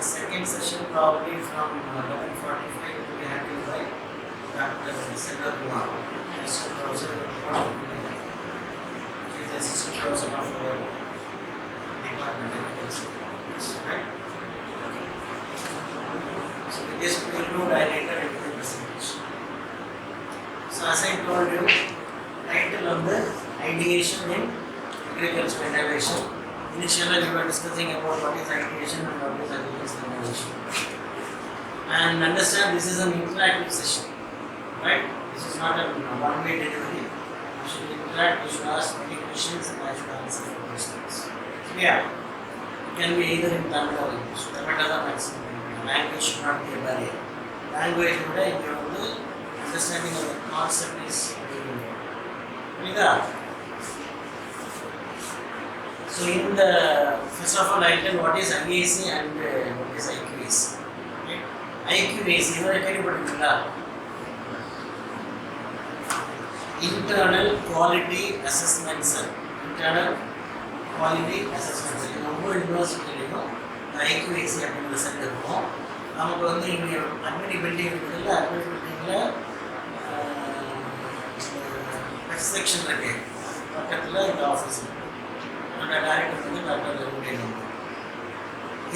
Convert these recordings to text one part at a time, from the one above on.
second session probably from 11:45 to be handled by Dr. Sendra Kumar, Assistant Professor of Department. He is the Assistant Professor of Department of Economics, right? So with this we will I enter into the presentation. So as I told you, title of the ideation in agricultural innovation. Initially we were discussing about what is ideation and what is agricultural innovation. And understand this is an interactive session, right? This is not a one-way delivery. You should interact, you should ask many questions and I should answer the questions. So yeah, it can be either in Tamil or English. Tamil is the maximum. Language should not be a barrier. Language would be understanding of the concept is very important. So in the first of all I tell what is IAC and what is IQAC. Okay? IQAC is Internal Quality Assessment Cell. Internal Quality Assessment Cell. In our university, IQAC அப்படிங்கிற செல் இருக்கும். நமக்கு வந்து இங்கே அட்மினி building இருக்குதுல்ல, அட்மினி பில்டிங்கில் first section இருக்கு, பக்கத்தில் இந்த ஆஃபீஸ் இருக்கு. அந்த டைரக்டர் வந்து டாக்டர் ரகுடேன்.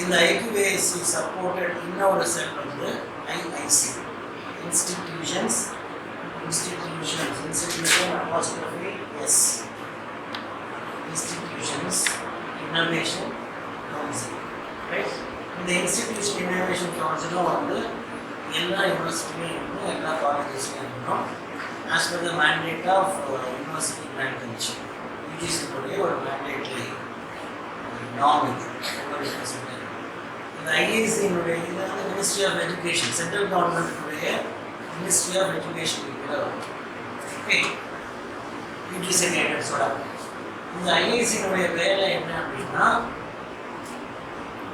இந்த IQAC சப்போர்ட்டட் இன்னொரு செல் வந்து IIC, institution apostrophe S, institutions innovation council, right? இந்த இன்ஸ்டிடியூஷன் இன்னோவேஷன் கவுன்சிலும் வந்து எல்லா யூனிவர்சிட்டிலையும் இருக்கும், எல்லா காலேஜஸ்லையும் இருக்கணும். As per the mandate of university grant commission, யூஜிசியுடைய ஒரு மேண்டேட்ரி நார்ம் இது. இந்த ஐஏசியினுடைய இது வந்து மினிஸ்ட்ரி ஆஃப் எஜுகேஷன், சென்ட்ரல் கவர்மெண்ட்டுடைய மினிஸ்ட்ரி ஆஃப் எஜுகேஷன் கூட வரும். ஓகே, யூஜிசி கைடன்ஸோட. இந்த ஐஏசியினுடைய வேலை என்ன அப்படின்னா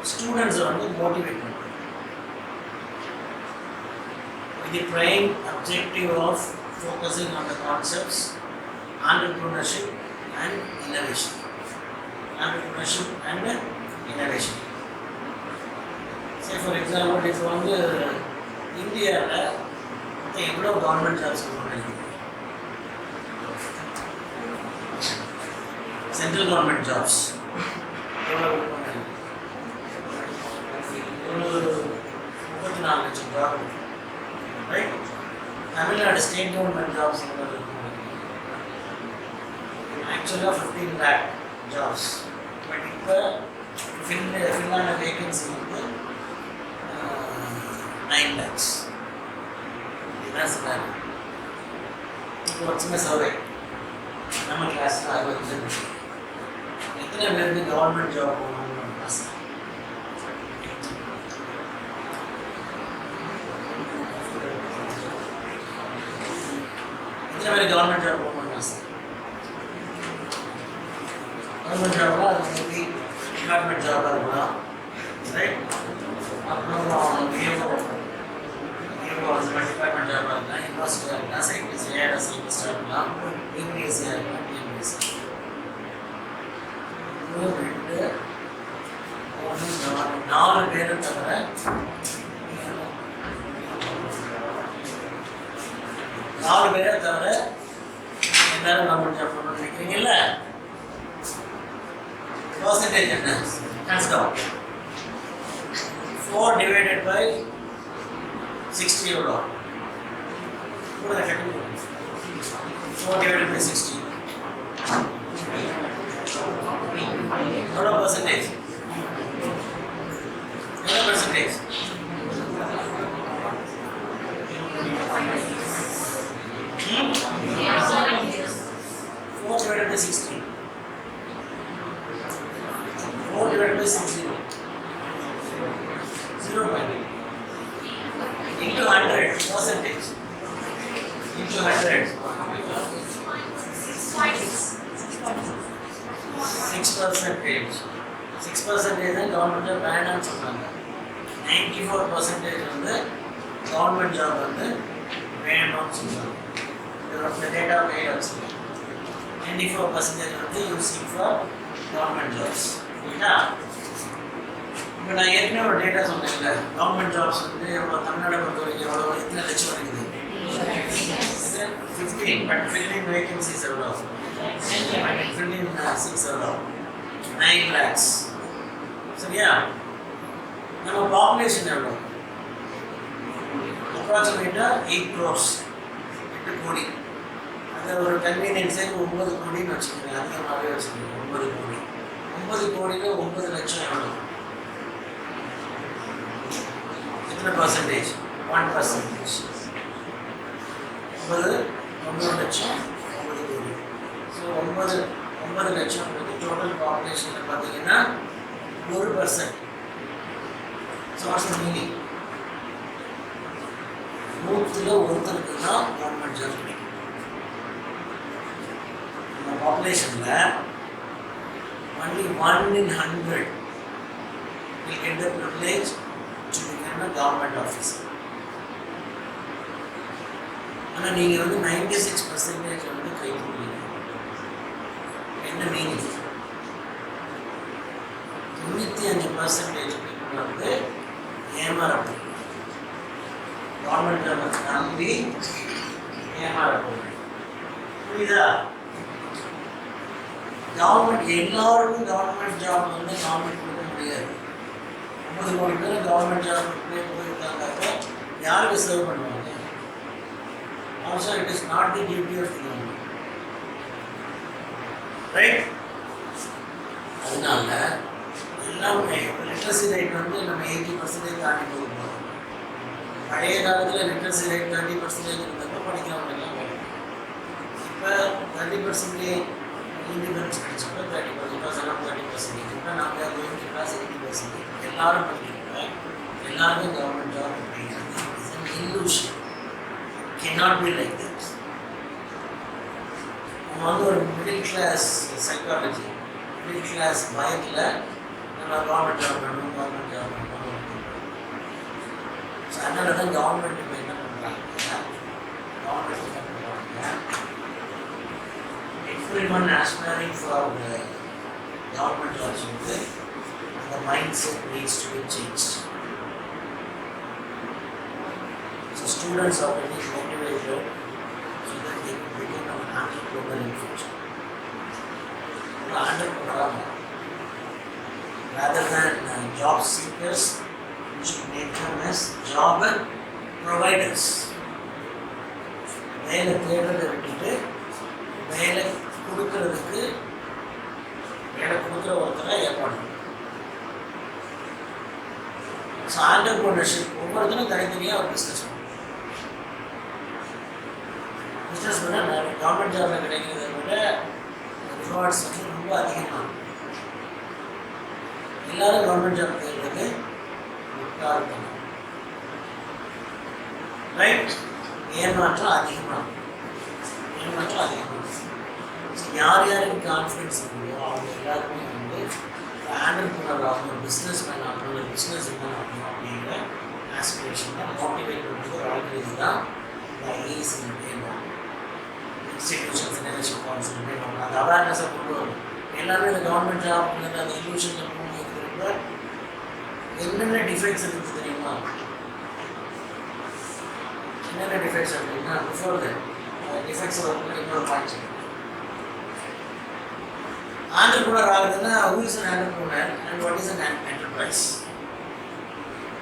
ஸ்டூடெண்ட்ஸை வந்து மோட்டிவேட் பண்ணுறது. The prime objective of focusing on the concepts entrepreneurship and innovation. Entrepreneurship and innovation. Say for example, if வந்து இந்தியாவில் எவ்வளோ கவர்மெண்ட் ஜாப்ஸ் பண்ணுறாங்க, சென்ட்ரல் கவர்மெண்ட் ஜாப்ஸ் எவ்வளோ பண்ணுறாங்க, 34 லட்சம் job, right? Tamil Nadu state government jobs ஆக்சுவலாக 15 lakh ஜாப்ஸ். பட் இப்போ Finland vacancy வந்து 9 lakhs. இதுதான் சொன்னாங்க. இப்போ ஒரு சின்ன சர்வே நம்ம கிளாஸில் 60 எத்தனை பேருக்கு கவர்மெண்ட் ஜாப் போகணும்னு ஆசை? எத்தனை பேர் கவர்மெண்ட் ஜாப் போகணும்னு ஆசை? கவர்மெண்ட் ஜாப்னா அது வந்து டிபார்ட்மெண்ட் ஜாபாக இருக்கலாம், ரைட்? அப்புறம் டிபார்ட்மெண்ட் ஜாபாக இருக்கலாம், யூனிவர்சிட்டியாக இருக்கலாம், சைக்கிள்ஸ் ஏஆர் சைக்கிள்ஸாக இருக்கலாம், யூபிஎஸ்சியாக இருக்கலாம், டிஎம்பிஎஸ்சி. 4 பேரை தவிர 4 பேரை தவிர எல்லாரும் கவர்மெண்ட் ஜாப் பண்ணணும்னு நினைக்கிறீங்கல்ல? பர்சன்டேஜ் என்ன? Hands down. 4 divided by 60 எவ்வளோ? 4 divided by 60 எவ்வளோ பர்சன்டேஜ்? எவ்வளோ percentage? 4 divided by 60. 4 divided by 60. 0.8 into 100 percentage. Into 100. 6%. 6% government job வேண்டாம்னு சொல்றாங்க. 94% வந்து government job வந்து வேணும்னு சொல்றாங்க. The data made also. 94% வந்து you seek for government jobs. Yeah. இப்போ நான் ஏற்கனவே ஒரு டேட்டா சொன்னேன்ல, கவர்மெண்ட் ஜாப்ஸ் வந்து தமிழ்நாடு பொறுத்த வரைக்கும் எவ்வளோ எத்தனை லட்சம் இருக்குது? 15, but 15 vacancies எவ்வளோ? 15 seats எவ்வளோ? 9 lakhs. சரியா? நம்ம பாப்புலேஷன் எவ்வளோ? அப்ராக்சிமேட்டாக 8 crores, 8 கோடி. அதை ஒரு கன்வீனியன்ஸுக்கு 9 கோடின்னு வச்சுக்கோங்க, அதிகமாகவே வச்சுக்கோங்க. 9 கோடி. 9 கோடியில் 9 லட்சம் எவ்வளோ? எத்தனை பர்சன்டேஜ்? 1%. 9 லட்சம் 9 கோடி. ஸோ 9 லட்சம் டோட்டல் பாப்புலேஷனில் பார்த்தீங்கன்னா 1%. So what's the meaning? 100ல் ஒருத்தருக்கு தான் கவர்மெண்ட் ஜாப் கிடைக்கும். நம்ம பாப்புலேஷனில் only 1 in 100 will get the privilege to become a government officer. ஆனால் நீங்கள் வந்து 96% வந்து கை கொடுக்குறீங்க. என்ன மீனிங்? 95% people வந்து ஏமாறப்படுறீங்க. கவர்மெண்ட் ஜாப் நம்பி ஏமாறப்படுறீங்க. புரியுதா? கவர்மெண்ட் எல்லாருக்கும் கவர்மெண்ட் ஜாப் வந்து கவர்மெண்ட் கொடுக்க முடியாது. 50 கோடி பேர் கவர்மெண்ட் ஜாப் போயிருக்காங்க. யாருக்கு சர்வ் பண்ணுவாங்க? Also, it is not the duty of the government. Right? அதனால எல்லாமே லிட்ரஸி ரேட் வந்து நம்ம 80% தாண்டி போகிறோம். பழைய காலத்தில் லிட்ரஸி ரேட் 30% இருந்தப்போ படிக்கிறவங்க எல்லாம் வரும். இப்போ 30% இண்டிபெண்டன்ஸ் கிடைச்சப்போ 30%. இப்போ நாங்கள் 80% எல்லாரும் படிக்கிறோம். எல்லாருக்கும் கவர்மெண்ட் ஜாப் அப்படிங்கிறது is an illusion. Cannot be like that. நம்ம வந்து ஒரு middle class psychology, middle class பயத்தில் நம்ம கவர்மெண்ட் ஜாப் பண்ணணும், கவர்மெண்ட் ஜாப் பண்ணணும். ஸோ அதனால தான் கவர்மெண்ட் இப்போ என்ன பண்ணுறாங்க? கவர்மெண்ட் என்ன பண்ணுறாங்க? everyone aspiring for government jobs வந்து the mindset needs to be changed. So students are getting motivated so that they can become an entrepreneur in future. Entrepreneur, rather than job seekers, we should make them as job providers. வேலை தேடுறதை விட்டுட்டு வேலை கொடுக்கறதுக்கு வேலை கொடுக்குற ஒருத்தரை ஏற்பாடு. So entrepreneurship ஒவ்வொருத்தரும் தனித்தனியாக ஒரு பிஸ்னஸ் பண்ணும். பிஸ்னஸ் பண்ணால் கவர்மெண்ட் ஜாபில் கிடைக்கிறத விட ரிவார்ட்ஸ் வந்து ரொம்ப அதிகமாக. எல்லாரும் கவர்மெண்ட் ஜாப் தேடுறது முட்டாள்தனம். ரைட்? ஏமாற்றம் அதிகமாக. ஸோ யார் யாருக்கு கான்ஃபிடன்ஸ் இருக்கோ அவங்க எல்லாருமே வந்து ஆண்டர்பிரினர் ஆகணும், பிஸ்னஸ் மேன் ஆகணும், பிஸ்னஸ் மேன் ஆகணும் அப்படிங்கிற ஆஸ்பிரேஷனை மோட்டிவேட் பண்ணுறது ஒரு ஆளுக்கு தான் ஐஏஎஸ் வேணும். இன்ஸ்டிடியூஷன்ஸ் என்ன கான்செப்ட் வேணும், அந்த அவேர்னஸை கொண்டு வரணும். எல்லாருமே இந்த கவர்மெண்ட் ஜாப் அந்த இல்யூஷனில் போகணும் இருக்கிறப்ப என்னென்ன டிஃபெக்ட்ஸ் இருக்குது தெரியுமா? என்னென்ன டிஃபெக்ட்ஸ் அப்படின்னா பிஃபோர் த டிஃபெக்ட்ஸ் இன்னொரு பாயிண்ட். ஆண்டர்பிரினர் ஆகுதுன்னா who is an entrepreneur and what is an enterprise?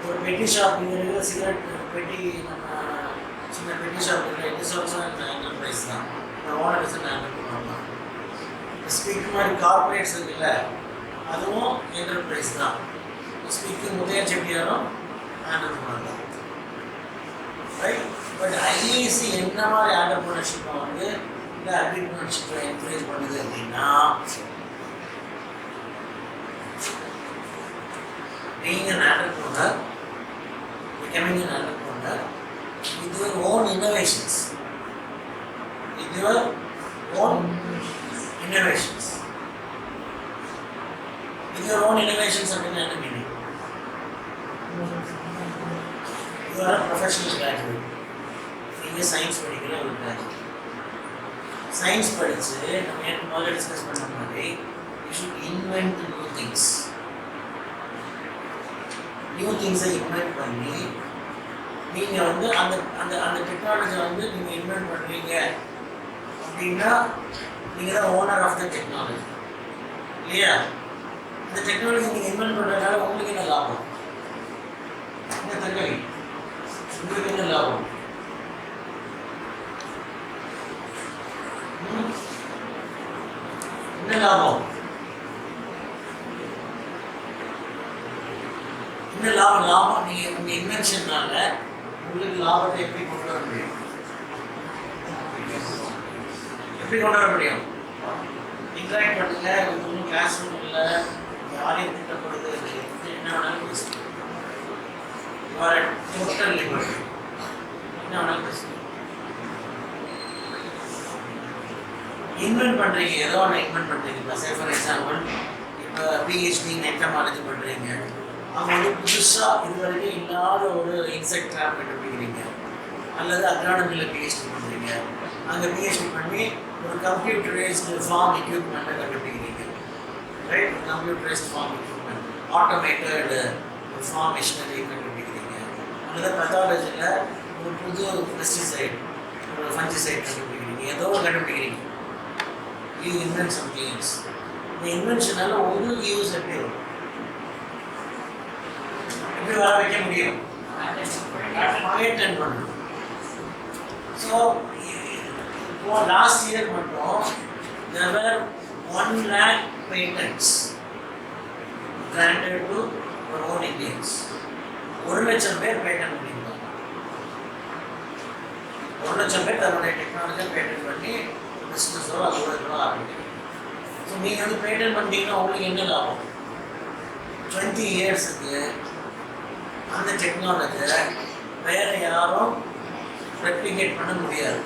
ஒரு பெட்டி ஷாப் இங்கே சிகரெட் பெட்டி, நம்ம சின்ன பெட்டி ஷாப் இல்லை, it is also an enterprise தான். இந்த ஓனர் இஸ் an entrepreneur தான். ஸ்பீக் மாதிரி கார்பரேட்ஸ் இருக்குல்ல, அதுவும் என்டர்பிரைஸ் தான். ஸ்பீக்கிங் உதய செட்டியாரும் ஆண்டர்பிரினர் தான். ரைட்? பட் ஐஏசி என்ன மாதிரி ஆண்டர்பிரினர்ஷிப்பை வந்து இந்த ஆண்டர்பிரினர்ஷிப்பை என்கரேஜ் பண்ணுது அப்படின்னா, being an entrepreneur, becoming an entrepreneur with your own innovations. With your own innovations. With your own innovations அப்படின்னா என்ன meaning? You are a professional graduate. நீங்கள் சயின்ஸ் படிக்கிற ஒரு கிராஜுவேட். சயின்ஸ் படித்து நம்ம ஏற்க முதல்ல டிஸ்கஸ் பண்ண மாதிரி you should invent new things. New திங்ஸை இன்வென்ட் பண்ணி நீங்கள் வந்து அந்த அந்த அந்த டெக்னாலஜியை வந்து நீங்கள் இன்வென்ட் பண்ணுறீங்க அப்படின்னா நீங்கள் தான் ஓனர் ஆஃப் த டெக்னாலஜி இல்லையா? இந்த டெக்னாலஜி நீங்கள் இன்வென்ட் பண்ணுறதுனால உங்களுக்கு என்ன லாபம்? என்ன தங்கவி உங்களுக்கு என்ன லாபம்? என்ன லாபம்? என்ன லாபம்? லாபம் நீங்கள் உங்கள் இன்வென்ஷன்னால உங்களுக்கு லாபத்தை எப்படி கொண்டு வர முடியும்? எப்படி கொண்டு வர முடியும்? இன்ட்ராக்ட் பண்ணுங்க, ஒன்றும் கிளாஸ் ரூம் இல்லை, யாரையும் திட்டப்படுது, என்ன வேணாலும் பேசுங்க. டோட்டல் லிபர்ட்டி, என்ன வேணாலும் பேசுங்க. இன்வென்ட் பண்ணுறீங்க, ஏதோ ஒன்று இன்வென்ட் பண்ணுறீங்க. இப்போ சே ஃபார் எக்ஸாம்பிள் இப்போ பிஹெச்டி நெட்டமாலஜி பண்ணுறீங்க, அவங்க வந்து புதுசாக இது வரைக்கும் இல்லாத ஒரு இன்செக்ட் ட்ராப் கண்டுபிடிக்கிறீங்க. அல்லது அக்ரானமியில் பிஹெச்டி பண்ணுறீங்க, அங்கே பிஹெச்டி பண்ணி ஒரு கம்ப்யூட்டரைஸ்டு ஃபார்ம் எக்யூப்மெண்ட்டை கண்டுபிடிக்கிறீங்க. Right? Computerised farm equipment, automated ஒரு ஃபார்ம் மிஷினரி கண்டுபிடிக்கிறீங்க. அல்லது பெத்தாலஜியில் ஒரு புது பெஸ்டிசைட், ஒரு ஃபஞ்சிசைட் கண்டுபிடிக்கிறீங்க. ஏதோ கண்டுபிடிக்கிறீங்க. You invent something else. இந்த இன்வென்ஷனால உங்களுக்கு யூஸ் எப்படி வரும்? எப்படி வர வைக்க முடியும்? பேட்டன் பண்ணணும். ஸோ லாஸ்ட் இயர் மட்டும் there were 1 lakh patents granted to our own Indians. 1 லட்சம் பேர் பேட்டன் பண்ணியிருக்காங்க. 1 லட்சம் பேர் தன்னுடைய டெக்னாலஜியை பேட்டன் பண்ணி பிஸ்னஸோ அதோட ஆரம்பிக்கிறாங்க. ஸோ நீங்கள் வந்து பேட்டன் பண்ணிட்டீங்கன்னா உங்களுக்கு என்ன லாபம்? 20 இயர்ஸுக்கு அந்த டெக்னாலஜியை வேறு யாரும் ரெப்ளிகேட் பண்ண முடியாது.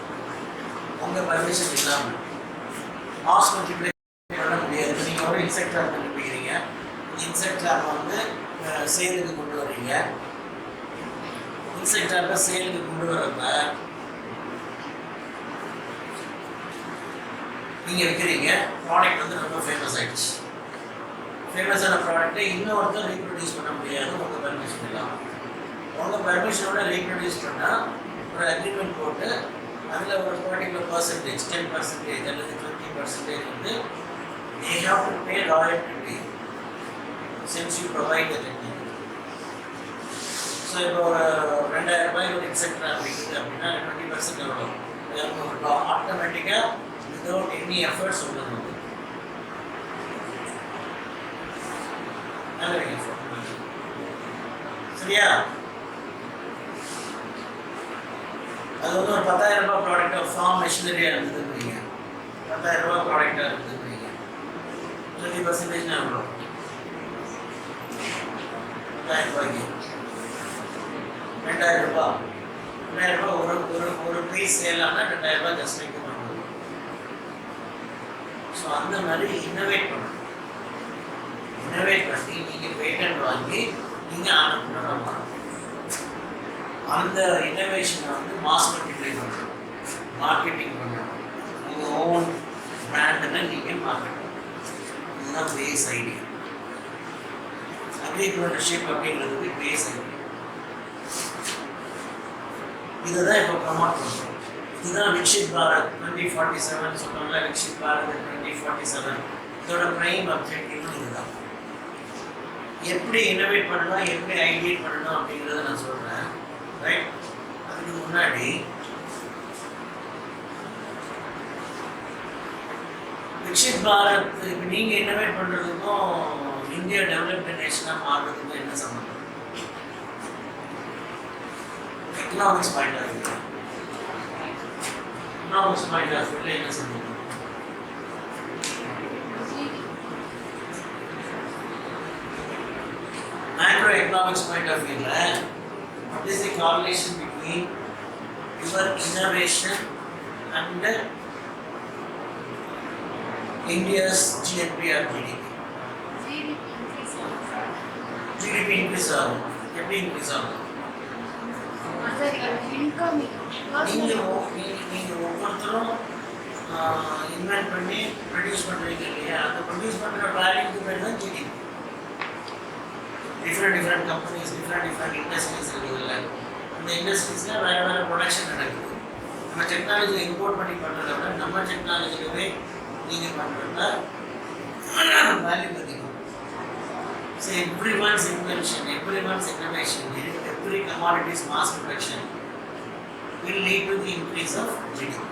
உங்கள் பர்மிஷன் இல்லாமல் மாஸ் மல்டிப்ளை பண்ண முடியாது. நீங்கள் ஒரு இன்செக்ட் ட்ராப் கண்டுபிடிக்கிறீங்க, இன்செக்ட் ட்ராப்பை வந்து சேலுக்கு கொண்டு வர்றீங்க. இன்செக்ட் ட்ராப்பை சேலுக்கு கொண்டு வரப்ப நீங்கள் விற்கிறீங்க, ப்ராடக்ட் வந்து ரொம்ப ஃபேமஸ் ஆகிடுச்சு. ஃபேமஸான ப்ராடக்ட்டை இன்னொருத்தர் ரீப்ரொடியூஸ் பண்ண முடியாது உங்கள் பர்மிஷன் இல்லாமல். உங்கள் பர்மிஷனோட ரீப்ரொடியூஸ் பண்ணால் ஒரு அக்ரிமெண்ட் போட்டு அதில் ஒரு பர்டிகுலர் பர்சன்டேஜ் 10% அல்லது 20% வந்து they have to pay royalty to you since you provide the technology. So இப்போ ஒரு 2000 ரூபாய் ஒரு இன்செக்ட் விற்குது அப்படின்னா 20% எவ்வளோ? ஆட்டோமேட்டிக்காக வித்தவுட் எனி எஃபர்ட்ஸ் உங்களுக்கு சரியா? அது வந்து ஒரு 10,000 ரூபாய் ப்ராடக்ட் ஃபார்ம் மிஷினரியாக இருந்ததுன்றீங்க, 10,000 ரூபாய் ப்ராடக்டாக இருந்ததுன்றீங்க, 20% எவ்வளோ? 10,000 ரூபாய்க்கு 2,000 ரூபாய். 2,000 ரூபாய் ஒரு ஒரு ஒரு பீஸ் சேலானா 2,000 ரூபாய் ஜஸ்டிஃபை பண்ணுறது. ஸோ அந்த மாதிரி இன்னோவேட் பண்ணணும். இன்னோவேட் பண்ணி நீங்கள் பேட்டன் வாங்கி நீங்கள் ஆண்டர்ப்ரனர் பண்ணணும். அந்த இன்னோவேஷனை வந்து மாஸ் மல்டிப்ளை பண்ணணும், மார்க்கெட்டிங் பண்ணணும். உங்கள் ஓன் பிராண்டை நீங்கள் மார்க்கெட். இதுதான் பேஸ் ஐடியா. அக்ரிகல்ச்சர்ஷிப் அப்படிங்கிறதுக்கு பேஸ் ஐடியா. இதை தான் இப்போ ப்ரமோட் பண்ணுறோம். இதுதான் விக்ஷித் பாரத் 2047 சொல்கிறாங்களா, விக்ஷித் பாரத் 2047. இதோட ப்ரைம் அப்ஜெக்டிவும் இதுதான். எப்படி இன்னோவேட் பண்ணணும், எப்படி ஐடியேட் பண்ணணும் அப்படிங்கிறத நான் சொல்கிறேன். ரைட்? அதுக்கு முன்னாடி விக்ஷித் பாரத் இப்போ நீங்கள் இன்னோவேட் பண்ணுறதுக்கும் இந்தியா டெவலப்டு நேஷனாக மாறுறதுக்கும் என்ன சம்பந்தம்? Economics point of view. Economics point of வியூவில் என்ன சம்பந்தம்? Macroeconomics point of view, what is the correlation between your innovation and India's GNP or GDP? GDP increase ஆகும். எப்படி increase ஆகும்? நீங்கள் ஒவ்வொருத்தரும் இன்வென்ட் பண்ணி ப்ரொடியூஸ் பண்ணுறீங்க இல்லையா? அந்த ப்ரொடியூஸ் பண்ணுற வேல்யூக்கு பேர் தான் GDP. different companies, different industries இருக்குதுல்ல, அந்த இண்டஸ்ட்ரீஸில் வேறு வேறு ப்ரொடக்ஷன் நடக்குது. நம்ம டெக்னாலஜியை இம்போர்ட் பண்ணி பண்ணுறத விட நம்ம டெக்னாலஜியவே நீங்கள் பண்ணுறதுல வேல்யூ அதிகம். So everyone's invention, everyone's innovation, every commodity's mass production will lead to the increase of GDP.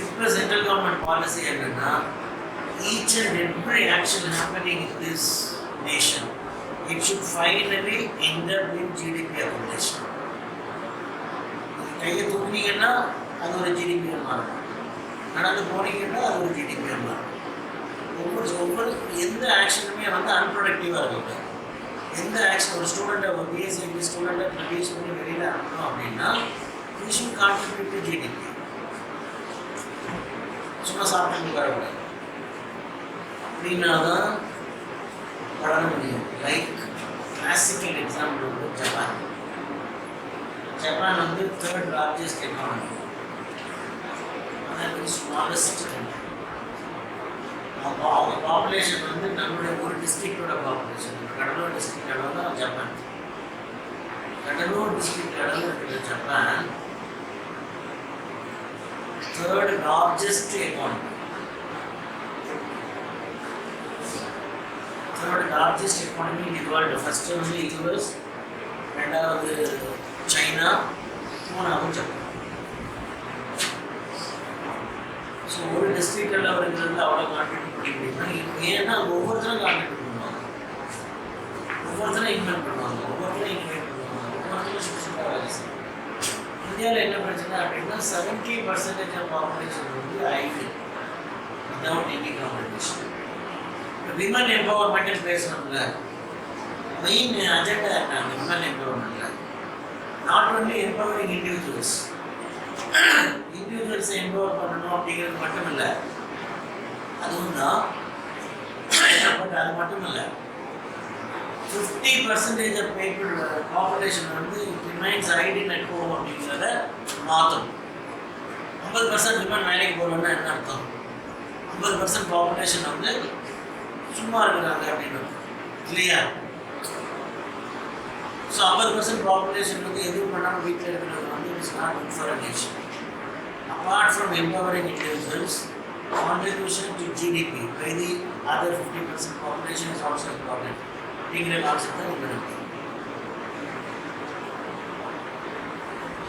இப்போ சென்ட்ரல் கவர்மெண்ட் பாலிசி என்னன்னா, each and every action happening in this nation, it should finally end up in GDP accumulation. கையை தூக்குனீங்கன்னா அது ஒரு ஜிடிபியாக மாறும், நடந்து போனீங்கன்னா அது ஒரு ஜிடிபியாக மாறும். ஒவ்வொரு எந்த ஆக்ஷனுமே வந்து அன்ப்ரொடக்டிவாக இருக்கக்கூடாது. எந்த ஆக்ஷன் ஒரு ஸ்டூடெண்ட்டை ஒரு பிஎஸ்சி ஸ்டூடெண்ட்டை ப்ரொடியூஸ் பண்ணி வெளியில் அனுப்பணும் அப்படின்னா we should contribute to GDP. சும்மா சாப்பிட்டு வரக்கூடாது. அப்படின்னா தான் வளர முடியும். லைக் கிளாசிக்கல் எக்ஸாம்பிள் வந்து ஜப்பான். ஜப்பான் வந்து 3rd largest எக்கானமி, ஆனால் ஸ்மாலஸ்ட் கண்ட்ரி. அவங்க பாப்புலேஷன் வந்து நம்மளுடைய ஒரு டிஸ்ட்ரிக்டோட பாப்புலேஷன், கடலூர் டிஸ்ட்ரிக்ட் அளவு தான் ஜப்பான். கடலூர் டிஸ்ட்ரிக்ட் அளவு இருக்கிற Japan 3rd largest economy. 3rd largest economy in the world. First வந்து US, ரெண்டாவது சைனா, மூணாவது ஜப்பான். ஸோ ஒரு டிஸ்ட்ரிக்டில் இருக்கிறது அவ்வளோ கான்ட்ரிபியூட் பண்ணி முடியும்னா, ஏன்னா ஒவ்வொருத்தரும் கான்ட்ரிபியூட் பண்ணுவாங்க, ஒவ்வொருத்தரும் இன்வென்ட் பண்ணுவாங்க, ஒவ்வொருத்தரும் இன்வைட் பண்ணுவாங்க, ஒவ்வொருத்தரும் சுற்றுலா வேலை செய்வாங்க. இந்தியாவில் என்ன பிரச்சனை அப்படின்னா 70% ஆஃப் பாப்புலேஷன் வந்து IT without any competition. Women empowerment பேசணும்ல, மெயின் அஜெண்டா என்ன அந்த விமன் எம்பவர்மெண்ட்ல? நாட் ஒன்லி எம்பவரிங் இண்டிவிஜுவல்ஸை எம்பவர் பண்ணணும் அப்படிங்கிறது மட்டும் இல்லை, அதுவும் தான். பட் அது மட்டும் இல்லை, 50% ஆஃப் பீப்புள் பாப்புலேஷன் வந்து ரிமைன்ஸ் ஐடின் அட் ஹோம் அப்படிங்கிறத மாற்றும். 50% விமன் வேலைக்கு போகணுன்னா என்ன அர்த்தம்? 50% பாப்புலேஷன் வந்து சும்மா இருக்கிறாங்க அப்படின்னு இல்லையா? ஸோ 50% பாப்புலேஷன் வந்து எதுவும் பண்ணாமல் வீட்டில் இருக்கிறது வந்து it's not good for a nation. Apart from empowering individuals, contribution to GDP by the other 50% population is also important. அப்படிங்கிற கான்செப்ட் தான் இங்கே இருக்கு.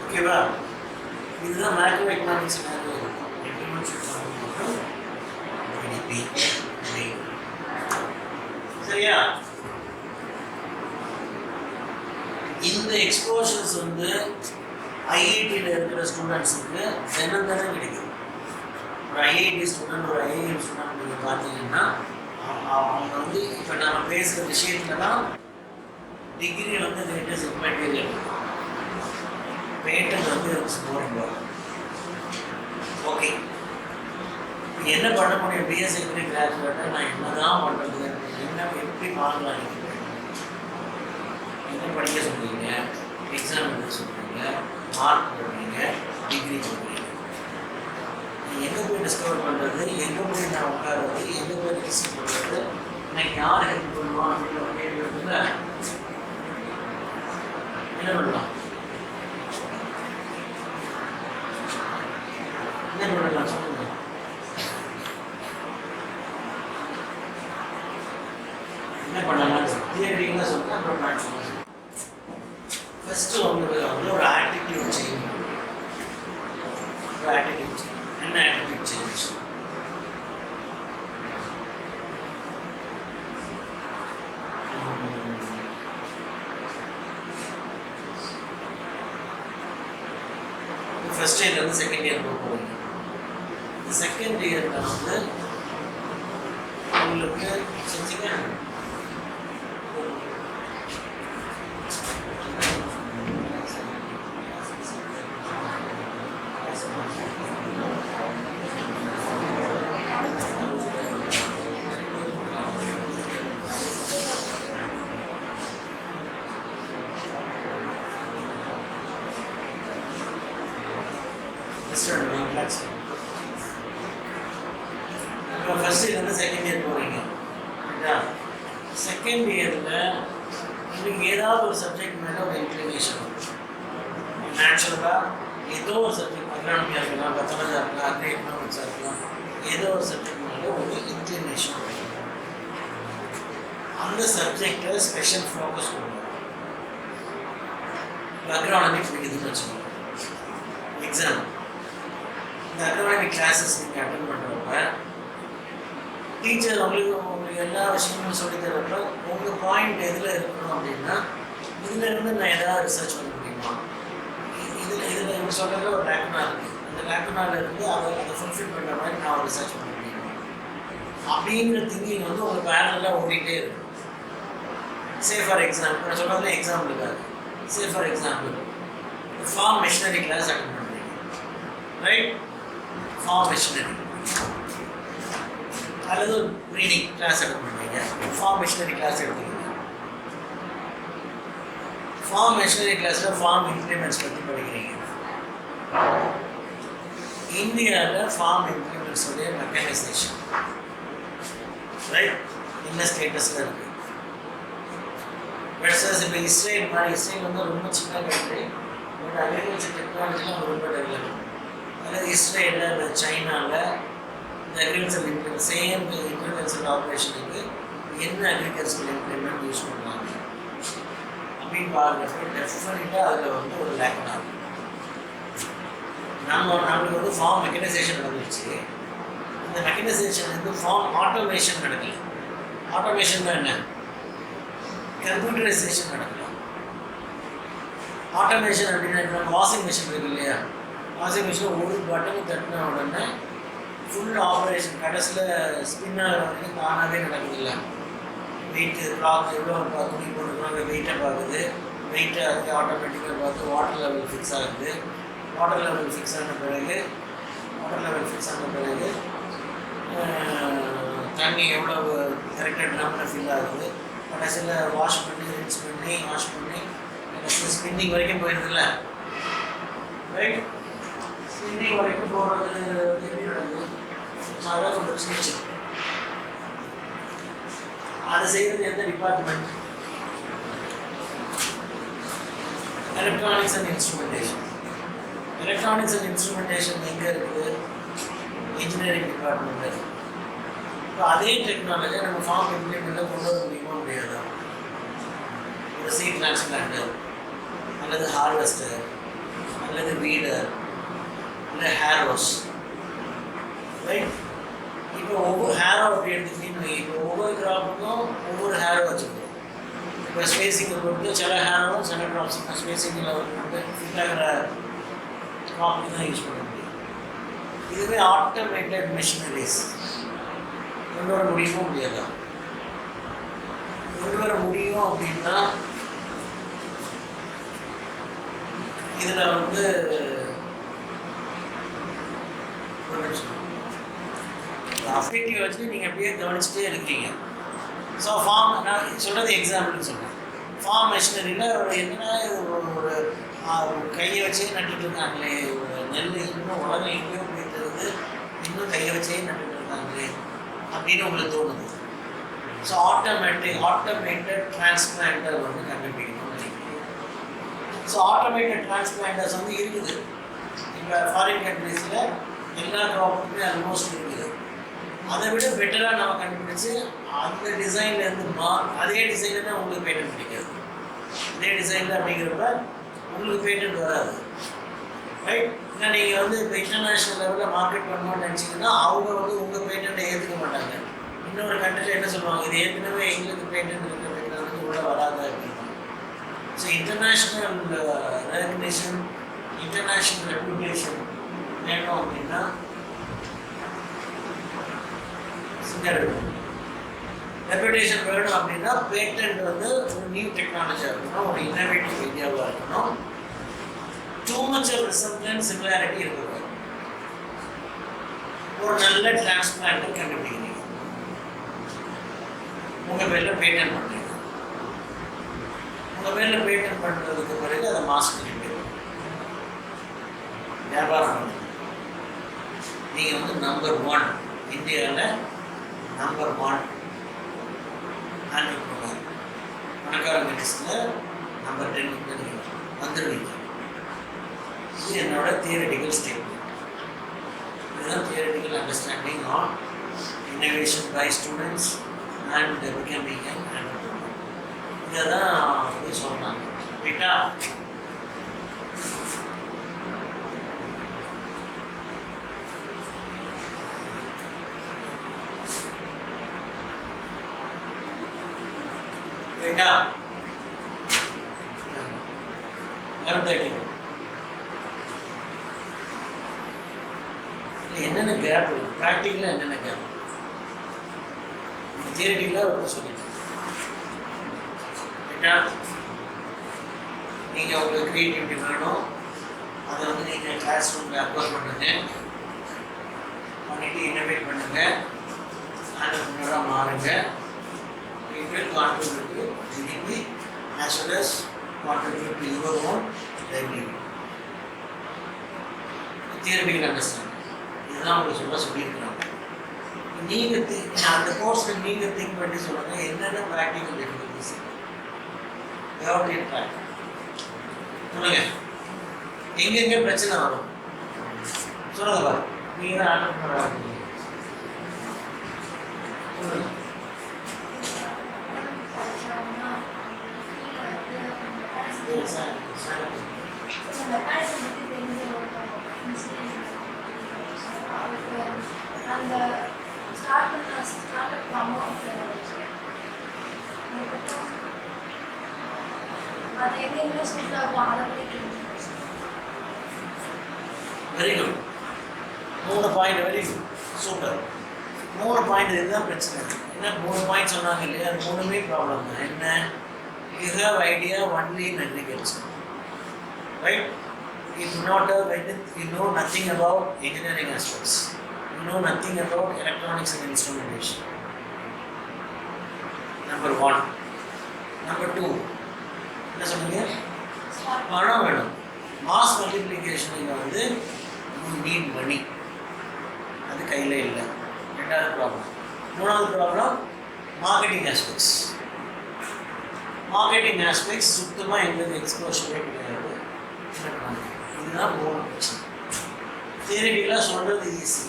ஓகேவா? இதுதான் மேக்ரோ எக்கனாமிக்ஸ் ஜிடிபி. சரியா? இந்த எக்ஸ்போஷர்ஸ் வந்து ஐஐடியில் இருக்கிற ஸ்டூடெண்ட்ஸுக்கு தினம் கிடைக்கும். ஒரு ஐஐடி ஸ்டூடெண்ட், ஒரு ஐஐஎம் ஸ்டூடெண்ட் நீங்கள் பார்த்தீங்கன்னா அவங்க வந்து இப்போ நம்ம பேசுகிற விஷயத்துல தான் டிகிரி வந்து லேட்டஸ்ட் மெட்டீரியல் பேட்டன் வந்து போடுறோம். ஓகே, என்ன பண்ண முடியும்? பிஎஸ்சி கிராஜுவேட்டாக நான் என்ன தான் பண்ணுறது, என்ன எப்படி வாங்கலாம்? என்ன படிக்க சொல்கிறீங்க, எக்ஸாம் எழுத சொல்கிறீங்க, மார்க் போடுறீங்க, டிகிரி சொல்கிறீங்க. எங்கே போய் டிஸ்கவர் பண்ணுறது, எங்கே போய் நான் உட்காருறது, எங்கே போய் ரிஜிஸ்டர் பண்ணுறது, எனக்கு யார் ஹெல்ப் பண்ணுவான் அப்படின்ற ஒரு கேள்வி இருக்குல்ல, என்ன பண்ணலாம்? என்ன பண்ணலாம் சொல்லுங்க. என்ன பண்ணலாம் தியரிட்டிங்காக சொல்லுங்கள், அப்புறம் ப்ராக்டிக்கலாக சொல்லுங்கள். ஃபஸ்ட்டு உங்களுக்கு வந்து ஒரு ஆட்டிடியூட் சேஞ்ச். ஒரு ஆட்டிடியூட் சேஞ்ச். என்ன ஆட்டிடியூட் சேஞ்ச்? ஃபஸ்ட் இயர்லேருந்து செகண்ட் இயர் போகிறீங்க. இந்த செகண்ட் இயரில் வந்து உங்களுக்கு செஞ்சுங்க ஃபர்ஸ்ட் இயர்லேருந்து செகண்ட் இயர் போகிறீங்க. செகண்ட் இயரில் உங்களுக்கு ஏதாவது ஒரு சப்ஜெக்ட் மேலே ஒரு இன்க்ளினேஷன் வரும். நேச்சுரலாக ஏதோ ஒரு சப்ஜெக்ட் எக்கனாமியாக இருக்கலாம், பத்தானதாக இருக்கலாம், அக்ரி எக்கனாமிக்ஸாக இருக்கலாம், ஏதோ ஒரு சப்ஜெக்ட் மேலே ஒரு இன்க்ளினேஷன் வரும். அந்த சப்ஜெக்டை ஸ்பெஷல் ஃபோக்கஸ் பண்ணுவோம். அக்ரானமிக் பிடிக்குதுன்னு வச்சுக்கோங்க. எக்ஸாம் இந்த அக்ரானமிக் கிளாஸஸ் நீங்கள் அட்டன் பண்ணுறப்ப டீச்சர் உங்களுக்கு எல்லா விஷயங்களும் சொல்லி தரப்போ உங்கள் பாயிண்ட் எதில் இருக்கணும் அப்படின்னா, இதிலேருந்து நான் ஏதாவது ரிசர்ச் பண்ண முடியுமா, இதில் இவங்க சொல்கிறது ஒரு லேக்குனா இருக்குது, அந்த லேக்குனால இருந்து அதை ஃபுல்ஃபில் பண்ணுற மாதிரி நான் ஒரு ரிசர்ச் பண்ண முடியுமா அப்படிங்கிற திங்கிங் வந்து உங்கள் பேரலாக ஓடிட்டே இருக்கும். சே ஃபார் எக்ஸாம்பிள், நான் சொல்கிறதுல எக்ஸாம்பிள் இருக்காது. Say for example farm machinery class attend பண்ணுறீங்க, ரைட்? ஃபார்ம் மிஷினரி அல்லது ப்ரீடிங் கிளாஸ் அட்டன் பண்ணுறீங்க, ஃபார்ம் மிஷினரி கிளாஸ் எடுத்துக்கிறீங்க. ஃபார்ம் மிஷினரி கிளாஸில் ஃபார்ம் இம்ப்ளிமெண்ட்ஸ் பற்றி படிக்கிறீங்க. இந்தியாவில் ஃபார்ம் இம்ப்ளிமெண்ட்ஸோடைய மெக்கானைசேஷன் ரைட் என்ன ஸ்டேட்டஸில் இருக்குது வெர்சஸ் இப்போ இஸ்ரேல் மாதிரி. இஸ்ரேல் வந்து ரொம்ப சின்ன கண்ட்ரி, பட் அக்ரிகல்ச்சர் டெக்னாலஜிலாம் ரொம்ப டெவலப். அதாவது இஸ்ரேலில் இல்லை சைனாவில் இந்த அக்ரிகல்ச்சர் இம்ப்ளிமெண்ட் சேம் இன்டர்கல்ச்சர் ஆப்ரேஷனுக்கு என்ன அக்ரிகல்ச்சர் இம்ப்ளிமெண்ட் யூஸ் பண்ணுறாங்க அப்படின்னு பார்க்குறப்ப டெஃபினட்டாக அதில் வந்து ஒரு லேக்கன் ஆகும். நம்மளுக்கு வந்து ஃபார்ம் மெக்கனைசேஷன் நடந்துச்சு. இந்த மெக்கனைசேஷன் வந்து ஃபார்ம் ஆட்டோமேஷன் நடக்கல. ஆட்டோமேஷன் தான் என்ன? கம்ப்யூட்டரைசேஷன் நடக்கலாம். ஆட்டோமேஷன் அப்படின்னா வாஷிங் மிஷின் இருக்கு இல்லையா, வாஷிங் மிஷின் ஒரு பட்டன் தட்டின உடனே ஃபுல் ஆப்ரேஷன் கடைசியில் ஸ்பின் ஆகிற வரைக்கும் தானாகவே நடக்குதில்ல. வெயிட்டு கிளாக் எவ்வளோ துணி போட்டுக்கிறாங்க, வெயிட்டை பார்க்குது, வெயிட்டை அதுக்கு ஆட்டோமேட்டிக்காக பார்த்து வாட்டர் லெவல் ஃபிக்ஸ் ஆகுது. வாட்டர் லெவல் ஃபிக்ஸ் ஆன பிறகு தண்ணி எவ்வளோ கரெக்டாக ட்ரம்மில் ஃபில் ஆகுது, கடைசியில் வாஷ் பண்ணி ரின்ஸ் பண்ணி வாஷ் பண்ணி கடைசியில் ஸ்பின்னிங் வரைக்கும் போயிடுதுல்ல, ரைட்? ஸ்பின்னிங் வரைக்கும் போகிறது எப்படி நடக்குது? அதான் கொஞ்சம் ஸ்விட்ச். அதை செய்கிறது எந்த department? Electronics and instrumentation. Electronics and instrumentation எங்கே இருக்குது? Engineering department. இப்போ அதே டெக்னாலஜியை நம்ம ஃபார்ம் இம்ப்ளிமெண்ட்டில் கொண்டு வர முடியுமா முடியாதா? ஒரு சீட் டிரான்ஸ்பிளான்டர் அல்லது ஹார்வெஸ்டர் அல்லது வீடர் இல்லை ஹேரோஸ், ரைட்? இப்போ ஒவ்வொரு ஹேரோ அப்படி எடுத்துக்கிட்டீங்கன்னு, இப்போ ஒவ்வொரு கிராப்புக்கும் ஒவ்வொரு ஹேரோ வச்சுருக்கோம். இப்போ ஸ்பேசிங்கை பொறுத்து சில ஹேரோவும் சில க்ராப்ஸ் ஸ்பேசிங்கில் வந்து ஃபிட் ஆகிற க்ராப்புக்கு தான் யூஸ் பண்ண முடியும். இதுவே ஆட்டோமேட்டட் மிஷினரிஸ் கொண்டு வர முடியுமோ முடியாதா? கொண்டு வர முடியும் அப்படின்னா இதில் வந்து ஒரு நிமிஷம் அஃபெக்டிவ் வச்சு நீங்கள் அப்படியே கவனிச்சுட்டே இருக்கீங்க. ஸோ ஃபார்ம் நான் சொல்கிறது எக்ஸாம்பிள்னு சொன்னேன். ஃபார்ம் மிஷினரியில் ஒரு என்னன்னா ஒரு கையை வச்சே நட்டுட்டு இருக்காங்களே, ஒரு நெல் இன்னும் உலகம் எங்கேயோ போயிட்டு இன்னும் கையை வச்சே நட்டுட்டு இருக்காங்களே அப்படின்னு உங்களுக்கு தோணுது. ஸோ ஆட்டோமேட்டட் டிரான்ஸ்பிளான்டர் வந்து கண்டுபிடிக்கணும்னு நினைக்கிறேன். ஸோ ஆட்டோமேட்டட் டிரான்ஸ்பிளான்டர்ஸ் வந்து இருக்குது. இப்போ ஃபாரின் கண்ட்ரீஸில் எல்லா க்ராப்புக்குமே ஆல்மோஸ்ட் இருக்குது. அதை விட பெட்டராக நம்ம கண்டுபிடிச்சி அந்த டிசைன்லேருந்து அதே டிசைனில் தான் உங்களுக்கு பேட்டன்ட் கிடைக்காது. அதே டிசைனில் அப்படிங்கிறப்ப உங்களுக்கு பேட்டன்ட் வராது, ரைட்? ஏன்னா நீங்கள் வந்து இப்போ இன்டர்நேஷ்னல் லெவலில் மார்க்கெட் பண்ணணும்னு நினச்சிங்கன்னா அவங்க வந்து உங்கள் பேட்டன்ட்டை ஏற்றுக்க மாட்டாங்க. இன்னொரு கண்ட்ரியில் என்ன சொல்லுவாங்க, இது ஏற்கனவே எங்களுக்கு பேட்டன்ட் இருக்கிற டெக்னாலஜி உள்ளே வராது அப்படின்னா. So international recognition, international reputation வேணும் அப்படின்னா ரெப்யூட்டேஷன் வேணும் அப்படின்னா பேட்டன்ட் வந்து ஒரு நியூ டெக்னாலஜியாக இருக்கணும், ஒரு இன்னோவேட்டிவ் ஐடியாவாக இருக்கணும். டூ மச் ஆஃப் ரிசம்ப்ளன்ஸ் சிமிலாரிட்டி இருக்கக்கூடாது. ஒரு நல்ல டிரான்ஸ்பிளான்டர் கண்டுபிடிக்கிறீங்க, உங்கள் பேரில் பேட்டன் பண்ணுறீங்க. உங்கள் பேரில் பேட்டன் பண்ணுறதுக்கு பிறகு அதை மாஸ்க் வியாபாரம் பண்ணுங்க. நீங்கள் வந்து நம்பர் 1 இந்தியாவில் நம்பர் 1 ஹேண்டில் பண்ணுவார். பணக்காரங்க லிஸ்ட்டில் நம்பர் 10 நீங்கள் வந்துடுவீங்க. இது என்னோட தியரிட்டிக்கல் ஸ்டேட்மெண்ட். இதுதான் theoretical understanding on innovation by students and becoming and entrepreneur. இதை தான் சொல்கிறாங்க. ரைட்டா? ரைட்டா? என்னென்ன கேப் இருக்குது, ப்ராக்டிக்கலாக என்னென்ன கேப், தியரிட்டிக்கலாக ரொம்ப சொல்லிட்டேன். ரைட்டா? நீங்கள் உங்களுக்கு க்ரியேட்டிவிட்டி வேணும், அதை வந்து நீங்கள் கிளாஸ் ரூமில் அப்ளை பண்ணுங்கள், பண்ணிவிட்டு இன்னோவேட் பண்ணுங்கள், ஆண்டர்பிரினராக மாறுங்க. It will contribute to GDP as well as contribute to your own livelihood. Theoretical understanding. இதுதான் உங்களுக்கு சொல்லியிருக்கிறாங்க. நீங்கள் அந்த கோர்ஸில் நீங்கள் திங்க் பண்ணி சொல்லுங்கள், என்னென்ன ப்ராக்டிக்கல் டிஃபிகல்டிஸ் சொல்லுங்க, எங்கெங்கே பிரச்சனை வரும் சொல்லுங்க. பாரு, நீங்கள் தான் ஆண்டர்பிரினராக இருக்கீங்க. சொல்லுங்கள். அந்த ஸ்டார்ட் அமௌண்ட் அது எங்கே இன்வெஸ்ட்மெண்ட் ஆகும் அதை பற்றி. Very good. 3 point very good, super. 3 point இதுதான் பிரச்சனை. என்ன 3 பாயிண்ட் சொன்னாங்க இல்லையா? அது 3மே ப்ராப்ளம் தான். என்ன? You have idea only in agriculture, right? You do not have anything, you know nothing about engineering aspects. You know nothing about electronics and instrumentation. Number 1. Number 2. என்ன சொன்னீங்க? பணம் வேணும். மாஸ் மல்டிப்ளிகேஷனுக்கு வந்து you need money. அது கையில் இல்லை. 2வது problem. 3வது problem marketing aspects. Marketing aspects சுத்தமாக எங்களுக்கு எக்ஸ்போஷரே கிடையாது. இதுதான் 3 பிரச்சனை. தியரிட்டிக்கலாக சொல்கிறது ஈஸி,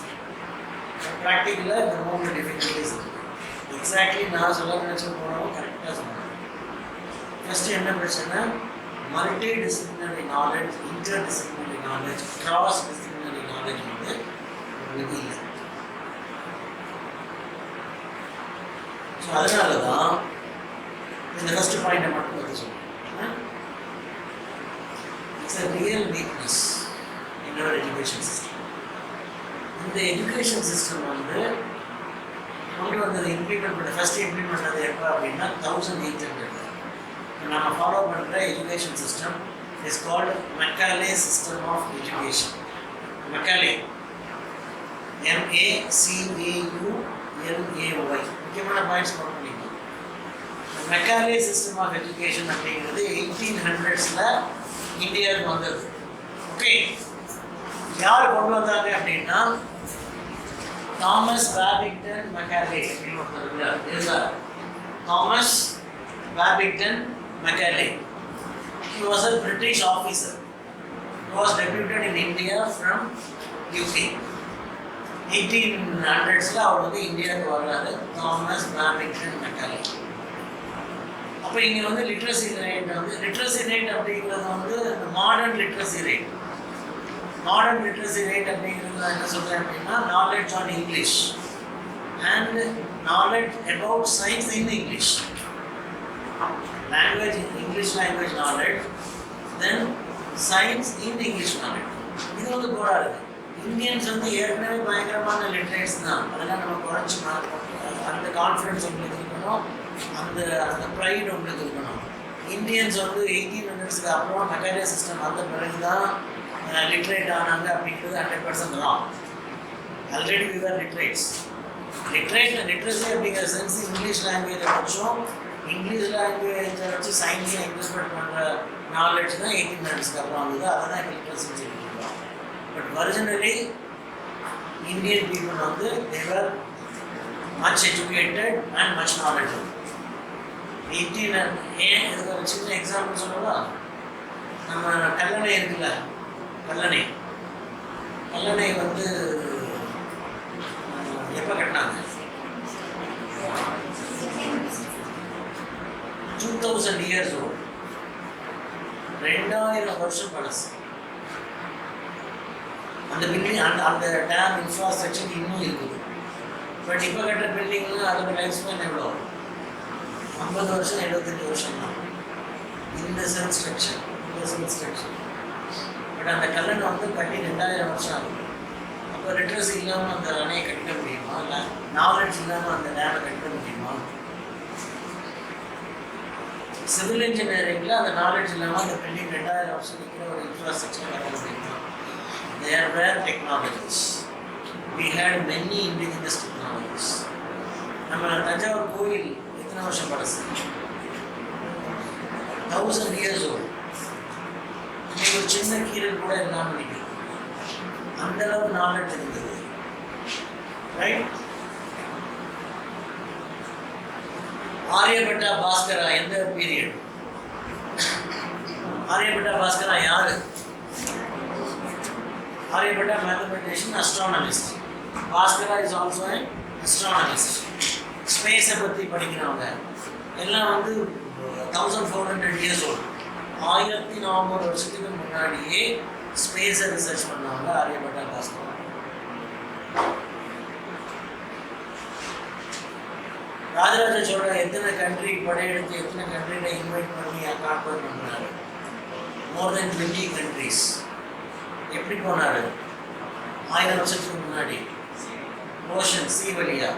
ப்ராக்டிக்கலாக இந்த 3 டிஃபிகல்ட்டிஸ் இருக்குது. எக்ஸாக்ட்லி நான் சொல்ல நினச்சி போனோம் கரெக்டாக சொன்னேன். ஃபஸ்ட்டு என்ன பிரச்சனை? Multi disciplinary knowledge, inter disciplinary knowledge, cross disciplinary knowledge வந்து உங்களுக்கு இல்லை. ஸோ அதனால தான் இந்த ஃபஸ்ட்டு பாயிண்டை மட்டும் பற்றி சொல்லுங்கள். It's a real weakness in our education system. இந்த எஜுகேஷன் சிஸ்டம் வந்து கொண்டு வந்தது, இம்ப்ளிமெண்ட் பண்ண ஃபஸ்ட்டு இம்ப்ளிமெண்ட் பண்ணது எப்போ அப்படின்னா 1800. நம்ம ஃபாலோ பண்ணுற education system is called Macaulay system of education. Macaulay, MACAULAY. முக்கியமான பாயிண்ட்ஸ் நோட் பண்ணிக்கணும். மெக்காலே சிஸ்டம் ஆஃப் எஜுகேஷன் அப்படிங்கிறது 1800s இந்தியாவுக்கு வந்தது. ஓகே, யார் கொண்டு வந்தாங்க அப்படின்னா தாமஸ் பாபிங்டன் மெக்காலே அப்படின்னு ஒருத்தர் இருந்தார். Thomas Babington Macaulay. He was a British officer. He was deputed in India from UK. 1800s அவர் வந்து இந்தியாவுக்கு வர்றாரு, தாமஸ் பாபிங்டன் மெக்காலே. அப்போ இங்கே வந்து லிட்ரஸி ரேட் வந்து, லிட்ரஸி ரேட் அப்படிங்கிறது வந்து modern literacy rate. Modern literacy rate அப்படிங்கிறது நான் என்ன சொல்கிறேன் அப்படின்னா knowledge on English and knowledge about science in English. Language, English language knowledge, then science in English knowledge. இது வந்து போராடுது. இந்தியன்ஸ் வந்து ஏற்கனவே பயங்கரமான லிட்ரேட்ஸ் தான், அதெல்லாம் நம்ம குறைச்சி அந்த கான்ஃபிடன்ஸ் உங்களுக்கு இருக்கணும், அந்த ப்ரைடு உங்களுக்கு இருக்கணும். இந்தியன்ஸ் வந்து 1800s அப்புறம் மெக்காலே சிஸ்டம் வந்த பிறகு தான் லிட்ரேட் ஆனாங்க அப்படிங்கிறது 100% wrong. Already we are literates. Literacy அப்படிங்கிற சென்ஸ் இங்கிலீஷ் லாங்குவேஜை வச்சோம், இங்கிலீஷ் லாங்குவேஜை வச்சு சயின்ஸை இன்வெஸ்ட்மெண்ட் பண்ணுற நாலேஜ் தான் 1800s அப்புறம் வந்தது. அதை தான் இப்போ லிட்ரஸின்னு சொல்லியிருக்கோம். பட் ஒரிஜினலி இந்தியன் பீப்புள் வந்து they were much educated and much knowledgeable. ஏன் இதுக்கு ஒரு சின்ன எக்ஸாம்பிள் சொல்லலாம். நம்ம கல்லணை இருக்குல்ல, கல்லணை வந்து எப்போ கட்டினாங்க? 2000 years old. 2000 வருஷம் பழசு. அந்த பில்டிங் அந்த டேம் இன்ஃப்ராஸ்ட்ரக்சர் இன்னும் இருக்குது. பட் இப்போ கட்டுற பில்டிங்லாம் அதோட லைஃப் ஸ்பேன் எவ்வளோ? 50 வருஷம் 75 வருஷம் தான். இந்த செல் ஸ்ட்ரக்சர். பட் அந்த கல்லணை வந்து கட்டி 2000 வருஷம் ஆகுது. அப்போ லிட்ரஸி இல்லாமல் அந்த அணையை கட்ட முடியுமா? இல்லை நாலேஜ் இல்லாமல் அந்த டேமை கட்ட முடியுமா? சிவில் இன்ஜினியரிங்கில் அந்த நாலேஜ் இல்லாமல் அந்த பில்டிங் 2000 வருஷம் நிற்கிற ஒரு இன்ஃப்ராஸ்ட்ரக்சர் கட்ட முடியுமா? There were technologies. We had many indigenous technologies. நம்ம தஞ்சாவூர் கோயில் எத்தனை வருஷம் பழசு? 1000 years old. இன்னைக்கு ஒரு சின்ன கீரல் கூட இல்லாமல் நிற்கும். அந்த அளவு நாலேஜ் இருந்தது. ரைட்? ஆரியபட்டா பாஸ்கரா எந்த பீரியட்? ஆரியபட்டா பாஸ்கரா யாரு? Aryabhata mathematician, astronomist. Bhaskara is also an astronomist. ஸ்பேஸை பற்றி படிக்கிறவங்க எல்லாம் வந்து 1400 years old. 1400 வருஷத்துக்கு முன்னாடியே ஸ்பேஸை ரிசர்ச் பண்ணவங்க ஆரியபட்டா பாஸ்கரா. ராஜராஜ சோழன் எத்தனை கண்ட்ரி படையெடுத்து எத்தனை கண்ட்ரியில் இன்வைட் பண்ணி கான்கர் பண்ணாரு? மோர் தென் 20 countries. எப்படி போனார்? 1000 வருஷத்துக்கு முன்னாடி ஓஷன் சீ வழியா.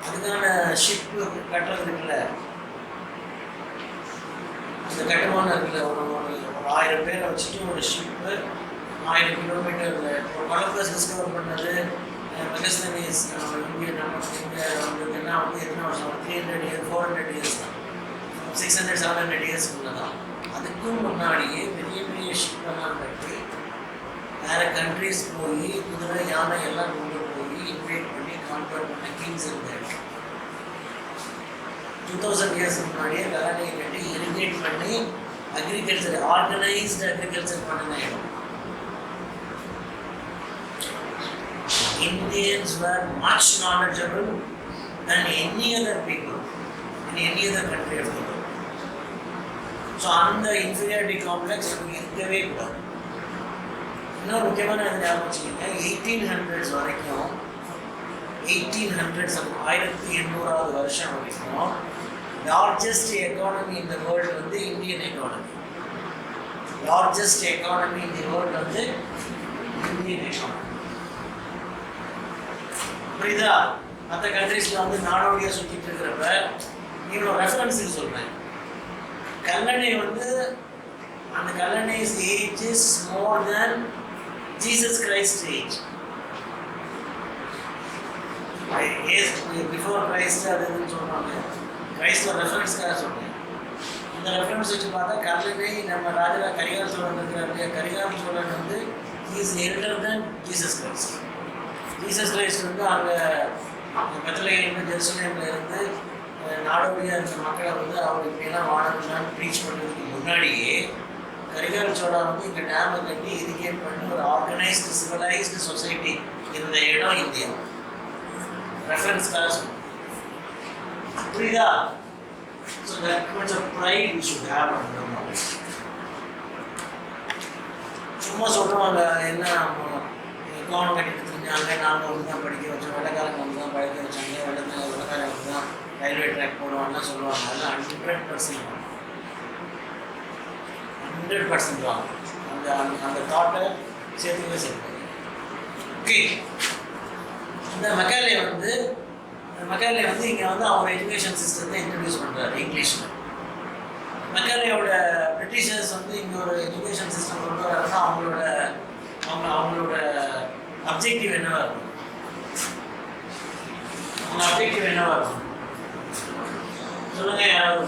அதுக்கான ஷிப்பு கட்டுறது இருக்குல்ல, அந்த கட்டுமானம் இருக்குல்ல, ஒரு 1000 பேரை வச்சுட்டு ஒரு ஷிப்பு 1000 கிலோமீட்டரில் ஒரு கொலம்பஸ் டிஸ்கவர் பண்ணது. மெகஸ்தனீஸ் இங்கே நம்ம இங்கே வந்ததுன்னா வந்து எத்தனை வருஷம்? 300 years 400 years தான். 600 700 years தான். அதுக்கும் முன்னாடியே பெரிய பெரிய ஷிப்பெல்லாம் கட்டி வேறு கண்ட்ரிஸ் போய் குதிரை யானை எல்லாம் கொண்டு போய் இன்வைட் பண்ணி கான்கர் பண்ண கிங்ஸ் இருந்தாங்க. 2000 years முன்னாடியே கல்லணையை கட்டி இரிகேட் பண்ணி அக்ரிகல்ச்சர், ஆர்கனைஸ்டு அக்ரிகல்ச்சர் பண்ணின இடம். Indians were much knowledgeable than any other people in any other country of the world. So அந்த இன்ஃபீரியாரிட்டி காம்ப்ளெக்ஸ் இருக்கவே கூடாது. இன்னொரு முக்கியமான ஞாபகம் வச்சுக்கோங்க, 1800s வரைக்கும் 1800s 1800வது வருஷம் வரைக்கும் largest economy in the world வந்து Indian economy. Largest economy in the world வந்து இந்தியன் எக்கானமி. புரியுதா? மற்ற கண்ட்ரீஸில் வந்து நாடோடியாக சுற்றிட்டு இருக்கிறப்ப இவ்வளோ ரெஃபரன்ஸுக்கு சொல்கிறேன். கல்லணை வந்து அந்த கல்லணை's age is more than Jesus Christ's age. Before Christ அதுன்னு சொல்கிறாங்க. கிரைஸ்டோட ரெஃபரன்ஸ்க்காக சொல்கிறேன். அந்த ரெஃபரன்ஸ் வச்சு பார்த்தா கல்லணை நம்ம ராஜா கரிகால சோழன் இருக்கிறார் இல்லையா, கரிகால சோழன் வந்து he is elder than Jesus Christ. Jesus Christ வந்து அங்கே பெத்லகேம் ஜெருசலேமில் இருந்து நாடோடியாக இருந்த மக்களை வந்து அவர் இப்படியெல்லாம் வாழணும்னு ப்ரீச் பண்ணுறதுக்கு முன்னாடியே கரிகால சோழா வந்து இங்கே டேமை கட்டி இரிகேட் பண்ணி ஒரு ஆர்கனைஸ்டு சிவிலைஸ்டு சொசைட்டி இருந்த இடம் இந்தியா. ரெஃபரன்ஸ் கிளாஸ் புரியுதா? So that much of pride we should have on the knowledge. சும்மா சொல்கிறவங்க என்ன கவனம் கட்டிட்டு தெரிஞ்சாங்க, நாங்கள் வந்து தான் படிக்க வச்சோம், வெள்ளக்காரங்க வந்து தான் படிக்க வச்சாங்க, வெள்ளக்காரங்க வந்து தான் ரயில்வே ட்ராக் போடுவாங்கலாம் சொல்லுவாங்க. அதெல்லாம் 100% தான் அந்த தாட்டை சேர்த்துக்கவே சேர்ப்பாங்க. ஓகே, இந்த மெக்காலே வந்து இங்கே வந்து அவங்க எஜுகேஷன் சிஸ்டத்தை இன்ட்ரடியூஸ் பண்ணுறாரு இங்கிலீஷில். மெக்காலேயோட பிரிட்டிஷர்ஸ் வந்து இங்கே ஒரு எஜுகேஷன் சிஸ்டம் கொண்டு வராங்கன்னா அவங்களோட அப்ஜெக்டிவ் என்னவா இருக்கும்? அவங்க அப்ஜெக்டிவ் என்னவா இருக்கும் சொல்லுங்க யாராவது?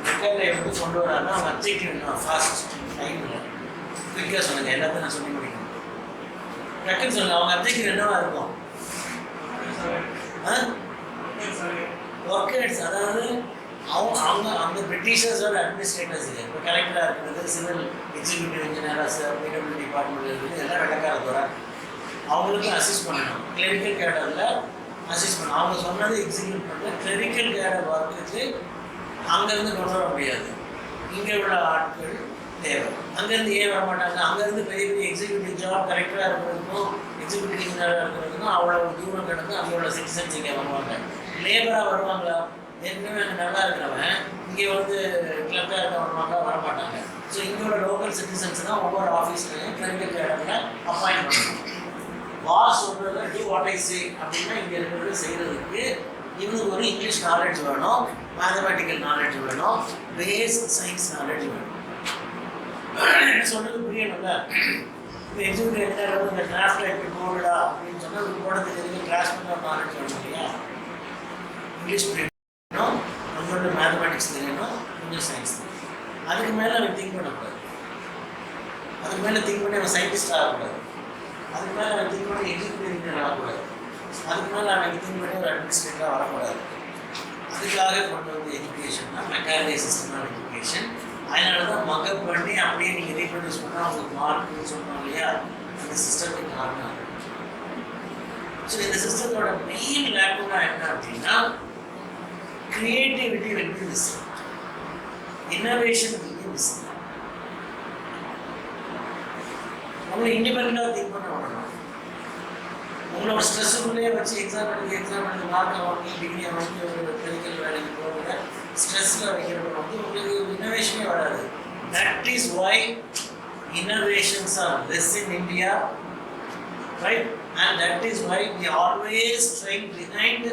மெக்காலே வந்து கொண்டு வராங்கன்னா அவங்க அப்ஜெக்டிவ் என்ன? ஃபாஸ்ட் டைமில் குயிக்காக சொல்லுங்க, எல்லாத்தையும் நான் சொல்லி முடிக்கணும். டக்குன்னு சொல்லுங்க, அவங்க அப்ஜெக்டிவ் என்னவா இருக்கும்? ஒர்க்கர்ஸ், அதாவது அவங்க அவங்க அந்த பிரிட்டிஷர்ஸோட அட்மினிஸ்ட்ரேட்டர்ஸ். இப்போ கலெக்டராக இருக்கிறது, civil executive engineers, PW department இருக்குது, எல்லாம் வெள்ளக்காரத்தோட அவங்களுக்கு அசிஸ்ட் பண்ணணும். கிளரிக்கல் கேடரில் அசிஸ்ட் பண்ணணும். அவங்க சொன்னது எக்ஸிக்யூட் பண்ண கிளரிக்கல் கேடர் ஒர்க்குக்கு அங்கேருந்து கொண்டு வர முடியாது. இங்கே உள்ள ஆட்கள் தேவை. அங்கேருந்து ஏன் வர மாட்டாங்க? அங்கேருந்து பெரிய பெரிய எக்ஸிக்யூட்டிவ் ஜாப் கலெக்டராக இருக்கிறதுக்கும் எக்ஸிக்யூட்டிவ் இன்ஜினியராக இருக்கிறதுக்கும் அவ்வளோ தூரம் கிடந்து அங்கே உள்ள சிட்டிசன்ஸ் இங்கே வருவாங்க. லேபராக வருவாங்களா? ஏற்கனவே அங்கே நல்லா இருக்கிறவன் இங்கே வந்து கிளர்க்காக இருக்க வருவாங்க, வரமாட்டாங்க. ஸோ இங்கோட லோக்கல் சிட்டிசன்ஸ் தான் ஒவ்வொரு ஆஃபீஸ்லையும் கிளரிக்கல் கேடரில் அப்பாயின்ட் பண்ணணும். பாஸ் சொல்கிறத டூ வாட் ஐ சே அப்படின்னா இங்கே இருக்கிறது செய்கிறதுக்கு இவனுக்கு ஒரு இங்கிலீஷ் நாலேஜ் வேணும், மேத்தமேட்டிக்கல் நாலேஜ் வேணும், பேஸ் சயின்ஸ் நாலேஜ் வேணும். என்ன சொல்கிறது புரியணும்ல? இப்போ எக்ஸிக்யூட்டிவ் இன்ஜினியர் வந்து இந்த டிராஃப்ட் எப்படி போடுடா அப்படின்னு சொன்னால் அது போடுறதுக்கு எதுக்கு டிரான்ஸ்மெண்ட் நாலேஜ் வேணும் இல்லையா? இங்கிலீஷ் புரியணும், நம்மளோட மேத்தமேட்டிக்ஸ் தெரியணும், கொஞ்சம் சயின்ஸ் தெரியணும். அதுக்கு மேலே அவன் திங்க் பண்ணக்கூடாது. அதுக்கு மேலே திங்க் பண்ணி அவன் சயின்டிஸ்ட் ஆகக்கூடாது. அதுக்கு மேலே அவன் திங்க் பண்ணி எக்ஸிக்யூட்டிவ் இன்ஜினியர் ஆகக்கூடாது. அதுக்கு மேலே அவன் திங்க் பண்ணி ஒரு அட்மினிஸ்ட்ரேட்டராக வரக்கூடாது. அதுக்காக கொண்டு வந்து எஜுகேஷன்னா மெக்கானிக்கல் சிஸ்டம் ஆஃப் எஜுகேஷன். அதனால தான் மக்கப் பண்ணி அப்படியே நீங்கள் ரீப்ரொடியூஸ் பண்ணால் அவங்களுக்கு மார்க்குன்னு சொன்னோம் இல்லையா? அந்த சிஸ்டத்துக்கு காரணம். ஸோ இந்த சிஸ்டத்தோட மெயின் லேக்குனா என்ன அப்படின்னா creativity will be missing, innovation will be missing. உங்களை இண்டிபெண்டாக திங்க் பண்ண விடணும். உங்களோட ஸ்ட்ரெஸ்ஸுக்குள்ளேயே வச்சு எக்ஸாம் எழுதி மார்க்கை வாங்கி டிகிரியை வாங்கி ஒரு கிளினிக்கல் வேலைக்கு போகிற ஸ்ட்ரெஸ்ஸில் வைக்கிறவங்க வந்து உங்களுக்கு இன்னோவேஷனே வராது. That is why innovations are less in India, right? And that is why we always train behind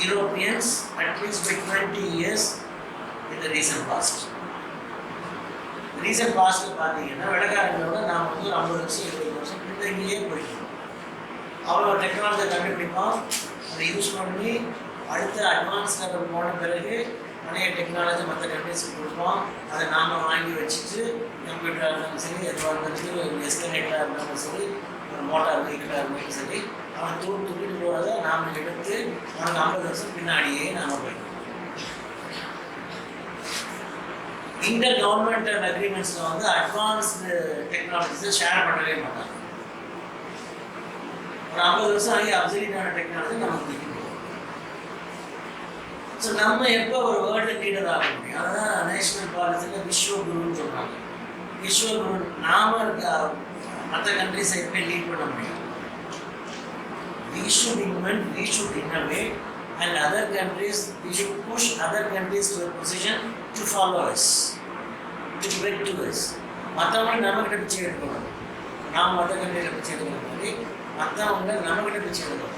Europeans at least by 20 years in the recent past. Recent பாஸ்ட்டில் பார்த்தீங்கன்னா வெள்ளக்காரங்களோட நாம் வந்து ஒரு 50 வருஷம் 20 வருஷம் பின்தங்கியே போயிட்டோம். அவ்வளோ டெக்னாலஜி கண்டுபிடிப்போம், அதை யூஸ் பண்ணி அடுத்த அட்வான்ஸ் லெவல் போன பிறகு நிறைய டெக்னாலஜி மற்ற கண்ட்ரிஸ்க்கு கொடுப்போம். அதை நாம் வாங்கி வச்சுட்டு கம்ப்யூட்டராக இருந்தாலும் சரி, எதுவாக இருந்தாலும் சரி, ஒரு எஸ்கலேட்டராக இருந்தாலும் சரி, ஒரு மோட்டார் வெஹிக்கிளாக இருந்தாலும் சரி, அவன் தூக்கிட்டு போகிறத நாம் எடுத்து அவனுக்கு 50 வருஷம் பின்னாடியே நாம் போயிட்டோம். இன்டர் கவர்மெண்டல் அக்ரிமெண்ட்ஸில் வந்து அட்வான்ஸ்டு டெக்னாலஜிஸை ஷேர் பண்ணவே மாட்டாங்க. ஒரு 50 வருஷம் ஆகி அப்சல்யூட்டான டெக்னாலஜி நமக்கு தெரியும். ஸோ நம்ம எப்போ ஒரு வேர்ல்டு லீடர் ஆக முடியும்? அதான் நேஷனல் பாலிசியில் விஸ்வகுருன்னு சொல்கிறாங்க. விஸ்வகுரு நாம மற்ற கண்ட்ரிஸை எப்படி லீட் பண்ண முடியும்? We should invent, we should innovate, and other countries, we should push other countries to a position to follow us, to beg to us. மற்றவங்க நம்மகிட்ட பிச்சை எடுக்கணும். நாம் மற்ற கண்ட்ரியில் பிச்சை எடுக்கிற மாதிரி மற்றவங்க நம்மகிட்ட பிச்சை எடுக்கணும்.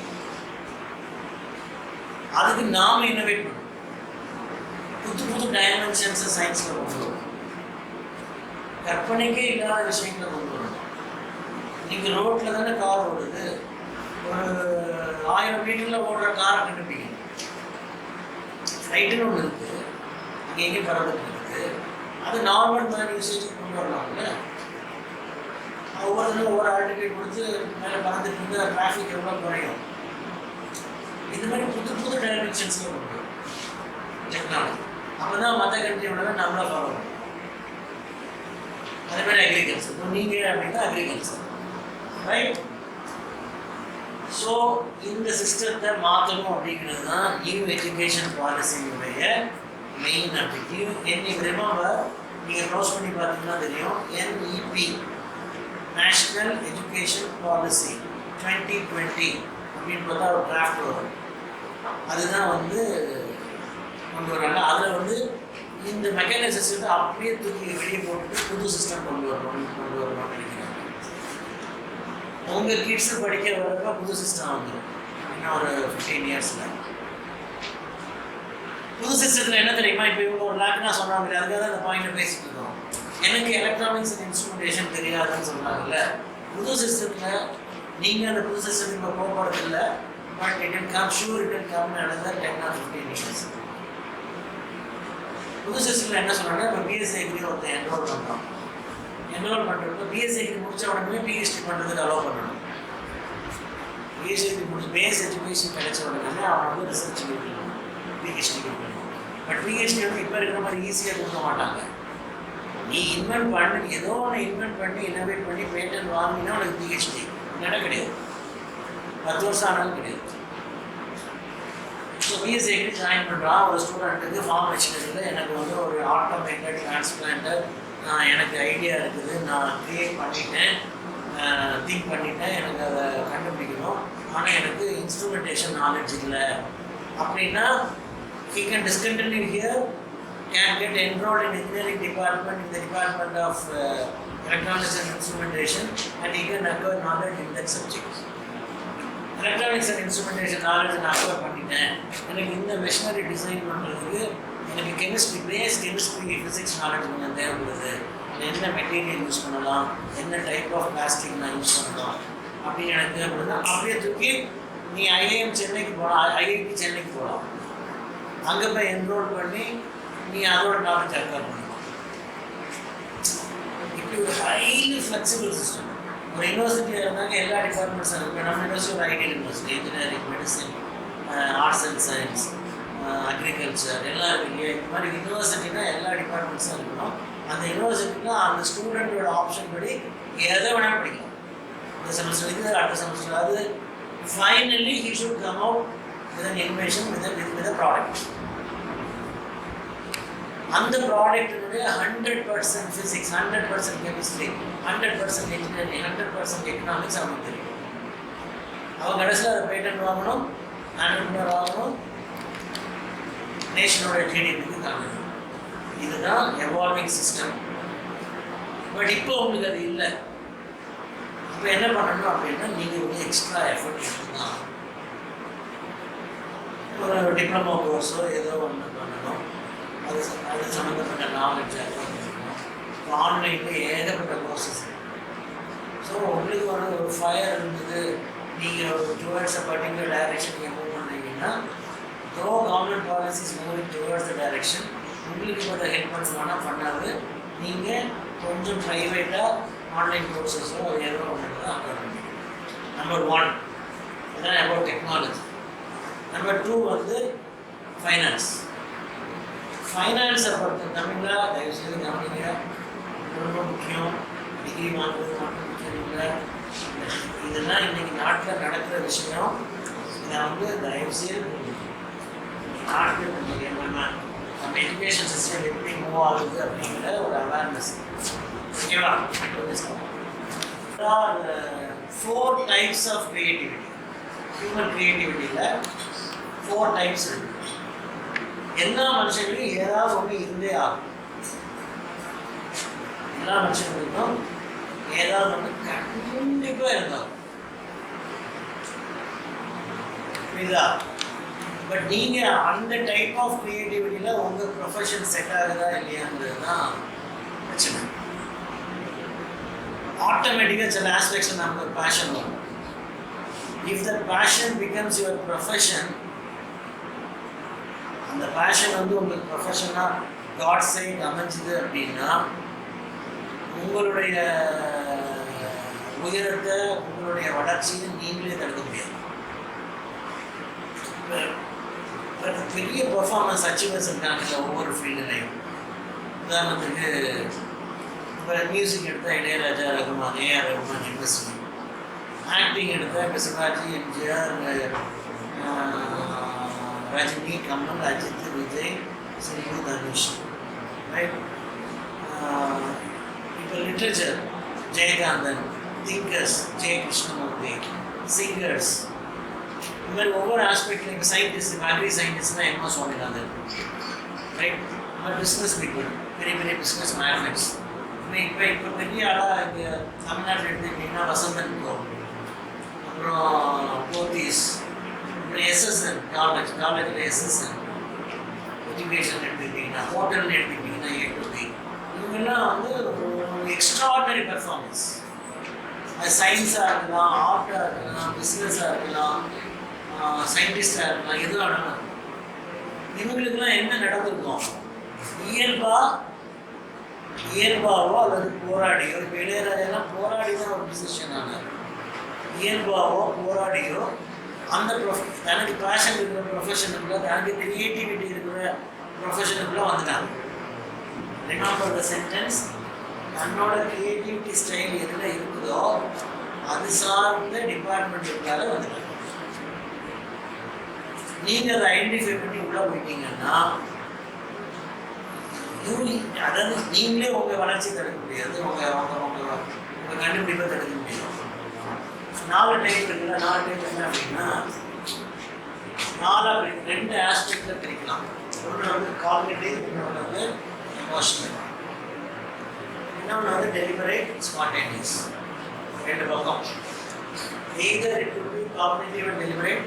அதுக்கு நாம் இன்னோவேட் பண்ணணும். புது புது டைமென்ஷன்ஸை சயின்ஸில் கொண்டு வரணும். கற்பனைக்கே இல்லாத விஷயங்களை கொண்டு வரணும். நீங்கள் ரோட்டில் தானே கார் ஓடுது, ஒரு 1000 மீட்டரில் ஓடுற காரை கண்டுபிடிக்கணும். ஃப்ளைட்டுன்னு ஒன்று இருக்குது, அங்கே எங்கே பறந்துட்டு இருக்குது, அது நார்மல் மேன் யூசேஜுக்கு கொண்டு வரலாம்ல. ஒவ்வொருத்தரும் ஒவ்வொரு ஆல்டிகேட் கொடுத்து மேலே பறந்துட்டு இருந்தால் டிராஃபிக் எவ்வளோ குறையும். இந்த மாதிரி புது புது டைமென்ஷன்ஸில் கொண்டு வரும் டெக்னாலஜி. அப்போ தான் மற்ற கண்ட்ரியோட நம்மளை ஃபாலோ பண்ணுவோம். அதே மாதிரி அக்ரிகல்ச்சர். இப்போ நீங்கள் அப்படின்னா அக்ரிகல்ச்சர், ரைட்? ஸோ இந்த சிஸ்டத்தை மாற்றணும் அப்படிங்கிறது தான் நியூ எஜுகேஷன் பாலிசியினுடைய மெயின் அப்ஜெக்டிவ். என்னைக்கு ரிமெம்பர், நீங்கள் க்ளோஸ் பண்ணி பார்த்தீங்கன்னா தெரியும், NEP நேஷ்னல் எஜுகேஷன் பாலிசி 2020 அப்படின்னு பார்த்தா ஒரு டிராஃப்ட் வரும். அதுதான் வந்து கொண்டு வராங்க. அதில் வந்து இந்த மெக்கானிக்கல் சிஸ்டத்தை அப்படியே தூக்கி வெளியே போட்டுட்டு புது சிஸ்டம் கொண்டு வரணும்னு நினைக்கிறாங்க. உங்கள் கிட்ஸு படிக்க வரப்போ புது சிஸ்டம் வந்துடும். இன்னும் ஒரு 15 இயர்ஸில் புது சிஸ்டத்தில் என்ன தெரியுமா? இப்போ இவங்க ஒரு லேக்னா சொன்னாங்க, அதுக்காக தான் அந்த பாயிண்ட்டை பேசிட்டு இருக்கோம். எனக்கு எலக்ட்ரானிக்ஸ் அண்ட் இன்ஸ்ட்ருமெண்டேஷன் தெரியாதுன்னு சொன்னாங்கல்ல. புது சிஸ்டத்தில் நீங்கள் அந்த புது சிஸ்டத்துக்கு இப்போ போகிறது இல்லை, but it will come, sure it will come another 10 or 15 years. புது சிஸ்டத்தில் என்ன சொன்னாங்கன்னா, இப்போ பிஎஸ்சி அக்ரி ஒருத்தர் என்ரோல் பண்ணுறோம். என்ரோல் பண்ணுறப்போ பிஎஸ்சி அக்ரி முடித்த உடனே பிஹெச்டி பண்ணுறதுக்கு அலோவ் பண்ணணும். பிஹெச்டி முடிச்சு பேஸ் எஜுகேஷன் கிடைச்ச உடனே அவன் வந்து ரிசர்ச் கொடுக்கணும், பிஹெச்டி கொடுக்கணும். பட் பிஹெச்டி வந்து இப்போ இருக்கிற மாதிரி ஈஸியாக கொடுக்க மாட்டாங்க. நீ இன்வென்ட் பண்ணி ஏதோ ஒன்று இன்வென்ட் பண்ணி இன்னோவேட் பண்ணி பேட்டன் வாங்கினா உனக்கு பிஹெச்டி நட கிடையாது, 10 வருஷம் ஆனாலும் கிடையாது. ஸோ பிஎஸ்சி ஜாயின் பண்ணுறான் ஒரு ஸ்டூடெண்ட்டுக்கு ஃபார்ம் வச்சுக்கிறதுல எனக்கு வந்து ஒரு ஆட்டோமேட்டட் டிரான்ஸ்பிளான்டர் எனக்கு ஐடியா இருக்குது, நான் க்ரியேட் பண்ணிட்டேன், திங்க் பண்ணிட்டேன், எனக்கு அதை கண்டுபிடிக்கணும், ஆனால் எனக்கு இன்ஸ்ட்ருமெண்டேஷன் நாலேஜ் இல்லை அப்படின்னா he can discontinue here, can get enrolled in engineering department in the department of electronics and instrumentation and he can acquire knowledge in that subject. Electronics and instrumentation knowledge நான் acquire பண்ணிட்டேன், எனக்கு இந்த machinery design பண்ணுறதுக்கு எனக்கு chemistry base chemistry physics knowledge கொஞ்சம் தேவைப்படுது, என்ன material use பண்ணலாம், என்ன டைப் ஆஃப் பிளாஸ்டிக் நான் யூஸ் பண்ணலாம் அப்படின்னு எனக்கு தேவைப்படுது. அப்படியே தூக்கி நீ ஐஐஎம் சென்னைக்கு போகலாம், ஐஐடி சென்னைக்கு போகலாம், அங்கே போய் என்ரோல் பண்ணி நீ அதோட நாலேஜ் அக்வயர் பண்ணலாம். இப்படி ஒரு ஹைலி ஃப்ளெக்சிபிள் சிஸ்டம். ஒரு யூனிவர்சிட்டியாக இருந்தாங்க எல்லா டிபார்ட்மெண்ட்ஸும் இருக்குது. நம்ம யூனிவர்சிட்டி ஒரு ideal university, engineering, medicine, arts and science, agriculture எல்லாம் இருக்கு இல்லையா. இந்த மாதிரி யூனிவர்சிட்டினா எல்லா டிபார்ட்மெண்ட்ஸும் இருக்கணும். அந்த யூனிவர்சிட்டினா அந்த ஸ்டூடெண்ட்டோட ஆப்ஷன் படி எதை வேணாலும் படிக்கலாம். இந்த செமஸ்டர் இது, அடுத்த செமஸ்டர் அது. Finally he should come out with an invention with a product. அந்த ப்ராடக்டினுடைய 100% ஃபிசிக்ஸ், 100% கெமிஸ்ட்ரி, 100% இன்ஜினியரிங், 100% எக்கனாமிக்ஸ் அவனுக்கு தெரியும். அவன் கடைசியில் அதை பேட்டன் வாங்கணும், ஆண்டர்பிரினர் வாங்கணும், நேஷனோட ஜிடிபிக்கு காரணம். இதுதான் எவால்விங் சிஸ்டம். பட் இப்போ உங்களுக்கு அது இல்லை. இப்போ என்ன பண்ணணும் அப்படின்னா நீங்கள் வந்து எக்ஸ்ட்ரா எஃபர்ட் எடுத்துதான் ஒரு டிப்ளமோ கோர்ஸோ ஏதோ ஒன்று பண்ணணும், அது சம்மந்தப்பட்ட நாலேஜ் இருக்கணும். இப்போ ஆன்லைனில் ஏகப்பட்ட கோர்சஸ். ஸோ உங்களுக்கு ஒரு ஃபயர் இருந்தது, நீங்கள் ஒரு டுவர்ட்ஸ் அ பர்டிகுலர் டைரெக்ஷன் நீங்கள் மூவ் பண்ணுறீங்கன்னா, தோ government policies moving towards the direction, உங்களுக்கு இப்போ அதை ஹெல்ப் பண்ணுவானா பண்ணாது. நீங்கள் கொஞ்சம் ப்ரைவேட்டாக ஆன்லைன் கோர்சஸோ ஏதோ ஒன்று தான் அப்ளை பண்ணிக்கணும். நம்பர் 1 இதுதான் அபவுட் டெக்னாலஜி. நம்பர் 2 வந்து ஃபைனான்ஸ். ஃபைனான்ஸை பொறுத்த தமிழாக தயவுசெய்து கவனிங்க, ரொம்ப முக்கியம். டிகிரி வாங்குறது மட்டும் முக்கியம் இல்லை, இதெல்லாம் இன்றைக்கி நாட்டில் நடக்கிற விஷயம். இதை வந்து தயவுசெய்து நாட்டில் நம்ம எஜுகேஷன் சிஸ்டம் எப்படி மூவ் ஆகுது அப்படிங்கிற ஒரு அவேர்னஸ். ஓகேவா? 4 types of creativity. ஹியூமன் க்ரியேட்டிவிட்டியில் 4 types இருக்குது. எல்லா மனுஷங்களும் ஏதாவது ஒன்று இருந்தே ஆகும். எல்லா மனுஷங்களுக்கும் ஏதாவது ஒன்று கண்டிப்பாக இருந்தாகும். புரியுதா? பட் நீங்கள் அந்த டைப் ஆஃப் க்ரியேட்டிவிட்டியில் உங்கள் ப்ரொஃபஷன் செட் ஆகுதா இல்லையாங்கிறது தான் பிரச்சனை. ஆட்டோமேட்டிக்காக சில ஆஸ்பெக்ட்ஸில் நமக்கு ஒரு பேஷன் வரும். If the passion becomes your profession, அந்த பேஷன் வந்து உங்களுக்கு ப்ரொஃபஷனாக காட் சைட் அமைஞ்சுது அப்படின்னா உங்களுடைய உயரத்தை, உங்களுடைய வளர்ச்சியை நீங்களே தடுக்க முடியாது. பெரிய பர்ஃபார்மன்ஸ் அச்சீவர்ஸ் இருக்காங்க ஒவ்வொரு ஃபீல்டுலையும். உதாரணத்துக்கு இப்போ மியூசிக் எடுத்தால் இளையராஜா, ரகுமான், ஏஆர் ரகுமான், இண்டஸ்ட்ரி. ஆக்டிங் எடுத்தால் இப்போ சிவாஜி, எம்ஜிஆர், ரஜினி, கமல், அஜித், விஜய், சிம்பு, தனுஷ். ரைட்? இப்போ literature Jayakanthan, thinkers Jaya Krishnamurthy, singers, இந்த மாதிரி ஒவ்வொரு ஆஸ்பெக்ட்லையும். இப்போ சயின்டிஸ்ட், அக்ரி சயின்டிஸ்ட்னா எம்மா சுவாமிநாதன். ரைட்? நம்ம பிஸ்னஸ் பீப்புள், பெரிய பெரிய பிஸ்னஸ் மேக்னெட்ஸ். இப்போ பெரிய ஆளாக இங்கே தமிழ்நாட்டில் எடுத்துக்கிட்டிங்கன்னா வசந்தன் கோ, அப்புறம் போத்தீஸ், அப்புறம் எஸ்எஸ்என் காலேஜில் எஸ்எஸ்என் எஜுகேஷன் எடுத்துக்கிட்டிங்கன்னா, ஹோட்டல்னு எடுத்துக்கிட்டிங்கன்னா ஏ2பி. இவங்கெல்லாம் வந்து ஒரு எக்ஸ்ட்ராடினரி பெர்ஃபார்மன்ஸ். அது சயின்ஸாக இருக்கலாம், ஆர்ட்டாக இருக்கலாம், பிஸ்னஸாக இருக்கலாம், சயின்டிஸ்டாக இருக்கலாம், எதுவும் ஆனாலும் இவங்களுக்கெல்லாம் என்ன நடந்திருக்கும்? இயல்பாவோ அல்லது போராடியோ. இப்போ இளையராஜெல்லாம் போராடி தான் ஒரு டிசிஷன் ஆனார். இயல்பாவோ போராடியோ அந்த தனக்கு பேஷன் இருக்கிற ப்ரொஃபஷனுக்குள்ள, தனக்கு கிரியேட்டிவிட்டி இருக்கிற ப்ரொஃபஷனுக்குள்ள வந்துட்டாங்க. Remember the sentence. தன்னோட கிரியேட்டிவிட்டி ஸ்டைல் எதில் இருக்குதோ அது சார்ந்த டிபார்ட்மெண்ட்டுக்குள்ளார வந்துட்டாங்க. நீங்கள் அதை ஐடென்டிஃபை பண்ணி உள்ளே போயிட்டீங்கன்னா அதாவது நீங்களே உங்கள் வளர்ச்சி தடுக்க முடியாது, உங்கள் கண்டுபிடிப்பை தடுக்க முடியாது. 4 டைப் இருக்குல்ல, 4 டைப் என்ன அப்படின்னா 2 ஆஸ்பெக்டில் பிரிக்கலாம். ஒன்று வந்து காக்னிட்டிவ், இன்னொன்று வந்து எமோஷனல், இன்னொன்று வந்து டெலிபரேட், ஸ்பான்டேனியஸ். 2 பக்கம். either it could be cognitive and deliberate,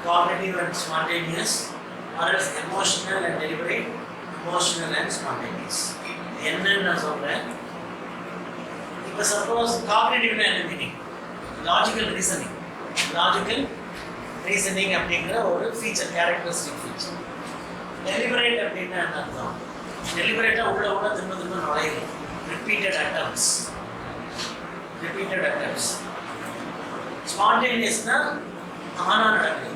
cognitive and spontaneous, or else emotional and deliberate, emotional and spontaneous. என்னன்னு நான் சொல்கிறேன். இப்போ சப்போஸ் காக்னிட்டிவ்னா என்ன மீனிங்? லாஜிக்கல் ரீசனிங் அப்படிங்கிற ஒரு ஃபீச்சர், கேரக்டரிஸ்டிக் ஃபீச்சர். டெலிபரேட் அப்படின்னா என்ன அர்த்தம்? டெலிபரேட்டாக உள்ள திரும்ப நுழையும். Repeated atoms. ஸ்பான்டேனியஸ்னா தானாக நடக்குது,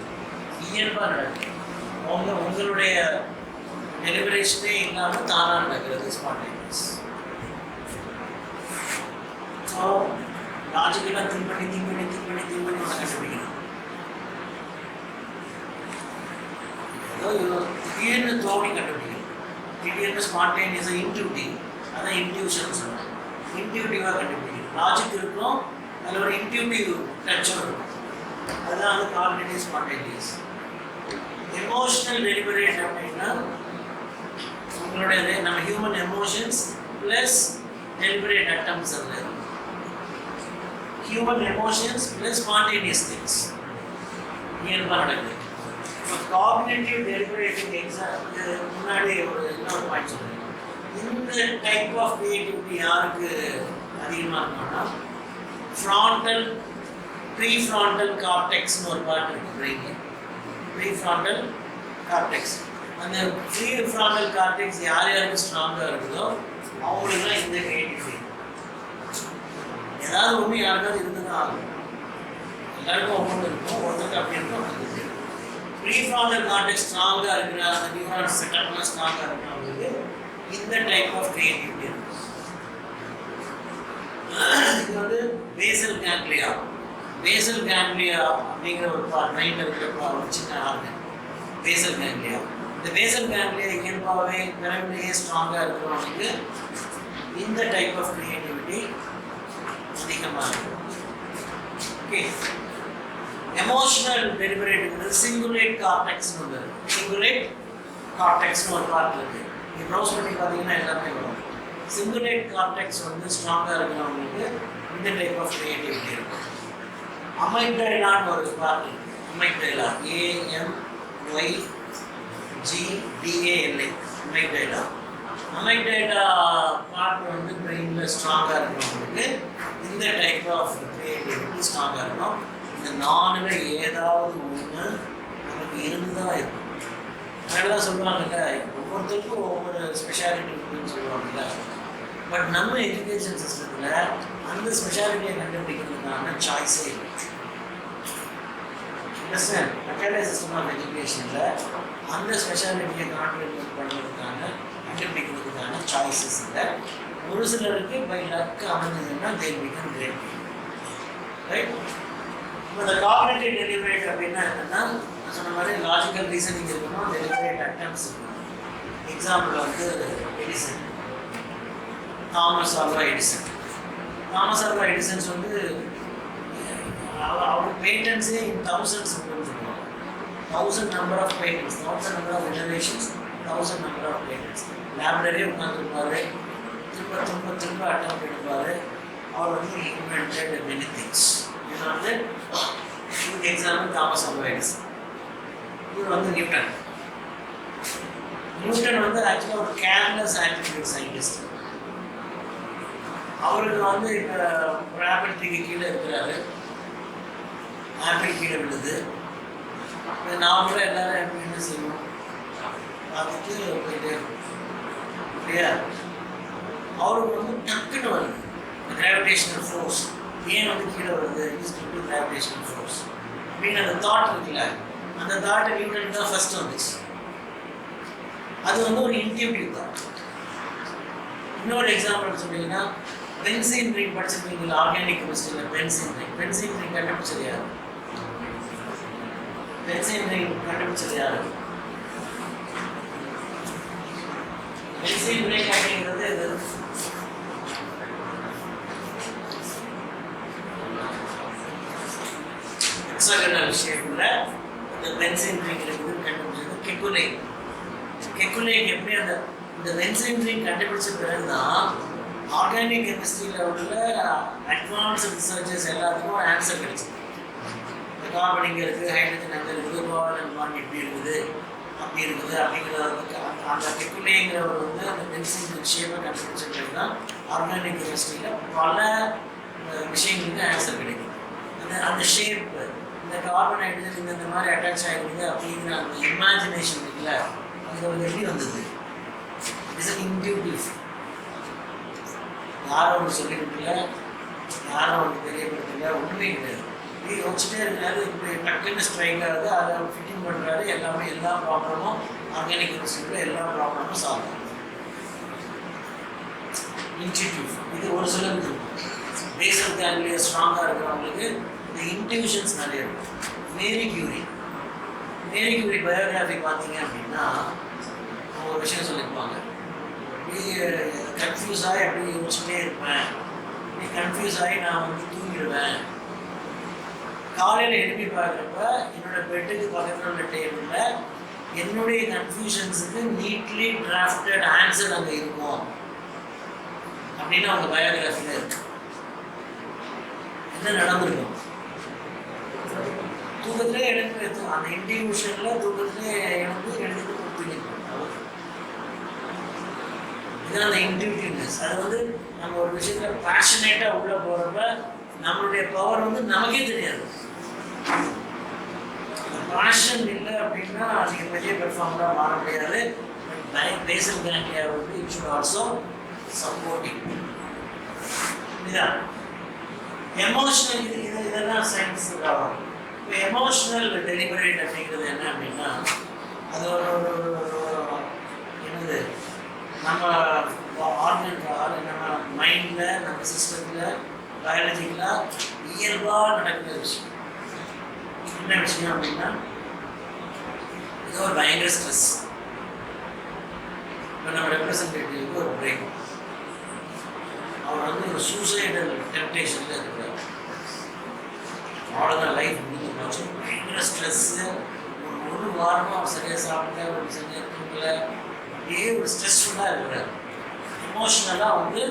இயல்பாக நடக்குது. உங்களுடைய டெலிபரேஷனே இல்லாமல் தானாக நடக்கிறது ஸ்பான்டேனியஸ். ஸோ லாஜிக்கலாக திங்க் பண்ணி ஒன்று கண்டுபிடிக்கணும். திடீர்னு தோணி கண்டுபிடிக்கணும். திடீர்னு ஸ்பான்டேனியஸாக இன்ட்யூட்டிவ், அதான் இன்ட்யூஷன் சொல்லுவாங்க. இன்ட்யூட்டிவாக கண்டுபிடிக்கணும். லாஜிக் இருக்கும், அதில் ஒரு இன்ட்யூட்டிவ் டச்சும் இருக்கும். அதுதான் வந்து காக்னிட்டிவ், ஸ்பான்டேனியஸ். எமோஷனல் டெலிபரேட் அப்படின்னா உங்களுடைய நம்ம human emotions plus deliberate attempts. அதில் human emotions plus spontaneous things இயல்பாக நடக்குது. இப்போ காக்னிட்டிவ் டெலிபரேட்டிங் எக்ஸாம்பிள் முன்னாடி இன்னொரு பாயிண்ட் சொல்லுங்கள். இந்த டைப் ஆஃப் கிரியேட்டிவிட்டி யாருக்கு அதிகமாக இருக்கணும்னா ஃப்ராண்டல், ப்ரீஃப்ராண்டல் கார்டெக்ஸ்னு ஒரு பார்ட் இருக்குது பிரெயினில். Prefrontal cortex. அந்த ப்ரீஃப்ராண்டல் கார்டெக்ஸ் யாருக்கு ஸ்ட்ராங்காக இருக்குதோ அவங்களுக்குலாம் இந்த கிரியேட்டிவிட்டி. ஏதாவது ஒன்று யாருக்காவது இருந்து தான் ஆகும். எல்லாருக்கும் ஒவ்வொன்று இருக்கும், ஒருத்தருக்கு அப்படி இருக்கும், ஒருத்தருக்கு. ப்ரீஃப்ராண்டல் கார்டெக்ஸ் ஸ்ட்ராங்காக இருக்கிற அந்த நியூரான் செட்டப்லாம் ஸ்ட்ராங்காக இருக்கிறவங்களுக்கு இந்த டைப் ஆஃப் கிரியேட்டிவிட்டி இருக்கும். இது வந்து பேசல் கேங்க்லியா. பேசல் கேங்க்லியா அப்படிங்கிற ஒரு மைண்டில் இருக்கிற ஒரு சின்ன ஆர்கன் பேசல் கேங்க்லியா. இந்த பேசல் கேங்க்லியா இயல்பாகவே பிறவிலேயே ஸ்ட்ராங்காக இருக்கிறவங்களுக்கு இந்த டைப் ஆஃப் கிரியேட்டிவிட்டி அதிகமாக இருக்கும். ஓகே. எமோஷனல் டெலிபரேட்டுங்கிறது சிங்குலேட் கார்டெக்ஸ்னு ஒன்று இருக்குது. சிங்குலேட் கார்டெக்ஸ்னு ஒரு பார்ட் இருக்குது. நீங்கள் ப்ரௌஸ் பண்ணி பார்த்தீங்கன்னா எல்லாமே வரும். சிங்குலேட் கார்டெக்ஸ் வந்து ஸ்ட்ராங்காக இருக்கிறவங்களுக்கு இந்த டைப் ஆஃப் கிரியேட்டிவிட்டி இருக்கும். அமைக்டைலான்னு ஒரு பார்ட் இருக்குது. அமைக்டைலா, AMYGDALA, அமைக்டைலா. அமைக்டைலா பார்ட் வந்து பிரெயினில் ஸ்ட்ராங்காக இருக்கிறவங்களுக்கு இந்த டைப் ஆஃப் கிரியேட்டிவிட்டி ஸ்ட்ராங்காக இருக்கும். இந்த 4ல் ஏதாவது ஒன்று நமக்கு இருந்து தான் இருக்கும். அதெல்லாம் சொல்லுவாங்கல்ல, ஒவ்வொருத்தருக்கும் ஒவ்வொரு ஸ்பெஷாலிட்டி இருக்குன்னு சொல்லுவாங்கல்ல. பட் நம்ம எஜுகேஷன் சிஸ்டத்தில் அந்த ஸ்பெஷாலிட்டியை கண்டுபிடிக்கிறதுக்கான சாய்ஸே இல்லை. அண்டர்ஸ்டாண்ட்? மெக்கானிக் சிஸ்டம் ஆஃப் எஜுகேஷனில் அந்த ஸ்பெஷாலிட்டியை கான்ட்ரிபியூட் பண்ணுறதுக்கான கண்டுபிடிக்கிறதுக்கான சாய்ஸஸ் இல்லை. ஒரு சிலருக்கு பை லக் அமைஞ்சதுன்னா தே பிகம் கிரேட். ரைட்? இப்போ இந்த காக்னிட்டிவ் டெலிபரேட் அப்படின்னா என்னென்னா, நான் சொன்ன மாதிரி லாஜிக்கல் ரீசனிங் இருக்கணும், டெலிபரேட் அட்டம்ஸ் இருக்கணும். எக்ஸாம்பிள் வந்து Edison, Thomas Alva Edison. Thomas Alva Edison's வந்து அவர் பேட்டன்ஸே இன் தௌசண்ட்ஸ் சொல்லுவாங்க. 1000 number of patents, 1000 number of innovations, 1000 number of patents. லேப்ரரியே உட்காந்துருப்பாரு, திரும்ப அட்டம் எடுப்பார். அவர் வந்து இன்வென்டட் மெனி திங்ஸ். இது வந்து எக்ஸாம்பிள் தாமஸ் ஆல்வா எடிசன். இவர் வந்து நியூட்டன் வந்து ஆக்சுவலாக ஒரு கேர்லெஸ் ஆட்டிடியூட் சயின்டிஸ்ட். அவருக்கு வந்து இப்போ ஒரு ஆப்பிள் ட்ரீக்கு கீழே இருக்கிறாரு, ஆப்பிள் கீழே விழுது. நார்மலாக எல்லாரும் என்ன செய்வோம், பார்த்துட்டு போயிட்டே இருக்கும் இல்லையா. அவருக்கு வந்து டக்குன்னு வருது கிராவிடேஷனல் ஃபோர்ஸ், ஏன் வந்து கீழே வருது is due to gravitational force அப்படின்னு அந்த தாட் இருக்குல்ல, அந்த தாட்டை நியூட்டன் தான் ஃபர்ஸ்ட் வந்துச்சு. அது வந்து ஒரு இன்டியூட்டிவ் தாட். இன்னொரு எக்ஸாம்பிள் சொன்னீங்கன்னா பென்சீன் ரிங் படிச்சிருக்கீங்களா? ஆர்கானிக் கெமிஸ்ட்ரியில் பென்சீன் ரிங் கண்டுபிடிச்சது யாரு? பென்சீன் ரிங் கண்டுபிடிச்சது யாரு? பென்சீன் ரிங் அப்படிங்கிறது இது ஹெக்ஸாகனல் ஷேப்ல இந்த பென்சீன் ரிங் இருக்குது கண்டுபிடிச்சது கெக்குலே. கெக்குலேக்கு எப்படி அந்த இந்த பென்சீன் ரிங் கண்டுபிடிச்ச பிறகுதான் ஆர்கானிக் கெமிஸ்ட்ரியில் உள்ள அட்வான்ஸ்டு ரிசர்ச்சர்ஸ் எல்லாத்துக்கும் ஒரு ஆன்சர் கிடைச்சிது. இந்த கார்பன் இங்கே இருக்குது, ஹைட்ரஜன் அங்கே இருக்குது, கோவலன் பாண்ட் இப்படி இருக்குது, அப்படி இருக்குது அப்படிங்கிறதுக்கு அந்த கெக்குலேங்கிறவர் வந்து அந்த பென்சீன் ரிங் ஷேப்பை கண்டுபிடிச்ச பிறகு தான் ஆர்கானிக் கெமிஸ்ட்ரியில் பல விஷயங்களுக்கு ஆன்சர் கிடைக்கும். அந்த ஷேப், இந்த கார்பன் ஹைட்ரஜன் இந்த மாதிரி அட்டாச் ஆகிருக்குது அப்படிங்கிற அந்த இமேஜினேஷன் இருக்குல்ல, அது ஒரு எப்படி வந்தது? It's an intuitive. யாரும் ஒன்று சொல்லியிருக்கல, யாரும் ஒன்று தெரியப்படுத்தல, ஒன்றுமே கிடையாது. இப்படி யோசிச்சுட்டே இருக்கிறாரு, இப்படி டக்குன்னு ஸ்ட்ரைக் ஆகுது, அதை ஃபிட்டிங் பண்ணுறாரு, எல்லாமே எல்லா ப்ராப்ளமும் ஆர்கானிக் கெமிஸ்ட்ரியில் எல்லா ப்ராப்ளமும் சால்வ் ஆகும். இன்ஸ்டிடியூட் இது ஒரு சிலருக்கு இருக்கும். பேசல் கேங்லியர் ஸ்ட்ராங்காக இருக்கிறவங்களுக்கு இந்த இன்ட்யூஷன்ஸ் நிறைய இருக்கும். மேரி கியூரி பயோகிராஃபி பார்த்தீங்க அப்படின்னா ஒரு விஷயம் சொல்லியிருப்பாங்க. இப்படி கன்ஃபியூஸ் ஆகி அப்படி யோசிச்சுட்டே இருப்பேன், இப்படி கன்ஃபியூஸ் ஆகி நான் வந்து தூங்கிடுவேன். காலையில் எழுப்பி பார்க்குறப்ப என்னோடய பெட்டுக்கு பக்கத்தில் உள்ள டேபிளில் என்னுடைய கன்ஃபியூஷன்ஸுக்கு நீட்லி டிராஃப்டட் ஆன்சர் அங்கே இருக்கும் அப்படின்னு அவங்க பயோகிராஃபியில் இருக்கு. என்ன நடந்திருக்கும்? தூக்கத்திலே எழுந்து அந்த இன்டியூஷனில் தூக்கத்திலே எழுந்து எழுதிட்டு கொடுத்துருக்கோம். இதுதான் அந்த இன்டியூட்டிவ்னஸ். அது வந்து நம்ம ஒரு விஷயத்தில் பேஷனேட்டாக உள்ளே போகிறப்ப நம்மளுடைய பவர் வந்து நமக்கே தெரியாது. பேஷன் இல்லை அப்படின்னா அது பெரிய பெர்ஃபார்மராக மாற முடியாது. பேசல் கேங்லியா வந்து இட் ஷுட் ஆல்சோ சப்போர்ட்டிங். இதுதான் எமோஷனல். இதெல்லாம் சயின்ஸ் ஆகும். இப்போ எமோஷனல் டெலிபரேட் அப்படிங்கிறது என்ன அப்படின்னா அது ஒரு என்னது நம்ம ஆர்கன் நம்ம மைண்டில் நம்ம சிஸ்டத்தில் பயாலஜிக்கலாக இயல்பாக நடக்கிற விஷயம். என்ன விஷயம் அப்படின்னா இது ஒரு பயங்கர ஸ்ட்ரெஸ். இப்போ நம்ம ரெப்ரசன்டேட்டிவ்க்கு ஒரு பிரேக், அவர் வந்து ஒரு சூசைடல் டெம்டேஷனில் இருக்கிறார். அவ்வளோதான், லைஃப் முடிஞ்சு போச்சு. பயங்கர ஸ்ட்ரெஸ்ஸு. ஒரு வாரமாக அவர் சரியாக சாப்பிட்டல, ஒரு சரியாக தூங்கலை, அப்படியே ஒரு ஸ்ட்ரெஸ்ஃபுல்லாக இருக்கிறார். எமோஷ்னலாக வந்து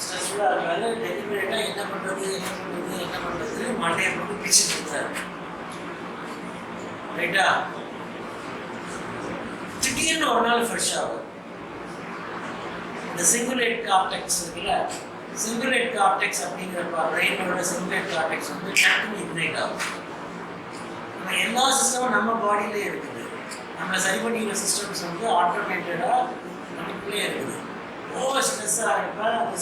ஸ்ட்ரெஸ்ஃபுல்லாக இருக்கிறாரு. டெலிபரேட்டாக என்ன பண்ணுறது மண்டையை போட்டு பிடிச்சிட்டு இருக்கிறார். ரைட்டா? திடீர்னு ஒரு நாள் ஃப்ரெஷ் ஆகும். இந்த சிங்குலேட் கார்டெக்ஸ் இருக்குல்ல, சிங்குலேட் கார்டெக்ஸ் அப்படிங்கிறப்ப பிரெயினோட சிங்குலேட் கார்டெக்ஸ் வந்து டக்குன்னு இக்னைட் ஆகும். நம்ம எல்லா சிஸ்டமும் நம்ம பாடியிலே இருக்குது. நம்ம சரி பண்ணிக்கிற சிஸ்டம்ஸ் வந்து ஆட்டோமேட்டடாக நமக்குள்ளே இருக்குது. ஓவர் ஸ்ட்ரெஸ் ஆகிறப்ப அந்த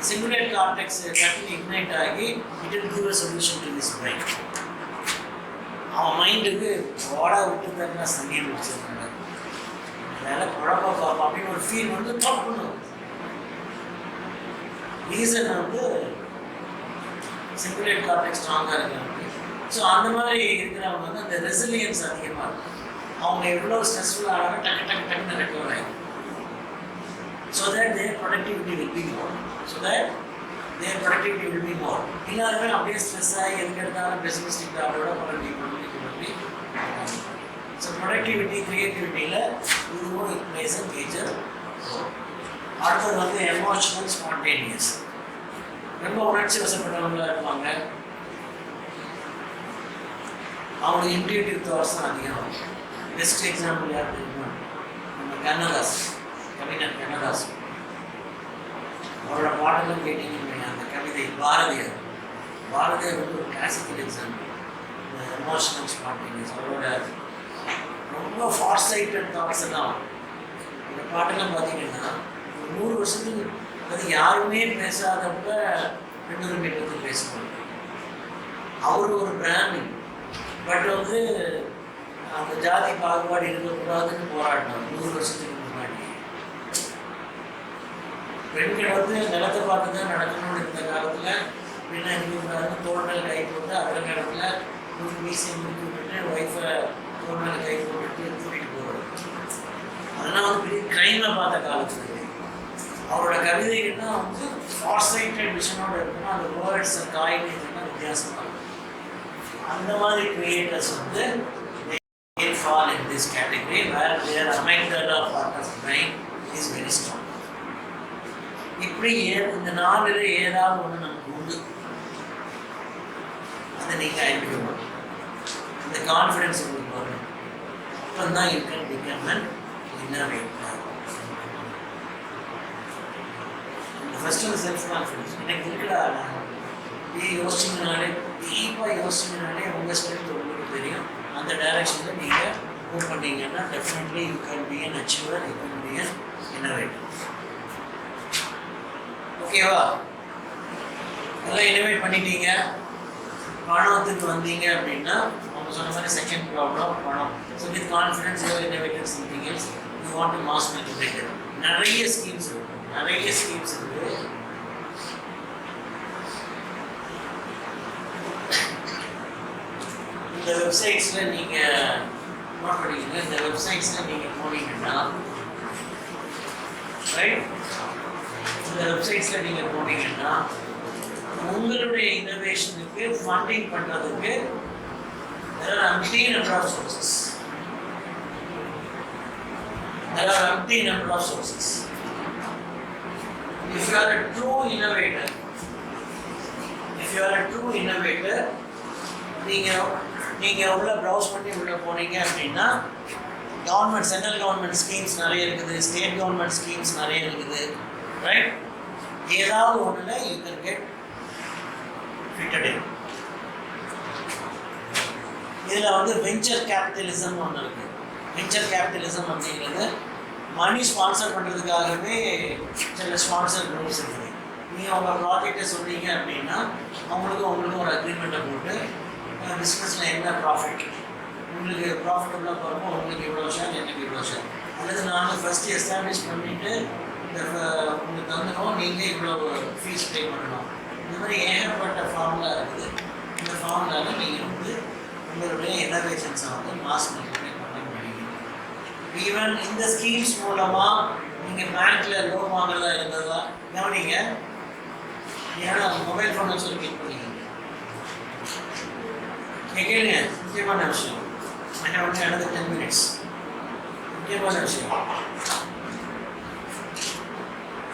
சிங்குலேட் கார்டெக்ஸ் டக்குன்னு இக்னைட் ஆகி it will give a solution to this brain. அவன் மைண்டுக்கு ஓடா விட்டு தரலாம் சனியம் வச்சுருக்காங்க, அதனால குழப்பம் பார்ப்போம் அப்படின்னு ஒரு ஃபீல் வந்து தாட் பண்ணுவோம். ரீசன் வந்து சிங்குலேட் கார்டெக்ஸ் ஸ்ட்ராங்காக இருக்காங்க. ஸோ அந்த மாதிரி இருக்கிறவங்க வந்து அந்த ரெசிலியன்ஸ் அதிகமாக இருக்கும். அவங்க எவ்வளோ ஸ்ட்ரெஸ்ஃபுல்லாக ஆனாலும் டக்குன்னு ரெக்கவர் ஆகிடும். So that their productivity will be more. எல்லாருமே அப்படியே ஸ்ட்ரெஸ் ஆகி எதுக்கு எடுத்தாலும் பெசிமிஸ்டிக் தாட்டோட பண்ணி. ஸோ ப்ரொடக்டிவிட்டி கிரியேட்டிவிட்டியில் இதுவும் it plays a major role. அடுத்தது வந்து எமோஷனல் ஸ்பான்டேனியஸ். ரொம்ப உணர்ச்சி வசப்பட்டவங்களாக இருப்பாங்க. அவங்களுக்கு இன்ட்யூட்டிவ் தாட்ஸ் தான் அதிகம். பெஸ்ட் எக்ஸாம்பிள் யார் தெரியுமா? நம்ம கண்ணதாஸ், கவிஞர் கண்ணதாஸ். அவரோட பாடலும் கேட்டீங்க, அந்த கவிதை பாரதியார் வந்து ஒரு கிளாசிக்கல் எக்ஸாம்பிள். இந்த எமோஷனல் ஸ்பான்டேனியஸ் அவரோட ரொம்ப ஃபார்சைட்டட் தாட்ஸ் எல்லாம். இந்த பாட்டெல்லாம் பார்த்தீங்கன்னா 100 வருஷத்துக்கு அது யாருமே பேசாதப்ப பெண்ணுரிமை பற்றி பேசுவார். அவர் ஒரு பிராமின், பட் வந்து அந்த ஜாதி பாகுபாடு இருக்கக்கூடாதுன்னு போராடினார் 100 வருஷத்துக்கு முன்னாடி. பெண்கள் வந்து நிலத்தை பார்த்து தான் நடக்கணும்னு இருந்த காலத்தில் பெண்ணை இருக்கக்கூடாதுன்னு தோல் மேலே கை போட்டு அதே நேரத்தில் ஒரு மீசை முடித்து விட்டுட்டு ஒய்ஃபை தோல் மேலே கை போட்டுட்டு கூட்டிகிட்டு போவார். அதெல்லாம் வந்து பெரிய கிரைமாக பார்த்த காலத்தில் அவரோட கவிதைகள்லாம் வந்து ஃபார்சைட்டட் விஷனோட இருக்குன்னா அந்த வேர்ட்ஸ் காயினேஜ்லாம் வித்தியாசமாக இருக்கும். அந்த மாதிரி கிரியேட்டர்ஸ் வந்து they fall in this category where their amygdala part of brain is very strong. இப்படி இந்த 4 ஏதாவது ஒன்று நமக்கு உண்டு, அதை நீங்கள் ஐடென்டிஃபை பண்ணணும். இந்த கான்ஃபிடன்ஸ் உங்களுக்கு வரணும். அப்போ தான் you can become an innovator. First வந்து செல்ஃப் கான்ஃபிடன்ஸ் எனக்கு இருக்குடா. யோசிச்சிங்கனாலே டீப்பாக யோசிச்சிங்கனாலே உங்கள் ஸ்ட்ரென்த் உங்களுக்கு தெரியும். அந்த டைரக்ஷனில் நீங்கள் மூவ் பண்ணீங்கன்னா definitely you can be an achiever, you can be an innovator. ஓகேவா? எல்லாம் இன்னோவேட் பண்ணிட்டீங்க. பணத்துக்கு வந்தீங்க அப்படின்னா அவங்க சொன்ன மாதிரி செகண்ட் ப்ராப்ளம் பணம். So with confidence you innovated something else, you want to mass multiplier. நிறைய ஸ்கீம்ஸ் இருக்குது, நிறைய ஸ்கீம்ஸ் இருக்குது. இந்த வெப்சைட்ஸில் நீங்கள் நோட் பண்ணிக்கங்க. இந்த வெப்சைட்ஸில் நீங்கள் போனீங்கன்னா ரைட், இந்த வெப்சைட்ஸில் நீங்கள் போனீங்கன்னா உங்களுடைய இன்னோவேஷனுக்கு ஃபண்டிங் பண்ணுறதுக்கு there are empty number of sources. There are empty number of sources. If you are a true innovator, நீங்கள் உள்ள ப்ரௌஸ் பண்ணி உள்ளே போனீங்க அப்படின்னா கவர்மெண்ட், சென்ட்ரல் கவர்மெண்ட் ஸ்கீம்ஸ் நிறைய இருக்குது, ஸ்டேட் கவர்மெண்ட் ஸ்கீம்ஸ் நிறைய இருக்குது, ரைட்? ஏதாவது ஒன்றில் யூ கேன் கெட் ஃபிட்டட் இன். இதில் வந்து வெஞ்சர் கேபிட்டலிசம் ஒன்று இருக்குது. வெஞ்சர் கேபிட்டலிசம் அப்படிங்கிறது மணி ஸ்பான்சர் பண்ணுறதுக்காகவே சில ஸ்பான்சர் குரூப்ஸ் இருக்குது. நீங்கள் உங்கள் ப்ராஜெக்டை சொன்னீங்க அப்படின்னா அவங்களுக்கும் ஒரு அக்ரிமெண்ட்டை போட்டு பிஸ்னஸில் என்ன ப்ராஃபிட், உங்களுக்கு ப்ராஃபிட்டபுளாக போகிறப்போ உங்களுக்கு இவ்வளோ ஷேர், எனக்கு இவ்வளோ ஷேர், அல்லது நாங்கள் ஃபஸ்ட்டு எஸ்டாப்ளிஷ் பண்ணிவிட்டு உங்களுக்கு தந்துடும், நீங்கள் இவ்வளோ ஃபீஸ் பே பண்ணணும். இந்த மாதிரி ஏகப்பட்ட ஃபார்முலா இருக்குது. இந்த ஃபார்முலாவில் நீங்கள் வந்து உங்களுடைய இன்னோவேஷன்ஸை வந்து மாஸ் மல்டிப்ளை பண்ண முடியும். ஈவன் இந்த ஸ்கீம்ஸ் மூலமாக நீங்கள் பேங்க்கில் லோன் வாங்குறதா இருந்ததா கவனிங்க. ஏன்னா மொபைல் ஃபோன் வச்சு கிளிக் பண்ணிக்கோங்க. கேளுங்க, முக்கியமான விஷயம். another 10 minutes. முக்கியமான விஷயம்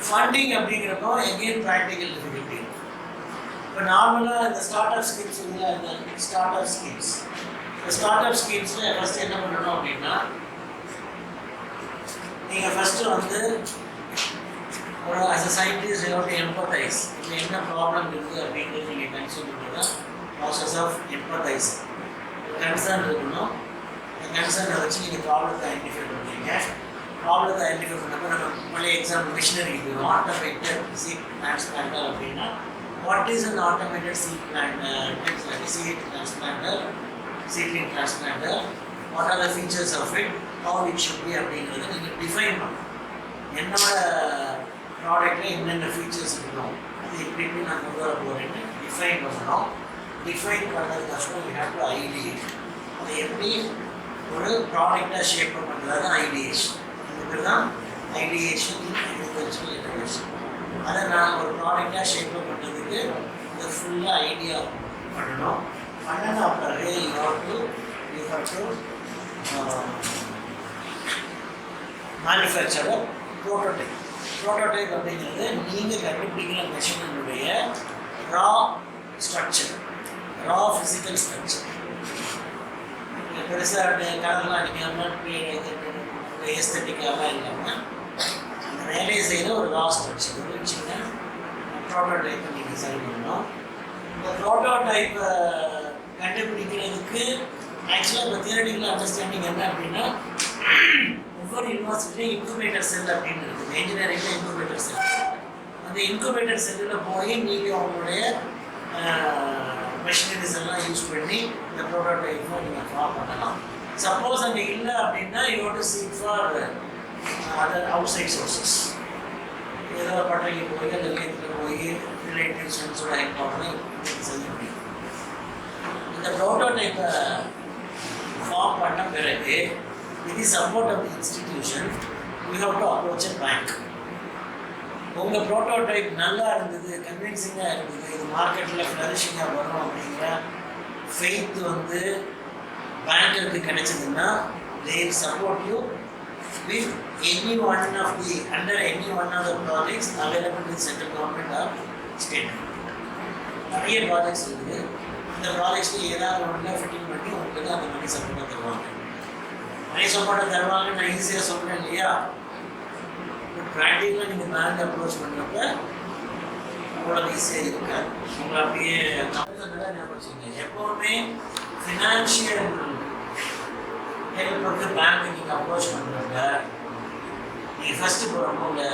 ஃபண்டிங் அப்படிங்கிறப்போ எகெயின் ப்ராக்டிக்கல் டிஃபிகல்ட்டி. இப்போ நார்மலாக இந்த ஸ்டார்ட் அப் ஸ்கீம்ஸ் இல்லை, இந்த ஸ்டார்ட் அப் ஸ்கீம்ஸில் ஃபஸ்ட்டு என்ன பண்ணணும் அப்படின்னா நீங்கள் ஃபஸ்ட்டு வந்து ஒரு அஸ் அ சயின்டிஸ்ட் எவ்வளோ எம்பத்தைஸ், இப்போ என்ன ப்ராப்ளம் இருக்குது அப்படிங்கிறது நீங்கள் கன்சியூம் பண்ணுறது ப்ராசஸ் ஆஃப் எம்பத்தைஸ். கன்சர்ன் இருக்கணும். கன்சர்னை வச்சு நீங்கள் ப்ராப்ளத்தை ஐடென்டிஃபை பண்ணுறீங்க. ப்ராப்ளத்தை ஐடென்டிஃபை பண்ணப்போ நம்ம பழைய எக்ஸாம்பிள் மிஷினரி இருக்குது. ஆட்டோமேட்டட் சீட் டிரான்ஸ்பிளான்டர் அப்படின்னா what is an automated seed transplanter, seedling transplanter, what are the features of it, how it should be அப்படிங்கிறத நீங்கள் டிஃபைன் பண்ணணும். என்னோட ப்ராடக்டில் என்னென்ன ஃபீச்சர்ஸ் இருக்கணும், அது எப்படி எப்படி நான் கொண்டு வர போகிறேன்னு டிஃபைன் பண்ணணும். டிஃபைன் பண்ணுறதுக்கப்புறம் யூ ஹேவ் டு ஐடியேட். அதை எப்படி ஒரு ப்ராடக்டாக ஷேப் பண்ணுறது ஐடியேஷன். இதுக்கு தான் ஐடியேஷன் இன் அக்ரிகல்ச்சரல் இன்னோவேஷன். அதை நான் ஒரு ப்ராடக்டாக ஷேப் பண்ணுறதுக்கு இதை ஃபுல்லாக ஐடியா பண்ணணும். பண்ணின பிறகு you have to manufacture prototype. Prototype அப்படிங்கிறது நீங்கள் கண்டுபிடிக்கிற மெஷினுடைய ரா ஸ்ட்ரக்சர், ரா ஃபிசிக்கல் ஸ்ட்ரக்சர். பெருசாக கலர்லாம் அடிக்காமல் எஸ்தட்டிக்காலாம் இல்லாமல் அந்த வேலையை செய்கிற ஒரு ரா ஸ்ட்ரக்சர் ஒரு சின்ன ப்ரோட்டோடைப்பை நீங்கள் டிசைன் பண்ணணும். இந்த ப்ரோட்டோடைப்பை கண்டுபிடிக்கிறதுக்கு ஆக்சுவலாக இப்போ தியரட்டிக்கல் அண்டர்ஸ்டாண்டிங் என்ன அப்படின்னா ஒவ்வொரு யூனிவர்சிட்டியும் இன்குபேட்டர் செல் அப்படின்னு இருக்குது. இன்ஜினியரிங்கில் இன்குபேட்டர் செல். அந்த இன்குபேட்டர் செல்லில் போய் நீங்கள் உங்களுடைய மெஷினரிஸ் எல்லாம் யூஸ் பண்ணி இந்த ப்ரோட்டோடைப்பை நீங்கள் ஃபார்ம் பண்ணலாம். சப்போஸ் அங்கே இல்லை அப்படின்னா you want to seek for other outside sources. ஏதோ பட்டறைக்கு போய் அந்த லேத்தில் போய் ரிலேட்டிவ்ஸ் ஃப்ரெண்ட்ஸோட ஹெல்ப் பண்ணி செய்ய முடியும். இந்த ப்ரோட்டோடைப்பை ஃபார்ம் பண்ண பிறகு with the support of the institution you have to approach a bank. உங்கள் ப்ரோட்டோடைப் நல்லா இருந்தது, கன்வின்சிங்காக இருந்தது, இது மார்க்கெட்டில் ஃப்ளரிஷிங்காக வரும் அப்படிங்கிற ஃபெய்த் வந்து பேங்க்குக்கு கிடைச்சதுன்னா they will support you with any one of the under any one of the projects available in central government or state government. நிறைய ப்ராஜெக்ட்ஸ் இருக்குது. இந்த ப்ராஜெக்ட்ஸில் ஏதாவது ஒன்றில் ஃபிட்டிங் பண்ணி உங்களுக்கு அந்த மணி சப்போர்ட்டை தருவாங்க. மணி சப்போர்ட்டை தருவாங்க நான் ஈஸியாக சொல்கிறேன் இல்லையா? ப்ராக்டிக்கலாக நீங்கள் பேங்க் அப்ரோச் பண்ணுறப்ப அவ்வளோ ஈஸியாக இருக்காது. உங்களை அப்படியே ஞாபகம் எப்போவுமே ஃபினான்ஷியல் ஹெல்ப் வந்து பேங்க் நீங்கள் அப்ரோச் பண்ணுறப்ப நீங்கள் ஃபஸ்ட்டு போகிறப்போ உங்களை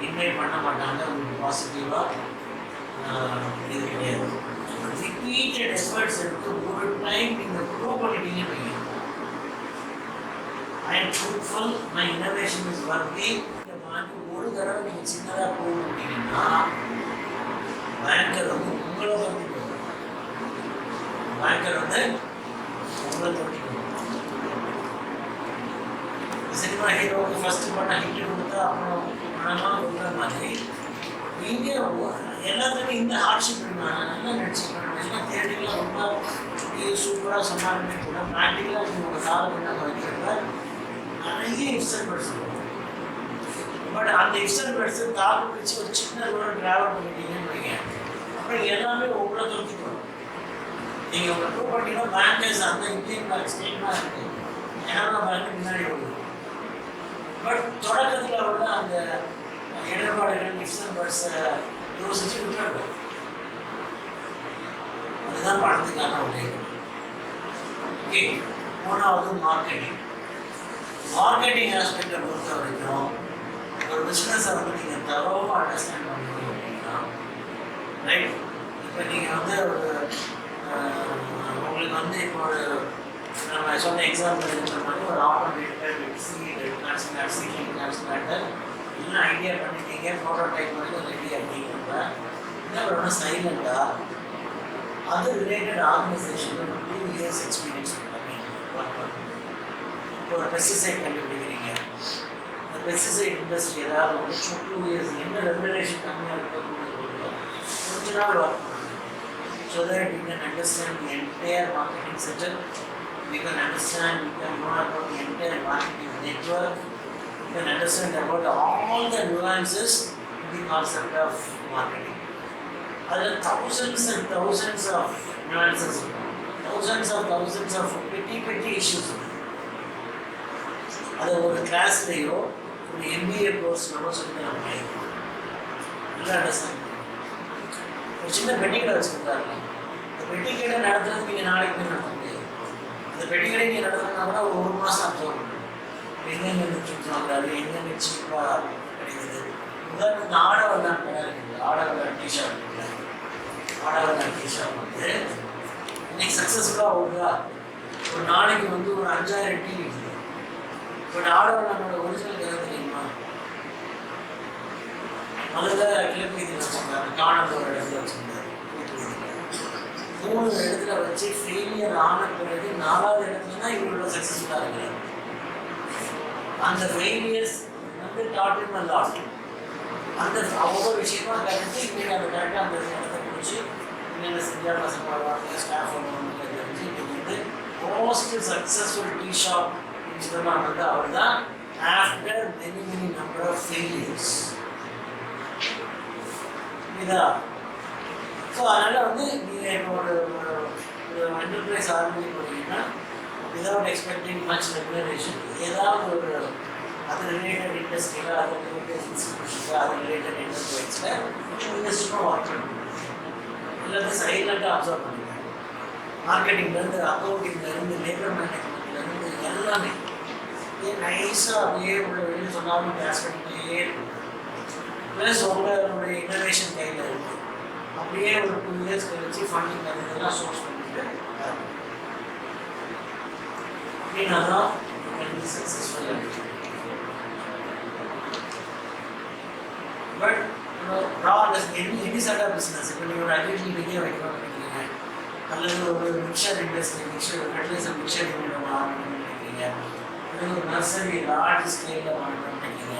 இன்வைட் பண்ண மாட்டாங்க. உங்களுக்கு பாசிட்டிவாக இது கிடையாது. ரிப்பீட்டட் எஃபர்ட்ஸ் எடுத்து ஒரு டைம் நீங்கள் ப்ரூவ் பண்ணிட்டீங்கன்னு வைங்க, I am truthful, my innovation is worthy. ஒரு தடவை நீங்கள் சின்னதாக ப்ரூவ் பண்ணிட்டீங்கன்னா பேங்கர் வந்து உங்களை தோட்டிக்கணும். பேங்கர் வந்து உங்களை தோட்டிக்கணும். சினிமா ஹீரோவுக்கு ஃபஸ்ட்டு பண்ண ஹிட்டு கொடுத்தா அப்புறம் பணமாக கொடுக்குற மாதிரி நீங்கள் எல்லாத்துக்குமே இந்த ஹார்ட்ஷிப் நான் நல்லா நடிச்சுக்கிறேன், எல்லாம் தேடிக்கலாம் ரொம்ப சூப்பராக சொன்னாலுமே கூட ப்ராக்டிக்கலாக உங்கள் காலம் என்ன வைக்கிறப்ப நிறைய இன்ஸ்டன்ட் சொல்லுவோம். பட் அந்த இன்ஸ்டன்ட் தாக்கு பிடிச்சி ஒரு சின்ன தூரம் ட்ராவல் பண்ணிட்டீங்கன்னு வைங்க, அப்புறம் எல்லாமே உங்களை தோற்றிக்கணும். நீங்கள் உங்களை ப்ரூவ் பண்ணிங்கன்னா பேங்கர்ஸ் அந்த இந்தியன் பேங்க் ஸ்டேட் பேங்க் இருக்குது, கனரா பேங்க் முன்னாடி வருது. பட் தொடக்கத்தில் உள்ள அந்த இடர்பாடுகள் இன்ஸ்டன்ட் யோசிச்சு விட்டுறாங்க. அதுதான் பணத்துக்கான உதவி. ஓகே, மூணாவது மார்க்கெட்டிங். மார்க்கெட்டிங் ஆஸ்பெக்டை பொறுத்த வரைக்கும் ஒரு பிஸ்னஸை வந்து நீங்கள் தரோவாக அண்டர்ஸ்டாண்ட் பண்ணணும் அப்படின்னா ரைட். இப்போ நீங்கள் வந்து ஒரு உங்களுக்கு வந்து இப்போ ஒரு நம்ம சொன்ன எக்ஸாம்பிள் இருக்கிற மாதிரி ஒரு ஆட்டோமேட்டர் டிரான்ஸ்பிளான்டர் எல்லாம் ஐடியா பண்ணிட்டீங்க, ப்ரோட்டோடைப் வரைக்கும் ரெடி அப்படிங்கிறப்ப என்ன பண்ணணும், சைலண்டாக அது ரிலேட்டட் ஆர்கனைசேஷனில் 2 years எக்ஸ்பீரியன்ஸ் இப்போ ஒரு பெஸ்டிசைட் கண்டுபிடிக்கிறீங்க, அந்த பெஸ்டிசைட் இண்டஸ்ட்ரி ஏதாவது வந்து 2 years என்ன ரெகுலேஷன் கம்மியாக இருக்கக்கூடிய கொஞ்ச நாள் ஒர்க் பண்ணணும். So that you can understand the entire marketing setup, you can understand, you can know about the entire marketing network, you can understand about all the nuances in the concept of marketing. அதில் thousands and thousands of nuances இருக்கும், thousands of petty issues. அதை ஒரு கிளாஸ்லேயோ ஒரு MBA கோர்ஸ்லோ சொல்லி நம்ம படிக்கிறோம். நல்லா understand. ஒரு சின்ன பெட்டி கடை வச்சுருக்காங்க, அந்த பெட்டி கடை நடத்துறது நீங்கள் நாளைக்கு போய் நடத்த முடியாது. அந்த பெட்டி கடை நீங்கள் நடத்துறதுனா கூட ஒரு மாதம் அப்சர்வ் பண்ணணும். எங்கெங்கே சுற்றி வாங்குறாரு, எங்கெங்கே சீப்பாக கிடைக்குது. உதாரணத்துக்கு ஆடவர்தான் கடை இருக்குது, ஆடவர் டிஷர்ட் இருக்குல்ல, ஆடவர் டிஷர்ட் வந்து இன்னைக்கு சக்ஸஸ்ஃபுல்லாக ஓடுதா, ஒரு நாளைக்கு வந்து ஒரு 5000 டீ இருக்குது. பட் ஆடவர் நம்மளோட ஒரிஜினல் கதை தெரியுமா? முதல்ல கிழப்பீதியில் வச்சுருந்தாரு, காணல் ஒரு இடத்துல வச்சுருந்தாரு, 3 இடத்துல வச்சு ஃபெயிலியர் ஆன பிறகு 4வது இடத்துல தான் இவங்களோட சக்ஸஸ்ஃபுல்லாக இருக்கிறார். அந்த ஃபெயிலியர்ஸ் வந்து டாட்டின் லாஸ்ட் அந்த ஒவ்வொரு விஷயமா கருத்து இன்றைக்கி அந்த கரெக்டாக அந்த இடத்த பிடிச்சி என்னென்ன செஞ்சால் பசங்க வருவாங்க, ஸ்டாஃப் வருவாங்க தெரிஞ்சு இன்றைக்கி வந்து மோஸ்ட் சக்ஸஸ்ஃபுல் டீ ஷாப் இன்ஸ்டமாக வந்து அவர் தான் after many number of failures இதா. ஸோ அதனால் வந்து நீங்கள் இப்போ ஒரு என்டர்பிரைஸ் ஆரம்பிக்க போகிறீங்கன்னா விதவுட் எக்ஸ்பெக்டிங் மச் ரெகுலரேஷன் ஏதாவது ஒரு அது ரிலேட்டட் இண்டஸ்ட்ரியில், அது ரிலேட்டட் இன்ஸ்டிடியூஷனில், அது ரிலேட்டட் என்டர்பிரைஸில் இண்டஸ்ட்ரியும் ஒர்க் பண்ணணும். எல்லாத்தையும் சைலண்ட்டாக அப்சர்வ் பண்ணுங்கள். மார்க்கெட்டிங்லேருந்து, அக்கௌண்டிங்லேருந்து, லேபர் மேனேஜ்மெண்ட்லேருந்து எல்லாமே நைஸாக அப்படியே உள்ள வெளியே சொன்னாலும் கிளாஸ் பண்ணிகிட்டே இருக்கும். ப்ளஸ் உங்களுடைய இன்னோவேஷன் கையில் இருக்குது. அப்படியே ஒரு 2 இயர்ஸ் கழிச்சு ஃபண்டிங் அதெல்லாம் சோர்ஸ் பண்ணிட்டு அப்படின்னா தான் சக்ஸஸ்ஃபுல்லாக இருக்குது. But any set of business, இப்போ நீங்கள் ஒரு அக்ரிகல்ச்சர் பெரிய வைக்கணும்னு நினைக்கிறீங்க, அல்லது ஒரு mixer industry fertiliser mixer unit வாங்கணும்னு நினைக்கிறீங்க, அல்லது ஒரு நர்சரி லார்ஜ் ஸ்கேலில் வாங்கணும்னு நினைக்கிறீங்க,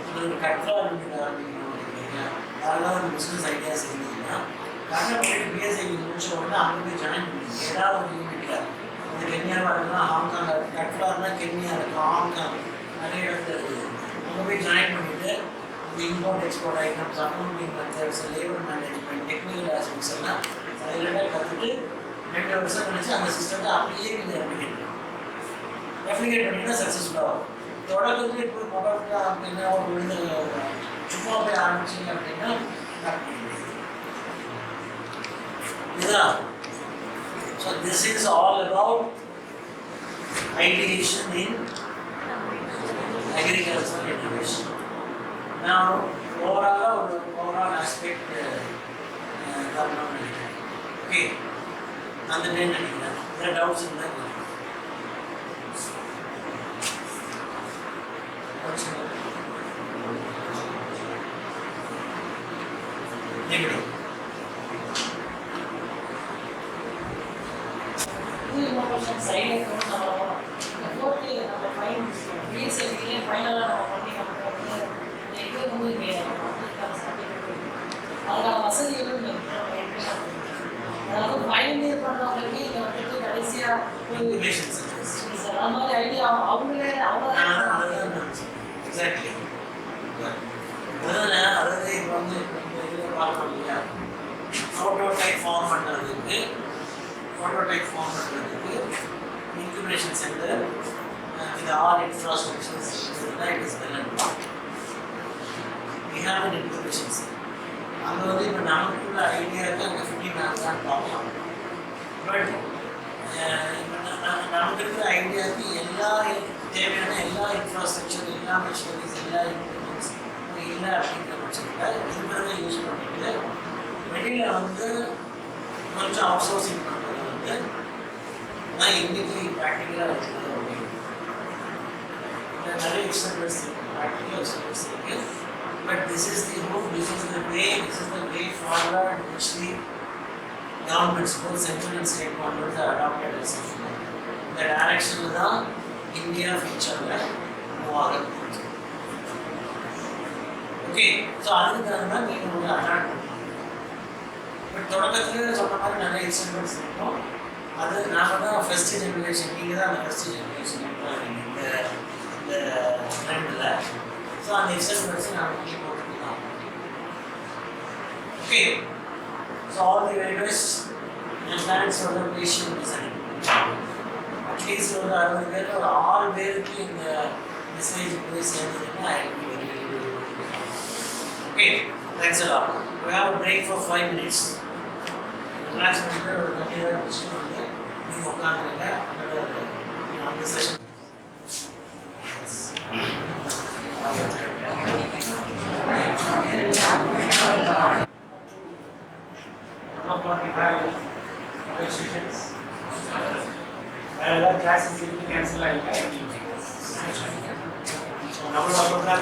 அல்லது ஒரு கட்லா யூனிட் ஆரம்பிக்கணும்னு நினைக்கிறீங்க, அதெல்லாம் ஒரு பிஸ்னஸ் ஐடியாஸ் இருந்தீங்கன்னா கர்நாடகா பிஎஸ்ஐ முடிச்ச உடனே அங்கே போய் ஜாயின் பண்ணுங்க. ஏதாவது ஒரு யூனிட்டில் அது கென்யாவாக இருக்கலாம், ஹாங்காங் கட்லார்னா கென்யா இருக்கும், ஹாங்காங் நிறைய இடத்துல இருக்குது. அங்கே போய் ஜாயின் பண்ணிவிட்டு இந்த import export items, accounting methods, labour management, technical aspects எல்லாம் சைலண்டாக கற்றுட்டு 2 வருஷம் கழிச்சு அந்த சிஸ்டத்தை அப்படியே நீங்கள் ரெப்ளிகேட் பண்ணிங்கன்னா சக்ஸஸ்ஃபுல்லாக ஆகும். தொடக்கத்துலேயே போய் மொபைல் அப்படின்னா ஒரு விழுந்து சும்மா போய் ஆரம்பிச்சிங்க அப்படின்னா இதுதான். So this is all about ideation in agricultural innovation. Now, overall aspect okay, and then there are doubts in that. Negative. Silent நம்ம ஃபைன் பிஎஸ்எல்லே ஃபைனலாக நம்ம பண்ணி நமக்கு வந்து இந்த இது வந்து அதுக்கான வசதிகளும் அதாவது ஃபைனல் இயர் பண்ணுறவங்களுக்கு இங்கே வந்துட்டு கடைசியாக அது மாதிரி ஐடியா அவங்களே எக்ஸாக்ட்லி. அதாவது இப்போ வந்து இதில் பார்க்கணும் இல்லையா, ப்ரோட்டோடைப் ஃபார்ம் பண்ணுறதுக்கு incubation centre with all infrastructures that is well. We have an incubation center. அங்கே வந்து இப்போ நமக்குள்ள ஐடியா இருக்குது, அங்கே 15 நாள் தான் பார்க்கலாம். பட் நமக்கு இருக்கிற ஐடியாவுக்கு எல்லா தேவையான எல்லா இன்ஃப்ராஸ்ட்ரக்சர், எல்லா மிஷினரிஸ், எல்லா இன்ஸ்ட்ருமெண்ட்ஸ் இல்லை அப்படிங்கிற பட்சத்தில் இருக்கிறத யூஸ் பண்ணிட்டு வெளியில் வந்து கொஞ்சம் அவுட் சோர்சிங் பண்ணுறது வந்து நான் இன்றைக்கி ப்ராக்டிக்கலாக இருக்குது. நிறைய எக்ஸ்பெரிமெண்ட்ஸ் இருக்குது, ப்ராக்டிக்கல் எக்ஸ்பெரிமெண்ட்ஸ் இருக்குது. But this is the route, this is the way forward which the governments, both central and state governments are adopted as of now. இந்த டைரக்ஷனில் தான் இந்தியா ஃபியூச்சரில் மூவ் ஆகுது. ஓகே, ஸோ அதுக்கு தகுந்த நீங்கள் வந்து அட்ராக்ட் பண்ணணும். பட் தொடக்கத்தில் சொன்ன மாதிரி நிறைய எக்ஸ்பெரிமெண்ட்ஸ் இருக்கும். அது நாம தான் ஃபஸ்ட்டு ஜென்ரேஷன், நீங்கள் தான் அந்த ஃபஸ்ட்டு ஜென்ரேஷன் இந்த ட்ரெண்டில். ஸோ அந்த எக்ஸ்பெரிமெண்ட்ஸை நாம் பண்ணி போட்டுக்கலாம். Okay, so all the very best and thanks for the patient listening. At least ஒரு 60 பேருக்கு ஒரு 6 பேருக்கு இந்த மெசேஜ் போய் சேர்ந்ததுன்னா I will be very okay. தேங்க்ஸ் a lot. We have a break for 5 minutes. Relax பண்ணிட்டு ஒரு 30 நேரம் முடிச்சுட்டு வந்து நீங்கள் உட்காந்துருங்க. அந்த session classes cancel program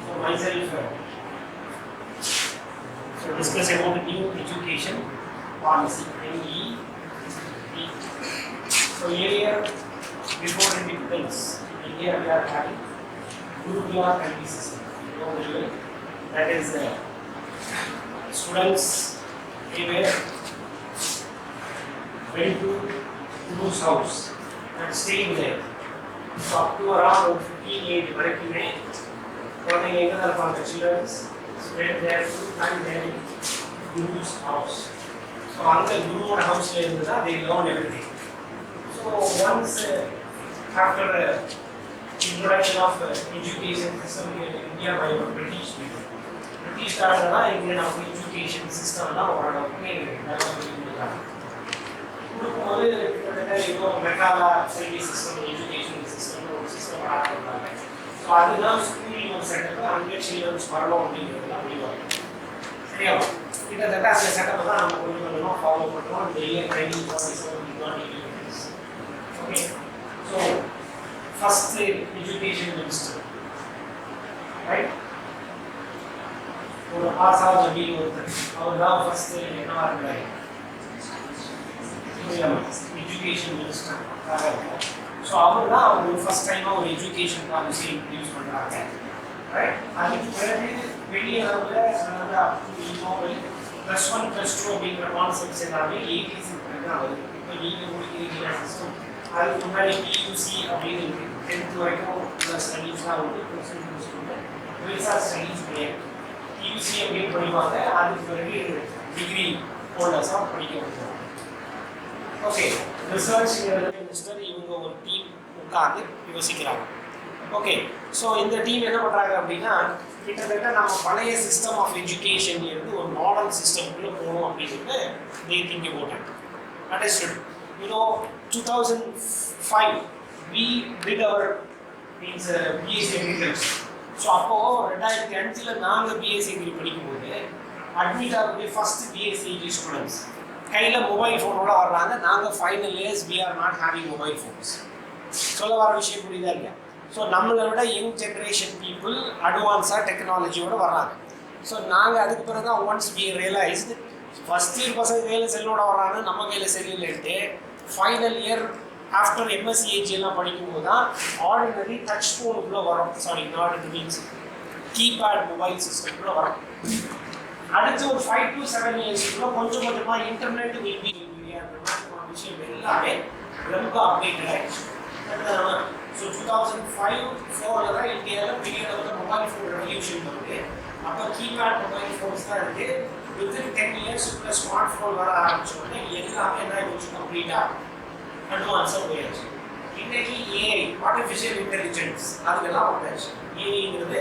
for myself so discuss about the new education policy NEP. So earlier before independence in India we are having Gurukula country system. That is students they were went to Guru's house and staying there. So up to around 15 age வரைக்குமே குழந்தைங்க எங்கே தான் இருப்பாங்க, children went there to find their Guru's house. So அந்த குருவோட ஹவுஸ்ல இருந்து தான் they learn everything. So once after introduction of education system in India by British people, British தான் இங்கே நம்ம education system தான் ஓரளவுக்கு டெவலப் பண்ணியிருக்காங்க. கொடுக்கும்போது கிட்டத்தட்ட இப்போ மெக்காலா சிட்டி சிஸ்டம் எஜுகேஷன் சிஸ்டம் ஒரு சிஸ்டம் ஆரம்பித்தாங்க. ஸோ ஸோ அதுதான் ஸ்கூலிங் ஒரு செட்டப், அங்கே சில்ட்ரன்ஸ் வரணும் அப்படிங்கிறதுலாம் முடிவாங்க. சரியா? கிட்டத்தட்ட அந்த செட்டப்பை தான் நம்ம கொஞ்சம் கொஞ்சமாக ஃபாலோ பண்ணுறோம். Daily training okay. So first education minister right, ஒரு ஆசாத் நபி ஒருத்தர், அவர் தான் ஃபர்ஸ்ட் என்னவா இருந்தார், எஜுகேஷன் மினிஸ்டர். ஸோ அவர் தான் அவங்க ஃபர்ஸ்ட் டைமாக ஒரு எஜுகேஷன் பாலிசி இன்ட்ரடியூஸ் பண்ணுறாங்க. ரைட், அதுக்கு பிறகு வெளியே +1 +2 அப்படிங்கிற கான்செப்ட்ஸ் எல்லாமே 80s பிறகு தான் வருது. இப்போ நீங்கள் முடிக்கிறீங்க சிஸ்டம், அதுக்கு முன்னாடி பியூசி அப்படின்னு இருக்குது. 10th வரைக்கும் உள்ள ஸ்டடீஸ்லாம் வந்து பெருசாக ஸ்டடீஸ் கிடையாது. பியூசி அப்படின்னு படிப்பாங்க, அதுக்கு பிறகு டிகிரி ஹோல்டர்ஸாக படிக்க வைக்கிறாங்க. ஓகே, ரிசர்ச் மினிஸ்டர் இவங்க ஒரு டீம் உட்கார்ந்து யோசிக்கிறாங்க. ஓகே, ஸோ இந்த டீம் என்ன பண்ணுறாங்க அப்படின்னா, கிட்டத்தட்ட நம்ம பழைய சிஸ்டம் ஆஃப் எஜுகேஷன் இருந்து ஒரு மாடர்ன் சிஸ்டம்குள்ளே போகணும் அப்படின்னு they think about it. Understood? You know, 2005 we did our BSc Agriculture. So அப்போது 2005 நாங்கள் BSc Agri படிக்கும்போது அட்மிட் ஆகக்கூடிய ஃபர்ஸ்ட் BSc Agri ஸ்டூடெண்ட்ஸ் கையில் மொபைல் ஃபோனோட வர்றாங்க. நாங்கள் final years we are not having mobile phones. சொல்ல வர விஷயம் புரியுதா இல்லையா? ஸோ நம்மளை விட யங் ஜென்ரேஷன் பீப்புள் அட்வான்ஸாக டெக்னாலஜியோடு வர்றாங்க. ஸோ நாங்கள் அதுக்கு பிறகு தான் once we realised first year பசங்க கையில் செல்லோட வர்றாங்க, நம்ம கையில் செல்லுன்ட்டு final year after MSc AG எல்லாம் படிக்கும்போது தான் ஆர்டினரி டச் ஃபோனுக்குள்ளே வரும். Sorry, not means keypad mobile சிஸ்டம்குள்ளே வரும். அடுத்து ஒரு 5 to 7 இயர்ஸ்க்குள்ள கொஞ்சம் கொஞ்சமாக இன்டர்நெட் விஷயம் எல்லாமே ரொம்ப அப்டேட்டட் ஆகிடுச்சு. ஸோ 2005-04 தான் இந்தியாவில் பெரிய அளவில் மொபைல் ஃபோன் ரெவல்யூஷன் வருது. அப்போ கீபேட் மொபைல் ஃபோன்ஸ் தான் இருக்குது. வித்தின் 10 இயர்ஸ் ஸ்மார்ட் ஃபோன் வர ஆரம்பிச்சோடனே எல்லாமே என்ன ஆகிடுச்சு, கம்ப்ளீட்டாக அட்வான்ஸாக போயாச்சு. இன்னைக்கு ஏஐ, ஆர்டிஃபிஷியல் இன்டெலிஜென்ஸ், அதுக்கெல்லாம் வந்தாச்சு. ஏஐங்கிறது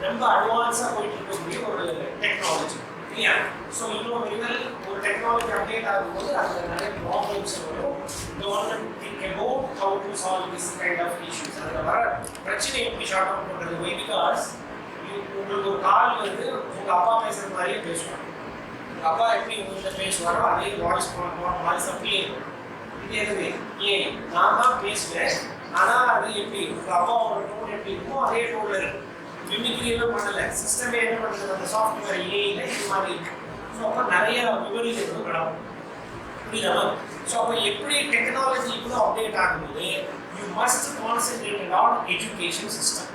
ரொம்ப அட்வான்ஸாக போயிட்டு இருக்கக்கூடிய ஒரு டெக்னாலஜி இல்லையா? ஸோ இன்னும் வெறும் ஒரு டெக்னாலஜி அப்டேட் ஆகும்போது அதில் நிறைய ப்ராப்ளம்ஸ் வரும். Government think about how to solve this kind of issues. அதில் வர பிரச்சனை எப்படி ஷார்ட் அவுட் பண்ணுறது? வை பிகாஸ் உங்களுக்கு ஒரு கால் வந்து உங்கள் அப்பா பேசுகிற மாதிரியே பேசுவாங்க. உங்கள் அப்பா எப்படி உங்கள்கிட்ட பேசுவாரோ அதே வாய்ஸ் அப்படியே இருக்கும். இது எதுவுமே ஏஐ, நான் தான் பேசுவேன், ஆனால் அது எப்படி உங்கள் அப்பாவோட டோன் எப்படி இருக்குமோ அதே டோனில் இருக்கும். மிமிக்ரியவே பண்ணலை, சிஸ்டமே என்ன பண்ணுறது, அந்த சாஃப்ட்வேர் ஏஐல இது மாதிரி இருக்கு. ஸோ அப்போ நிறைய விபரீதங்களும் கிடக்கும். புரியுதா? ஸோ அப்போ எப்படி டெக்னாலஜி இவ்வளோ அப்டேட் ஆகும்போது you must concentrated on education system.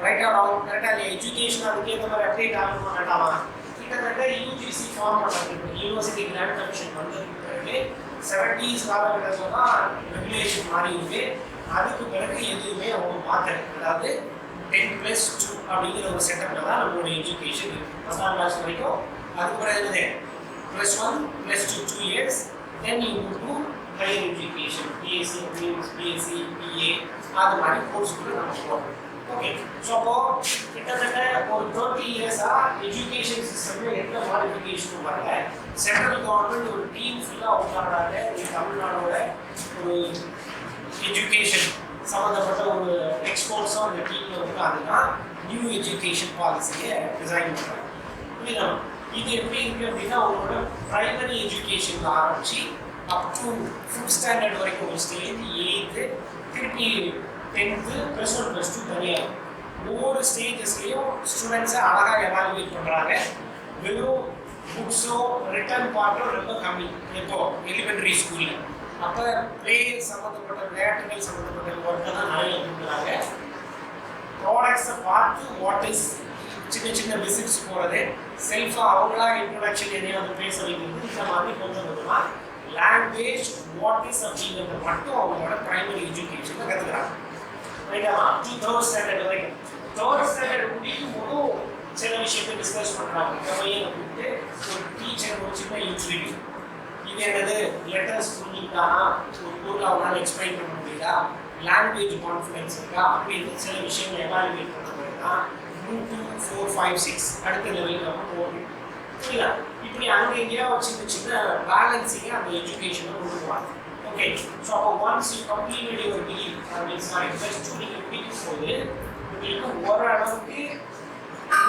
ரைட்டா ராங்? கரெக்டாக இல்லையா? எஜுகேஷன் அதுக்கேற்ற மாதிரி அப்டேட் ஆகணுமா வேண்டாமா? கிட்டத்தட்ட யூஜிசி ஃபார்ம் பண்ணுறது, யூனிவர்சிட்டி கிராண்ட் கமிஷன் வந்ததுக்கு பிறகு 70s காலகட்டத்தில் தான் ரெகுலேஷன் மாறி இருக்கு. அதுக்கு பிறகு எதுவுமே அவங்க மாற்றல. அதாவது 10+2 அப்படிங்கிற ஒரு செட்டப்பில் தான் நம்மளோட எஜுகேஷன் இருக்குது. 10ஆம் கிளாஸ் வரைக்கும். அதுக்கு பிறகு என்னது +1 +2 2 years. Then you move to higher education, BSc, BSc, BA, அது மாதிரி கோர்ஸுக்குள்ள நம்ம போகிறோம். ஓகே, ஸோ அப்போ கிட்டத்தட்ட ஒரு 30 இயர்ஸாக எஜுகேஷன் சிஸ்டமில் எந்த மாடிஃபிகேஷனும் வரல. சென்ட்ரல் கவர்மெண்ட் ஒரு டீம் ஃபுல்லாக உட்கார்றாங்க. தமிழ்நாடோட ஒரு எஜுகேஷன் சம்மந்தப்பட்ட ஒரு எக்ஸ்போர்ட்ஸாக அந்த டீமில் உட்காந்துன்னா நியூ எஜுகேஷன் பாலிசியை டிசைன் பண்ணுறாங்க. புரியுதா? இது எப்படி இருக்குது அப்படின்னா, அவங்களோட ப்ரைமரி எஜுகேஷனில் ஆரம்பித்து அப் டு 5th ஸ்டாண்டர்ட் வரைக்கும் ஒரு ஸ்டேஜ், 8th, திருப்பி 10th, +1 +2 தனியாக ஒவ்வொரு ஸ்டேஜஸ்லேயும் ஸ்டூடெண்ட்ஸை அழகாக எவாலுவேட் பண்ணுறாங்க. வெறும் புக்ஸோ ரிட்டன் பார்ட்டோ ரொம்ப கம்மி. இப்போ எலிமெண்ட்ரி ஸ்கூலில் அப்போ ப்ளே சம்மந்தப்பட்ட விளையாட்டுகள் சம்மந்தப்பட்ட ஒர்க்கை தான் நிறைய கொடுக்குறாங்க. ப்ராடக்ட்ஸை பார்த்து வாட் இஸ் சின்ன சின்ன விசிட்ஸ் போகிறது, செல்ஃபாக அவங்களா இன்ட்ரொடக்ஷன் எதையாவது பேச வைக்கிறது, இந்த மாதிரி கொஞ்சம் கொஞ்சமாக லாங்குவேஜ் வாட் இஸ் அப்படிங்கிறத மட்டும் அவங்களோட ப்ரைமரி எஜுகேஷனில் கற்றுக்குறாங்க. ரைட்டா? 3rd ஸ்டாண்டர்ட் வரைக்கும். 3rd ஸ்டாண்டர்ட் முடிக்கும் போதும் சில விஷயத்தை டிஸ்கஸ் பண்ணுறாங்க. இந்த பையனை கூப்பிட்டு ஒரு டீச்சர் ஒரு சின்ன யூட்டிலிட்டி, இது என்னது லெட்டர்ஸ் புரிஞ்சுக்கிட்டானா ஒரு பொருள் அவங்களால எக்ஸ்பிளைன் பண்ண முடியுதா, லாங்குவேஜ் கான்ஃபிடன்ஸ் இருக்கா அப்படின்னு சில விஷயங்களை எவாலுவேட் பண்ண போயிருந்தா 2, 4, 5, 6 அடுத்த லெவலுக்கு நம்ம போகணும். புரியுதா? இப்படி அங்கே எங்கேயா சின்ன சின்ன பேலன்ஸிங்க அந்த எஜுகேஷனை கொண்டு போவாங்க. ஓகே, ஸோ அப்போ once you complete your degree, sorry +2 நீங்கள் முடிக்கும் போது உங்களுக்கு ஓரளவுக்கு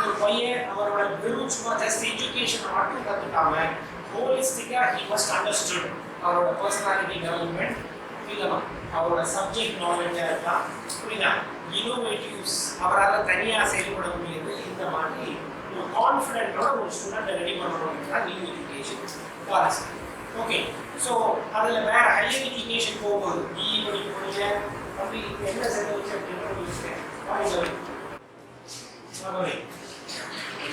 ஒரு பையன் அவரோட வெறும் சும்மா ஜஸ்ட் எஜுகேஷன் மட்டும் கற்றுக்காம ஹோலிஸ்டிக்காக ஹி மஸ்ட் அண்டர்ஸ்டுட் அவரோட பர்சனாலிட்டி டெவலப்மெண்ட் புரியுதா, அவரோட சப்ஜெக்ட் நாலேஜாக இருக்கா, புரியுதா, இனோவேட்டிவ்ஸ் அவரால் தனியாக செயல்பட முடியுது. இந்த மாதிரி ஒரு கான்ஃபிடென்ட்டோட ஒரு ஸ்டூடெண்ட்டை ரெடி பண்ணணும் தான் new education policy. Okay, so அதில் வேறு ஹையர் எஜுகேஷன் போகும்போது பிஇ படிக்க போனீங்க அப்படி என்ன செஞ்ச வச்சு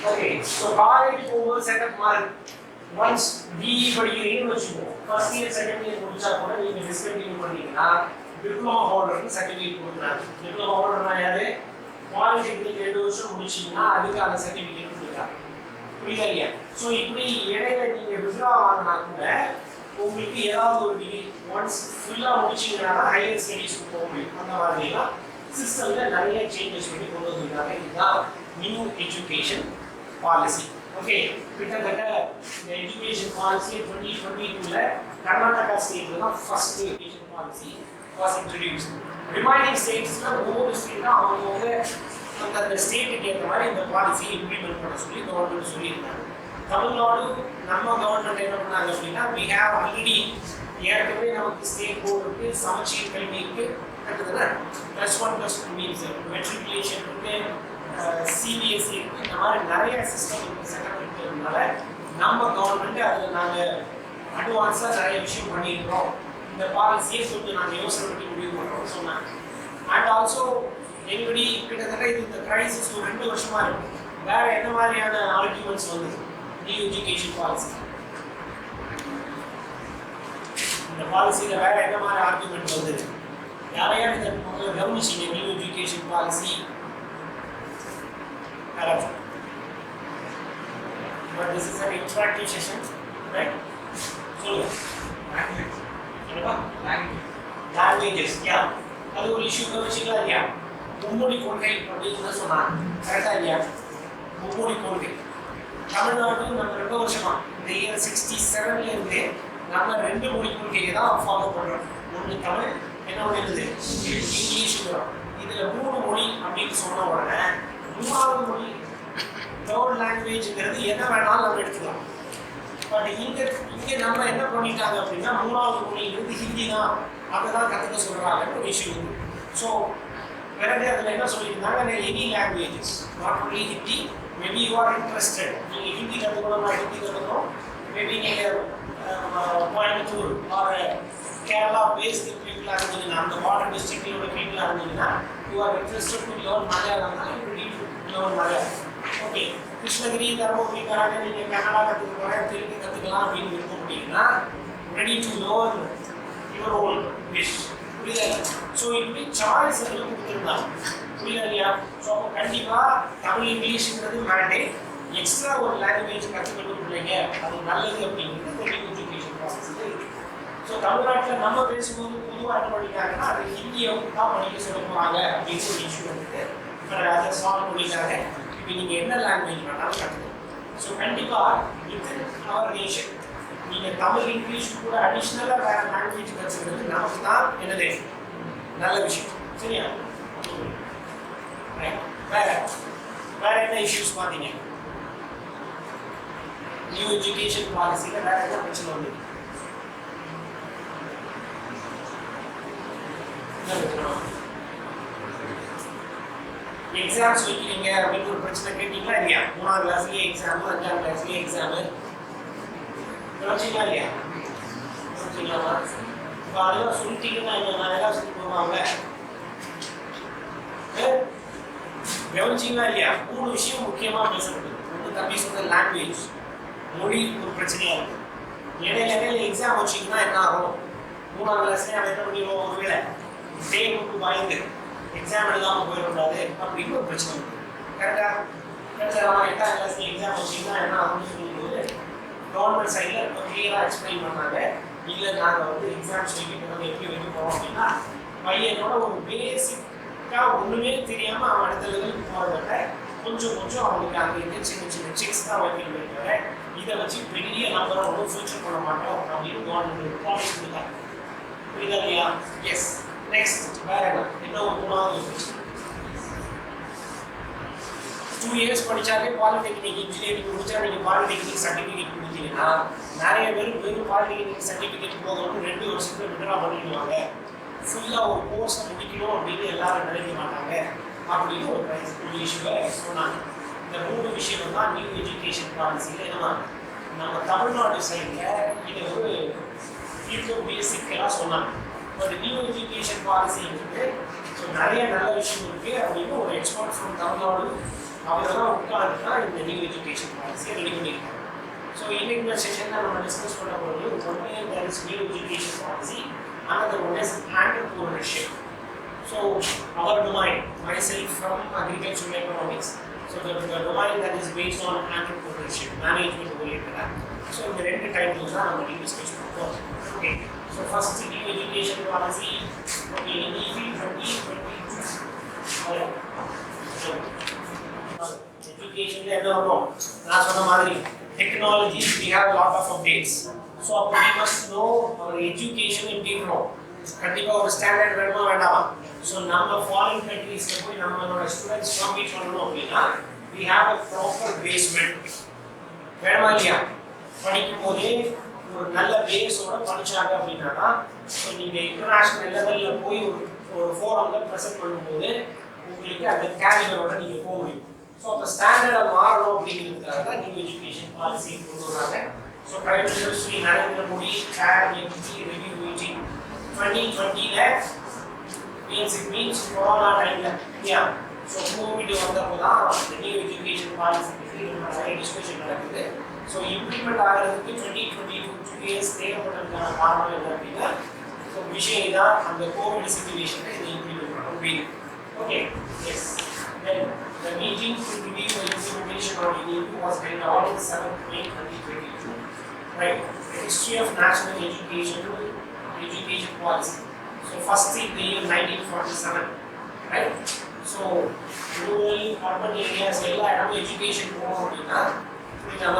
ஓகே, ஸோ காலேஜ் போகும்போது செட்டப் மாறுது. ஒன்ஸ் பிஇ படிக்கிறீங்கன்னு வச்சுக்கோங்க, ஃபர்ஸ்ட் இயர் செகண்ட் இயர் முடிச்சா கூட நீங்கள் டிஸ்கண்டினியூ பண்ணீங்கன்னா டிப்ளமா ஹோல்டருக்கு சர்டிஃபிகேட் கொடுக்குறாங்க. டிப்ளமா ஹோல்டர்னா யாரு? பாலிடெக்னிக் 2 வருஷம் முடிச்சிங்கன்னா அதுக்கு அந்த சர்டிஃபிகேட் கொடுக்குறாங்க. புரியுதா இல்லையா? ஸோ இப்படி இடையில நீங்கள் வித்ரா வாங்கினா கூட உங்களுக்கு ஏதாவது ஒரு டிகிரி ஒன்ஸ் ஃபுல்லாக முடிச்சிங்கன்னா தான் ஹையர் ஸ்டடீஸ்க்கு போக முடியும். அந்த மாதிரிலாம் சிஸ்டமில் நிறைய சேஞ்சஸ் பண்ணி கொண்டு வந்திருக்காங்க. இதுதான் நியூ எஜுகேஷன் பாலிசி. ஓகே, கிட்டத்தட்ட இந்த எஜுகேஷன் பாலிசி 2022ல கர்நாடகா ஸ்டேட்ல தான் first education policy was introduced. Remaining ஸ்டேட்ஸ்ல ஒவ்வொரு ஸ்டேட் தான் அவங்கவுங்க அந்த ஸ்டேட்டுக்கு ஏற்ற மாதிரி இந்த பாலிசியை இம்ப்ளிமெண்ட் பண்ண சொல்லி கவர்மெண்ட் சொல்லியிருக்காங்க. தமிழ்நாடு நம்ம கவர்மெண்ட் என்ன பண்ணாங்க அப்படின்னா, we have already ஏற்கனவே நமக்கு ஸ்டேட் போர்டு இருக்கு, சமச்சீர் கல்வி இருக்கு, கிட்டத்தட்ட +1+2 மீன்ஸ் மெட்ரிகுலேஷன் இருக்கு, சிபிஎஸ்சி இருக்கு, இந்த மாதிரி நிறைய சிஸ்டம் செட்டப் இருக்கிறதுனால நம்ம கவர்மெண்ட் அதில் நாங்கள் அட்வான்ஸாக நிறைய விஷயம் பண்ணியிருக்கிறோம். இந்த பாலிசியை கொஞ்சம் நாங்கள் யோசனை பண்ணி முடிவு பண்ணுறோம்னு சொன்னாங்க. அண்ட் ஆல்சோ எங்களுடைய கிட்டத்தட்ட இது இந்த கிரைசிஸ் ஒரு 2 வருஷமா இருக்கு. வேற என்ன மாதிரியான ஆர்குமெண்ட்ஸ் வந்தது நியூ எஜுகேஷன் பாலிசி? இந்த பாலிசியில் வேற என்ன மாதிரி ஆர்குமெண்ட் வந்தது? யாரையாவது இதை கவனிச்சிங்க? New education policy but this is an interactive session, right? சொல்லுங்க. லாங்குவேஜஸ் யா, அது ஒரு இஷ்யூ கவனிச்சிங்களா இல்லையா? மும்மொழி கொள்கை அப்படின்னு சொன்னாங்க, கரெக்டா இல்லையா? மும்மொழி கொள்கை தமிழ்நாடு நம்ம 2 வருஷமா இந்த இயர் 67ல இருந்து நம்ம 2 மொழி கொள்கையை தான் ஃபாலோ பண்றோம். ஒன்று தமிழ், என்ன ஒன்று இங்கிலீஷ். இதுல 3 மொழி அப்படின்னு சொன்ன உடனே 3வது மொழி தேர்ட் லாங்குவேஜ்ங்கிறது என்ன வேணாலும் நம்ம எடுத்துக்கலாம். பட் இங்கே நம்ம என்ன பண்ணிட்டாங்க அப்படின்னா 3வது மொழிங்கிறது ஹிந்தி தான், அதை தான் கற்றுக்க சொல்கிறாங்கன்னு ஒரு இஷ்யூ இருக்குது. ஸோ பிறகு அதில் என்ன சொல்லியிருந்தாங்க, any languages not only Hindi, maybe you are interested, நீங்கள் ஹிந்தி கற்றுக்கணும்னா ஹிந்தி கற்றுக்கணும், மேபி நீங்கள் கோயம்புத்தூர் ஆர் கேரளா பேஸ்டு பீப்புளாக இருந்தீங்கன்னா, அந்த பார்டர் டிஸ்ட்ரிக்டோட பீப்புளாக இருந்தீங்கன்னா, you are interested to learn Malayalam தான், you need to learn Malayalam. Okay, Krishnagiri தருமபுரிக்காரங்க நீங்கள் கன்னடா கற்றுக்க போகிறேன், தெலுங்கு கற்றுக்கலாம் அப்படின்னு விருப்பம் அப்படின்னா ready to learn your own wish. புரியுதா? ஸோ இப்படி சாய்ஸ் அதில் கொடுத்துருந்தாங்க. புரியுதா இல்லையா? ஸோ அப்போ கண்டிப்பாக தமிழ் இங்கிலீஷுங்கிறது மேண்டேட், எக்ஸ்ட்ரா ஒரு லாங்குவேஜ் கற்றுக்கணும் பிள்ளைங்க, அது நல்லது அப்படிங்கிறது நியூ எஜுகேஷன் பாலிசியில் இருக்குது. ஸோ தமிழ்நாட்டில் நம்ம பேசும்போது பொதுவாக என்ன பண்ணிட்டாங்கன்னா அது ஹிந்தியை தான் படிக்க சொல்ல போகிறாங்க அப்படின்னு ஒரு இஷ்யூ வந்துட்டு அதை சால்வ் பண்ணிட்டாங்க. இப்போ நீங்கள் என்ன லாங்குவேஜ் வேணாலும் கற்றுக்கணும். ஸோ கண்டிப்பாக வித்தின் அவர் நேஷன் நீங்கள் தமிழ் இங்கிலீஷ் கூட அடிஷ்னலாக வேறு லாங்குவேஜ் கற்றுக்கிறது நமக்கு தான் என்னது நல்ல விஷயம். சரியா? வேற என்ன இஷ்யூஸ் பார்த்தீங்க நியூ எஜுகேஷன் பாலிசியில்? வேற என்ன பிரச்சனை வந்து? எக்ஸாம்ஸ் வைக்கிறீங்க அப்படின்னு ஒரு பிரச்சனை கேட்டீங்களா இல்லையா? 3ஆம் கிளாஸ்லேயே எக்ஸாமு, 5ஆம் கிளாஸ்லேயே எக்ஸாமு வச்சிங்களா இல்லையா? வச்சிங்களாமா? இப்போ அதெல்லாம் சொல்லிட்டீங்கன்னா நான் எல்லாம் சொல்லி போவாங்க. கவனிச்சிங்களா இல்லையா? 3 விஷயம் முக்கியமாக பேசப்படுது. ஒன்று தம்பி சொன்ன லாங்குவேஜ், மொழி ஒரு பிரச்சனையாக இருக்குது. இடையில எக்ஸாம் வச்சிங்கன்னா என்ன ஆகும்? 3ஆம் கிளாஸ்லேயே அவன் என்ன பண்ணிடுவோம், ஒருவேளை தேர்வுக்கு பயந்து எக்ஸாம் எழுதாமல் போயிடக்கூடாது அப்படின்னு ஒரு பிரச்சனை இருக்குது. கரெக்டாக? கரெக்டாக 8ஆம் கிளாஸ்ல எக்ஸாம் வச்சிங்கன்னா என்ன ஆகும்னு சொல்லும்போது கவர்மெண்ட் சைடில் ரொம்ப கிளியராக எக்ஸ்பிளைன் பண்ணாங்க. இல்லை நாங்கள் வந்து எக்ஸாம்ஸ் வைக்கிட்டு நம்ம எப்படி வைக்க போகிறோம் அப்படின்னா பையனோட ஒரு பேசிக்காக ஒன்றுமே தெரியாமல் அவன் அடுத்த லெவலுக்கு போகிறத கொஞ்சம் அவனுக்கு அங்கே சின்ன சின்ன செக்ஸ் தான் வைக்கணும் தவிர இதை வச்சு பெரிய நம்பரை ஒன்றும் ஃபியூச்சர் பண்ண மாட்டோம் அப்படின்னு கவர்மெண்ட் ப்ராமிஸ் கொடுத்தாங்க. புரியுதா இல்லையா? எஸ். நெக்ஸ்ட் வேற என்ன? இன்னும் 3வது 2 இயர்ஸ் படிச்சாலே பாலிடெக்னிக் இன்ஜினியரிங் முடிச்சா நீங்கள் பாலிடெக்னிக் சர்டிஃபிகேட் கொடுத்தீங்கன்னா நிறைய பேர் வெறும் பாலிடெக்னிக் சர்டிஃபிகேட் போகணும்னு 2 வருஷத்துல விட்ரா பண்ணிடுவாங்க. ஃபுல்லாக ஒரு கோர்ஸை முடிக்கணும் அப்படின்னு எல்லாரும் நினைக்க மாட்டாங்க அப்படின்னு ஒரு இஷ்யூவை சொன்னாங்க. இந்த 3 விஷயம் தான் நியூ எஜுகேஷன் பாலிசியில் என்னன்னா நம்ம தமிழ்நாடு சைடில் இதை ஒரு இருக்கக்கூடிய சிக்கலாக சொன்னாங்க. பட் நியூ எஜுகேஷன் பாலிசிங்கிறது ஸோ நிறைய நல்ல விஷயம் இருக்குது அப்படின்னு ஒரு எக்ஸ்பர்ட் ஃப்ரம் தமிழ்நாடு அவரெல்லாம் உட்காந்து தான் இந்த நியூ எஜுகேஷன் பாலிசியை ரெடி பண்ணியிருக்காங்க. ஸோ இன்னைக்கு செஷனில் நம்ம டிஸ்கஸ் பண்ண போகிறது ஒன்று there is new education policy, another one is entrepreneurship. So our domain, myself from agricultural economics, so the domain that is based on entrepreneurship, management oriented. So இந்த ரெண்டு டைப்ஸ் தான் நம்ம டிஸ்கஸ் பண்ணுவோம். Okay, so first new education policy okay NEP 2022. எஜுகேஷன்ல என்ன வரும்? நான் சொன்ன மாதிரி technology we have a lot of updates, so we must know our education எப்படி இருக்கணும். கண்டிப்பா ஒரு ஸ்டாண்டர்ட் வேணுமா வேண்டாமா? ஸோ நம்ம ஃபாரின் கண்ட்ரீஸ்ல போய் நம்மளோட ஸ்டூடெண்ட்ஸ் கம்ப்ளீட் பண்ணணும் அப்படின்னா we have a proper basement வேணுமா இல்லையா? படிக்கும் போதே ஒரு நல்ல பேஸோட படிச்சாங்க அப்படின்னா ஸோ நீங்க இன்டர்நேஷனல் லெவல்ல போய் ஒரு ஃபோரம்ல ப்ரெசென்ட் பண்ணும்போது உங்களுக்கு அந்த கேரியரோட நீங்க போக முடியும். ஸோ அப்போ ஸ்டாண்டர்டை மாறணும் அப்படிங்கிறதுக்காக தான் நியூ எஜுகேஷன் பாலிசி கொண்டு வராங்க. So prime minister Shri Narendra Modi chair MP review meeting 2020 means corona டைம்ல இல்லையா? ஸோ கோவிட் வந்தப்போ தான் இந்த நியூ எஜுகேஷன் பாலிசி பற்றி நிறைய டிஸ்கஷன் நடக்குது. ஸோ இம்ப்ளிமெண்ட் ஆகிறதுக்கு 2022 இயர்ஸ் தேவைப்பட்டதுக்கான காரணம் என்ன அப்படின்னா ஸோ விஷயம் இதான் அந்த கோவிட் சிச்சுவேஷனை இதை இம்ப்ளிமெண்ட் பண்ண முடியும். Okay, yes. Then the meeting to review the implementation of NEP was held on 7th May 2022. Right, the history of national education policy. So first in the year 1947, right? So rural, urban areas, all around education போகணும்னா நம்ம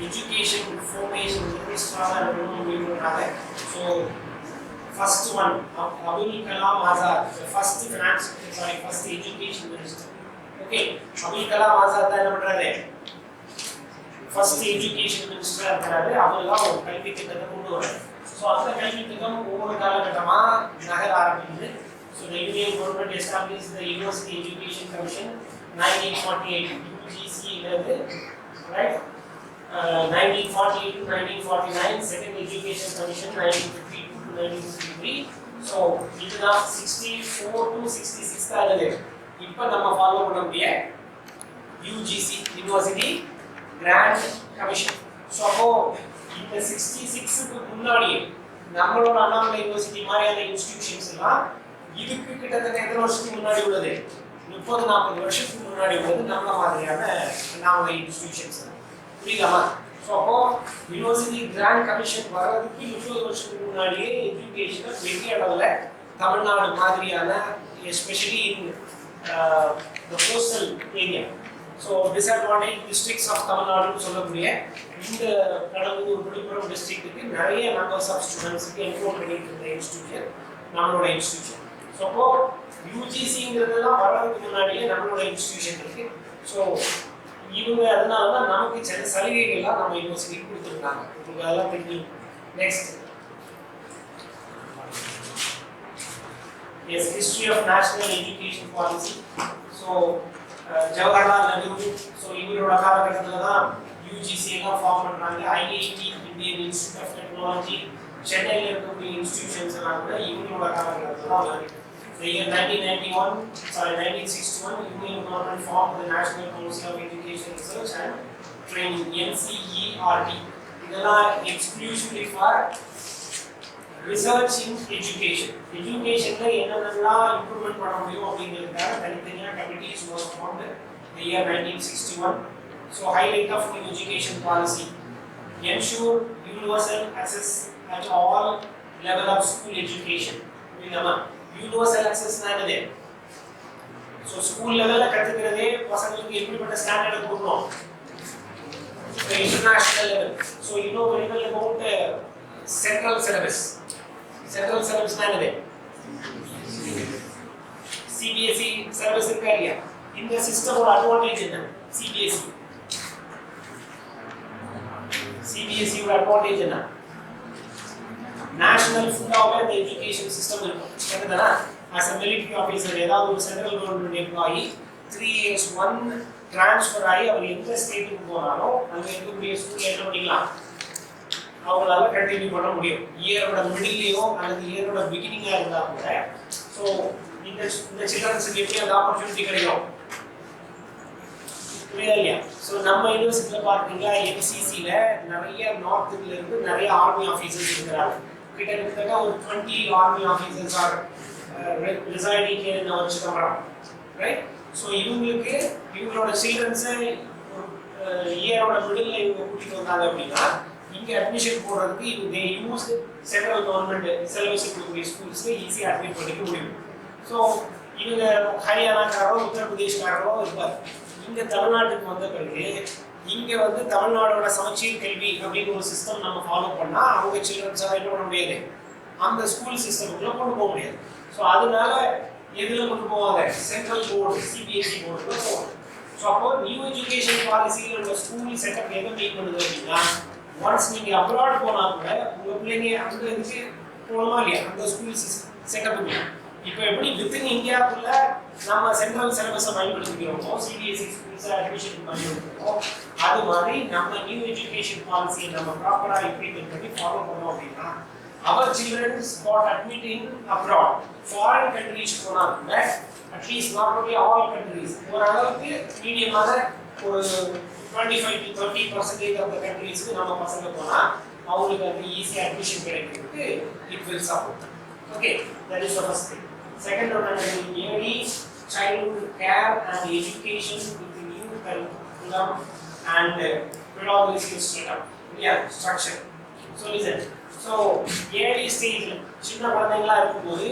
education formation வந்து ஸ்ட்ராங்கா இருக்கணும். So first one, Abul Kalam Azad, the first education minister. Okay, Abul Kalam Azad தான் என்ன பண்றாரு? First education மினிஸ்டரா இருக்காரு. அவர்தான் ஒரு கல்வி திட்டத்தை கொண்டு வராரு. ஸோ அந்த கல்வி திட்டம் ஒவ்வொரு காலகட்டமா நகர ஆரம்பிக்குது. So the Union government established the University Education Commission 1948 UGC இருந்து right 1948 to 1949, Second Education Commission 1952 to 1953. So இதுதான் 64 to 66 தான் இருக்கு. இப்போ நம்ம ஃபாலோ பண்ணக்கூடிய UGC University Grant Commission. So அப்போ இந்த 66க்கு முன்னாடி நம்மளோட அண்ணாமலை யூனிவர்சிட்டி மாதிரியான இன்ஸ்டிடியூஷன்ஸ் எல்லாம் இதுக்கு கிட்டத்தட்ட எத்தனை வருஷத்துக்கு முன்னாடி உள்ளது? 30-40 வருஷத்துக்கு முன்னாடி உள்ளது நம்மள மாதிரியான அண்ணாமலை இன்ஸ்டிடியூஷன்ஸ். புரியுதாமா? ஸோ அப்போ யூனிவர்சிட்டி கிராண்ட் கமிஷன் வர்றதுக்கு 30 வருஷத்துக்கு முன்னாடியே எஜுகேஷனை பெரிய அளவில் தமிழ்நாடு மாதிரியான especially in the coastal area. So disadvantaged districts of Tamil Nadu சொல்லக்கூடிய இந்த கடலூர் விழுப்புரம் டிஸ்ட்ரிக்ட்டுக்கு நிறைய நம்பர்ஸ் ஆஃப் ஸ்டூடெண்ட்ஸ்க்கு என்ரோல் பண்ணிட்டு இருந்த இன்ஸ்டிடியூஷன் நம்மளோட இன்ஸ்டிடியூஷன். ஸோ அப்போ யூஜிசிங்கிறதெல்லாம் வர்றதுக்கு முன்னாடியே நம்மளோட இன்ஸ்டிடியூஷன் இருக்கு. ஸோ இவங்க அதனால தான் நமக்கு சில சலுகைகள்லாம் நம்ம யூனிவர்சிட்டிக்கு கொடுத்துருக்காங்க. உங்களுக்கு அதெல்லாம் தெரியும். Next yes, history of national education policy. So Jawaharlal Nehru, so இவரோட காலகட்டத்துல தான் UGC எல்லாம் ஃபார்ம் பண்றாங்க. IIT Indian Institute of Technology சென்னையில இருக்கக்கூடிய இன்ஸ்டிடியூஷன்ஸ் எல்லாம் கூட இவரோட காலகட்டத்துல தான் வருது. The year 1961, Union government formed the National Council of Education Research and Training NCERT. இதெல்லாம் exclusively for research in education. Educationல என்னென்னலாம் இம்ப்ரூவ்மென்ட் பண்ண முடியும் அப்படிங்கிறதுக்காக தனித்தனியா committees was formed in the year 1961. So highlight of new education policy: ensure universal access at all level of school education. புரியுதா? universal access என்னது? So school levelல கத்துக்கிறதே பசங்களுக்கு எப்படிப்பட்ட standard கொடுக்கணும்? International level. So you know very well about central syllabus. Central syllabus என்னது? CBSE syllabus இருக்கா இல்லையா? இந்த சிஸ்டமோட advantage என்ன? சிபிஎஸ்சி. சிபிஎஸ்சியோட அட்வான்டேஜ் என்ன? நேஷனல் ஃபுல்லாகவே அந்த எஜுகேஷன் சிஸ்டம் இருக்கும். என்னதுன்னா as a military officer ஏதாவது ஒரு central government employee 3 years 1 transfer ஆகி அவர் எந்த ஸ்டேட்டுக்கு போனாலும் அங்கே இருக்கக்கூடிய ஸ்கூலில் என்ன பண்ணிக்கலாம், அவங்களால கண்டினியூ பண்ண முடியும். இயரோட மிடில்லையோ அல்லது இயரோட பிகினிங்காக இருந்தால் கூட. ஸோ இந்த சில்ட்ரன்ஸுக்கு எப்படி அந்த ஆப்பர்ச்சுனிட்டி கிடைக்கும், புரியுதா இல்லையா? ஸோ நம்ம யூனிவர்சிட்டியில் பார்த்தீங்கன்னா எம்சிசியில் நிறைய நார்த்துல இருந்து நிறைய ஆர்மி ஆஃபீஸர்ஸ் இருக்கிறாங்க. கிட்டத்தட்ட ஒரு 20 army officers are residing here in our Chitambram, right? So இவங்களுக்கு இவங்களோட சில்ட்ரன்ஸை இயரோட மிடில் இவங்க கூட்டிட்டு வந்தாங்க அப்படின்னா இங்கே அட்மிஷன் போடுறதுக்கு இவங்க யூஸ் சென்ட்ரல் கவர்மெண்ட் சிலபஸ் இருக்கக்கூடிய ஸ்கூல்ஸ்க்கு ஈஸியாக அட்மிட் பண்ணிக்க முடியும். ஸோ இவங்க ஹரியானாக்காரோ உத்தரப்பிரதேஷ்காரோ இருப்பார். இங்கே தமிழ்நாட்டுக்கு வந்த பிறகு இங்கே வந்து தமிழ்நாடோட சமச்சீர் கல்வி அப்படின்னு ஒரு சிஸ்டம் நம்ம ஃபாலோ பண்ணால் அவங்க சில்ட்ரன்ஸாக என்ன பண்ண முடியாது, அந்த ஸ்கூல் சிஸ்டமுக்குள்ள கொண்டு போக முடியாது. ஸோ அதனால எதில் கொண்டு போவாங்க, சென்ட்ரல் போர்டு சிபிஎஸ்சி போர்டுல போவாங்க. ஸோ அப்போ நியூ எஜுகேஷன் பாலிசியில் உள்ள ஸ்கூல் செட்டப் எதை மீட் பண்ணுது அப்படின்னா, ஒன்ஸ் நீங்கள் அப்ராட் போனால் கூட உங்கள் பிள்ளைங்க அந்த இதுக்கு போகணுமா இல்லையா, அந்த ஸ்கூல் செட்டப்புக்கு. இப்போ எப்படி வித்தின் இந்தியாவுக்குள்ள நம்ம சென்ட்ரல் சிலபஸை பயன்படுத்திக்கிறோமோ, சிபிஎஸ்சி ஸ்கூல்ஸை அட்மிஷன் பயன்படுத்துகிறோமோ, அது மாதிரி நம்ம நியூ எஜுகேஷன் பாலிசியை நம்ம ப்ராப்பராக இம்ப்ளிமெண்ட் பண்ணி ஃபாலோ பண்ணோம் அப்படின்னா our children got admitted in abroad, foreign countries போனா கூட at least not only all countries, ஓரளவுக்கு மீடியமாக ஒரு 25 to 30% of the countries நம்ம பசங்க போனா அவங்களுக்கு அந்த ஈஸியாக அட்மிஷன் கிடைக்கிறதுக்கு it will support. Okay, that is the first thing. Second one is early childhood care and education with the new curriculum and pedagogical setup. Yeah, structure. So listen. So early ஸ்டேஜில் சின்ன குழந்தைங்களா இருக்கும்போது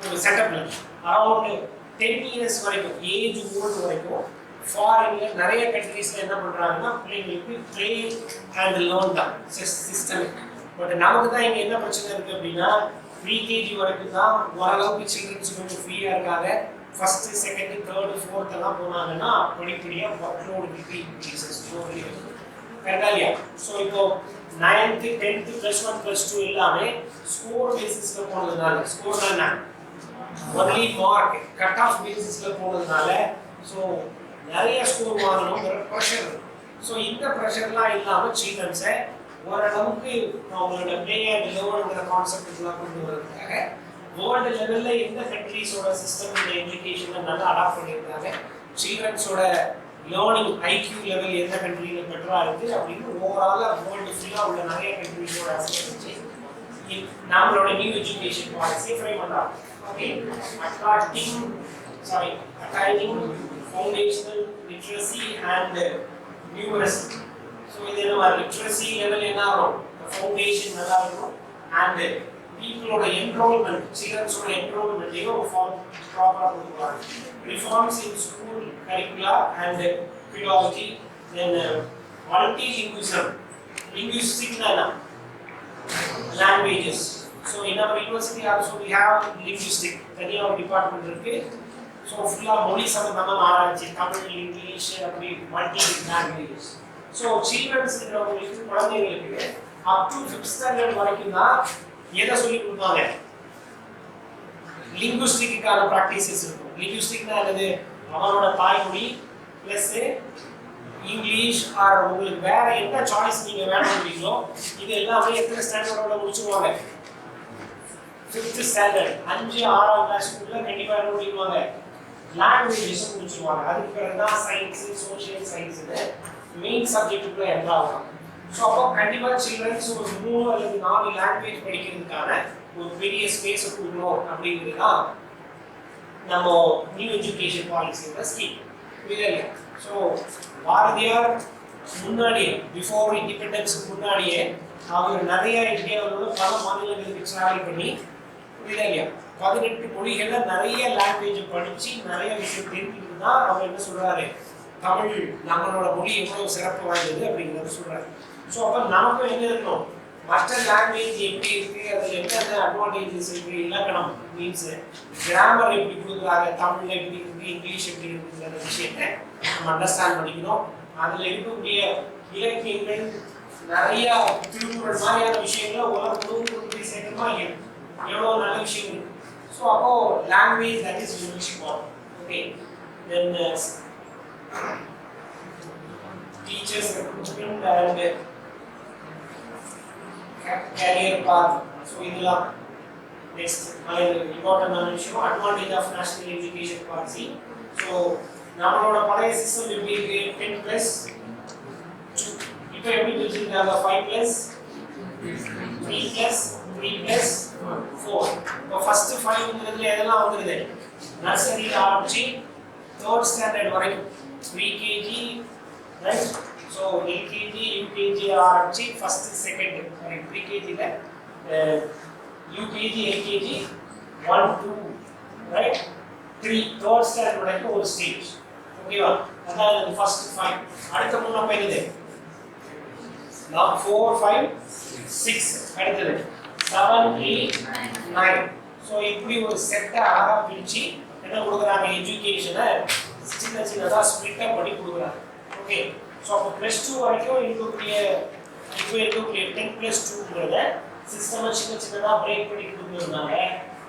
ஒரு செட்டப்பில் around 10 years வரைக்கும் age old வரைக்கும் ஃபாரின்ல நிறைய கண்ட்ரீஸில் என்ன பண்ணுறாங்கன்னா பிள்ளைங்களுக்கு ப்ளே அண்ட் லேர்ன் தான் சிஸ்டம். பட் நமக்கு தான் இங்கே என்ன பிரச்சனை இருக்குது அப்படின்னா, ப்ரீகேஜி வரைக்கும் தான் ஓரளவுக்கு சில்ட்ரன்ஸ் கொஞ்சம் ஃப்ரீயாக இருக்காங்க. ஃபஸ்ட்டு செகண்டு தேர்டு ஃபோர்த்தெல்லாம் போனாங்கன்னா படிப்படியாக ஒர்க்லோடு இன்க்ரீசஸ் கரெக்டாக இல்லையா? ஸோ இப்போ 9th 10th +1 +2 எல்லாமே ஸ்கோர் பேசிஸ்ல போனதுனால, ஸ்கோர் என்ன ஒன்லி மார்க் கட் ஆஃப் பேசிஸ்ல போனதுனால ஸோ நிறைய ஸ்கோர் வாங்கணுங்கிற ப்ரெஷர். ஸோ இந்த ப்ரெஷர்லாம் இல்லாமல் சில்ட்ரன்ஸை ஓரளவுக்கு அவங்களோட ப்ளே அண்ட் லேர்னுங்கிற கான்செப்ட்லாம் கொண்டு வரதுக்காக வேர்ல்டு லெவலில் எந்த கண்ட்ரீஸோட சிஸ்டம் இந்த எஜுகேஷனை நல்லா அடாப்ட் பண்ணியிருக்காங்க, சில்ட்ரன்ஸோட லேர்னிங் ஐக்யூ லெவல் எந்த கண்ட்ரியில் பெட்டராக இருக்குது அப்படின்னு ஓவராலாக வேர்ல்டு ஃபுல்லாக உள்ள நிறைய கண்ட்ரிஸோட அசஸ் வச்சு நம்மளோட நியூ எஜுகேஷன் பாலிசியை ஃப்ரேம் பண்ணுறோம். Okay, attaining foundational literacy and numeracy. So இது என்ன லிட்ரஸி லெவல் என்ன ஆகும், ஃபவுண்டேஷன் நல்லா இருக்கும். அண்ட் பீப்புளோட என்ரோல்மெண்ட், சில்ட்ரன்ஸோட என்ரோல்மெண்ட்டையும் ப்ராப்பராக கொடுக்குறாங்க. Reforms in school curricula and pedagogy, then multilingualism, linguistic languages. So in our university also we have linguistic, தனியா ஒரு டிபார்ட்மெண்ட் இருக்கு. ஸோ ஃபுல்லாக மொழி சம்பந்தமான ஆராய்ச்சி, தமிழ், இங்கிலீஷ், அப்படி மல்டி லாங்குவேஜஸ். ஸோ சில்ட்ரன்ஸ்ங்கிறவங்களுக்கு, குழந்தைங்களுக்கு அப் டு 5th ஸ்டாண்டர்ட் வரைக்கும் தான் எதை சொல்லி கொடுப்பாங்க, லிங்குஸ்டிக்கான ப்ராக்டிசஸ் இருக்கும். லிங்குஸ்டிக்னா அல்லது அவனோட தாய்மொழி ப்ளஸ் இங்கிலீஷ் ஆர் உங்களுக்கு வேற என்ன சாய்ஸ் நீங்கள் வேணும்னீங்களோ இது எல்லாமே எத்தனை ஸ்டாண்டர்டோட முடிச்சுருவாங்க, 5th ஸ்டாண்டர்ட் 5 6ஆம் கிளாஸ்க்குள்ள கண்டிப்பாக என்ன முடிவாங்க, லாங்குவேஜஸும் முடிச்சுருவாங்க. அதுக்கு பிறகு தான் சயின்ஸு, சோஷியல் சயின்ஸுன்னு மெயின் சப்ஜெக்டுக்குள்ளே என்ட்ரு ஆகலாம். ஸோ அப்போ கண்டிப்பாக சில்ட்ரன்ஸ் ஒரு 3 அல்லது 4 லாங்குவேஜ் படிக்கிறதுக்கான ஒரு பெரிய ஸ்பேஸை கொடுக்கணும் அப்படிங்கிறது தான் நம்ம நியூ எஜுகேஷன் பாலிசியோட ஸ்கீம். புரியல? ஸோ பாரதியார் முன்னாடியே, பிஃபோர் இண்டிபெண்டன்ஸுக்கு முன்னாடியே அவர் நிறைய இந்தியாவோட பல மாநிலங்களுக்கு ட்ராவல் பண்ணி, புரியல இல்லையா, 18 மொழிகளில் நிறைய லாங்குவேஜ் படித்து நிறைய விஷயம் தெரிஞ்சுட்டு தான் அவர் என்ன சொல்கிறாரு, தமிழ் நம்மளோட மொழி எவ்வளோ சிறப்பு வாய்ந்தது அப்படிங்கிறத சொல்கிறாரு. ஸோ அப்போ நமக்கும் என்ன இருக்கணும், மற்ற லாங்குவேஜ் எப்படி இருக்கு, அதில் என்னென்ன அட்வான்டேஜஸ் இருக்கு, இலக்கணம் மீன்ஸ் கிராமர் எப்படி கொடுக்குறாங்க, தமிழ்ல எப்படி இருக்கு, இங்கிலீஷ் எப்படி இருக்குங்கிற விஷயத்தை நம்ம அண்டர்ஸ்டாண்ட் பண்ணிக்கணும். அதில் இருக்கக்கூடிய இலக்கியங்கள் நிறைய திருக்குறள் மாதிரியான விஷயங்களை உலகம் முழுவதும் போய் சேர்க்கணுமா இல்லையா, எவ்வளோ நல்ல விஷயம் இருக்கு. ஸோ அப்போ language that is very important. Okay, then teachers recruitment and career path. So இதெல்லாம் next important issue, advantage of national education policy. So நம்மளோட பழைய சிஸ்டம் எப்படி இருக்கு, 10 plus 2. இப்போ எப்படி வச்சிருக்காங்க, 5 plus 3 plus 3 plus 4. இப்போ ஃபர்ஸ்ட் 5ங்கிறதுல எதெல்லாம் வந்துருது, நர்சரியில ஆரம்பிச்சு 3rd standard வரைக்கும் pre-KG, right? So LKG, UKG ஆரம்பிச்சு first second pre-KG ல UKG, LKG 1 2 right 3 3rd standard வரைக்கும் ஒரு ஸ்டேஜ். ஓகேவா, அதாவது first 5. அடுத்த மூணு அப்ப என்னது, 4 5 6, அடுத்தது 7 8 9. ஸோ இப்படி ஒரு செட்டை அழகாக பிரிச்சு என்ன கொடுக்குறாங்க, எஜுகேஷனை சின்ன சின்னதாக ஸ்ப்ளிட்டப் பண்ணி கொடுக்குறாங்க. ஓகே, ஸோ அப்போ +2 வரைக்கும் இருக்கக்கூடிய 10 + 2ங்கிறத சிஸ்டமை சின்ன சின்னதாக பிரேக் பண்ணி கொடுத்துருந்தாங்க.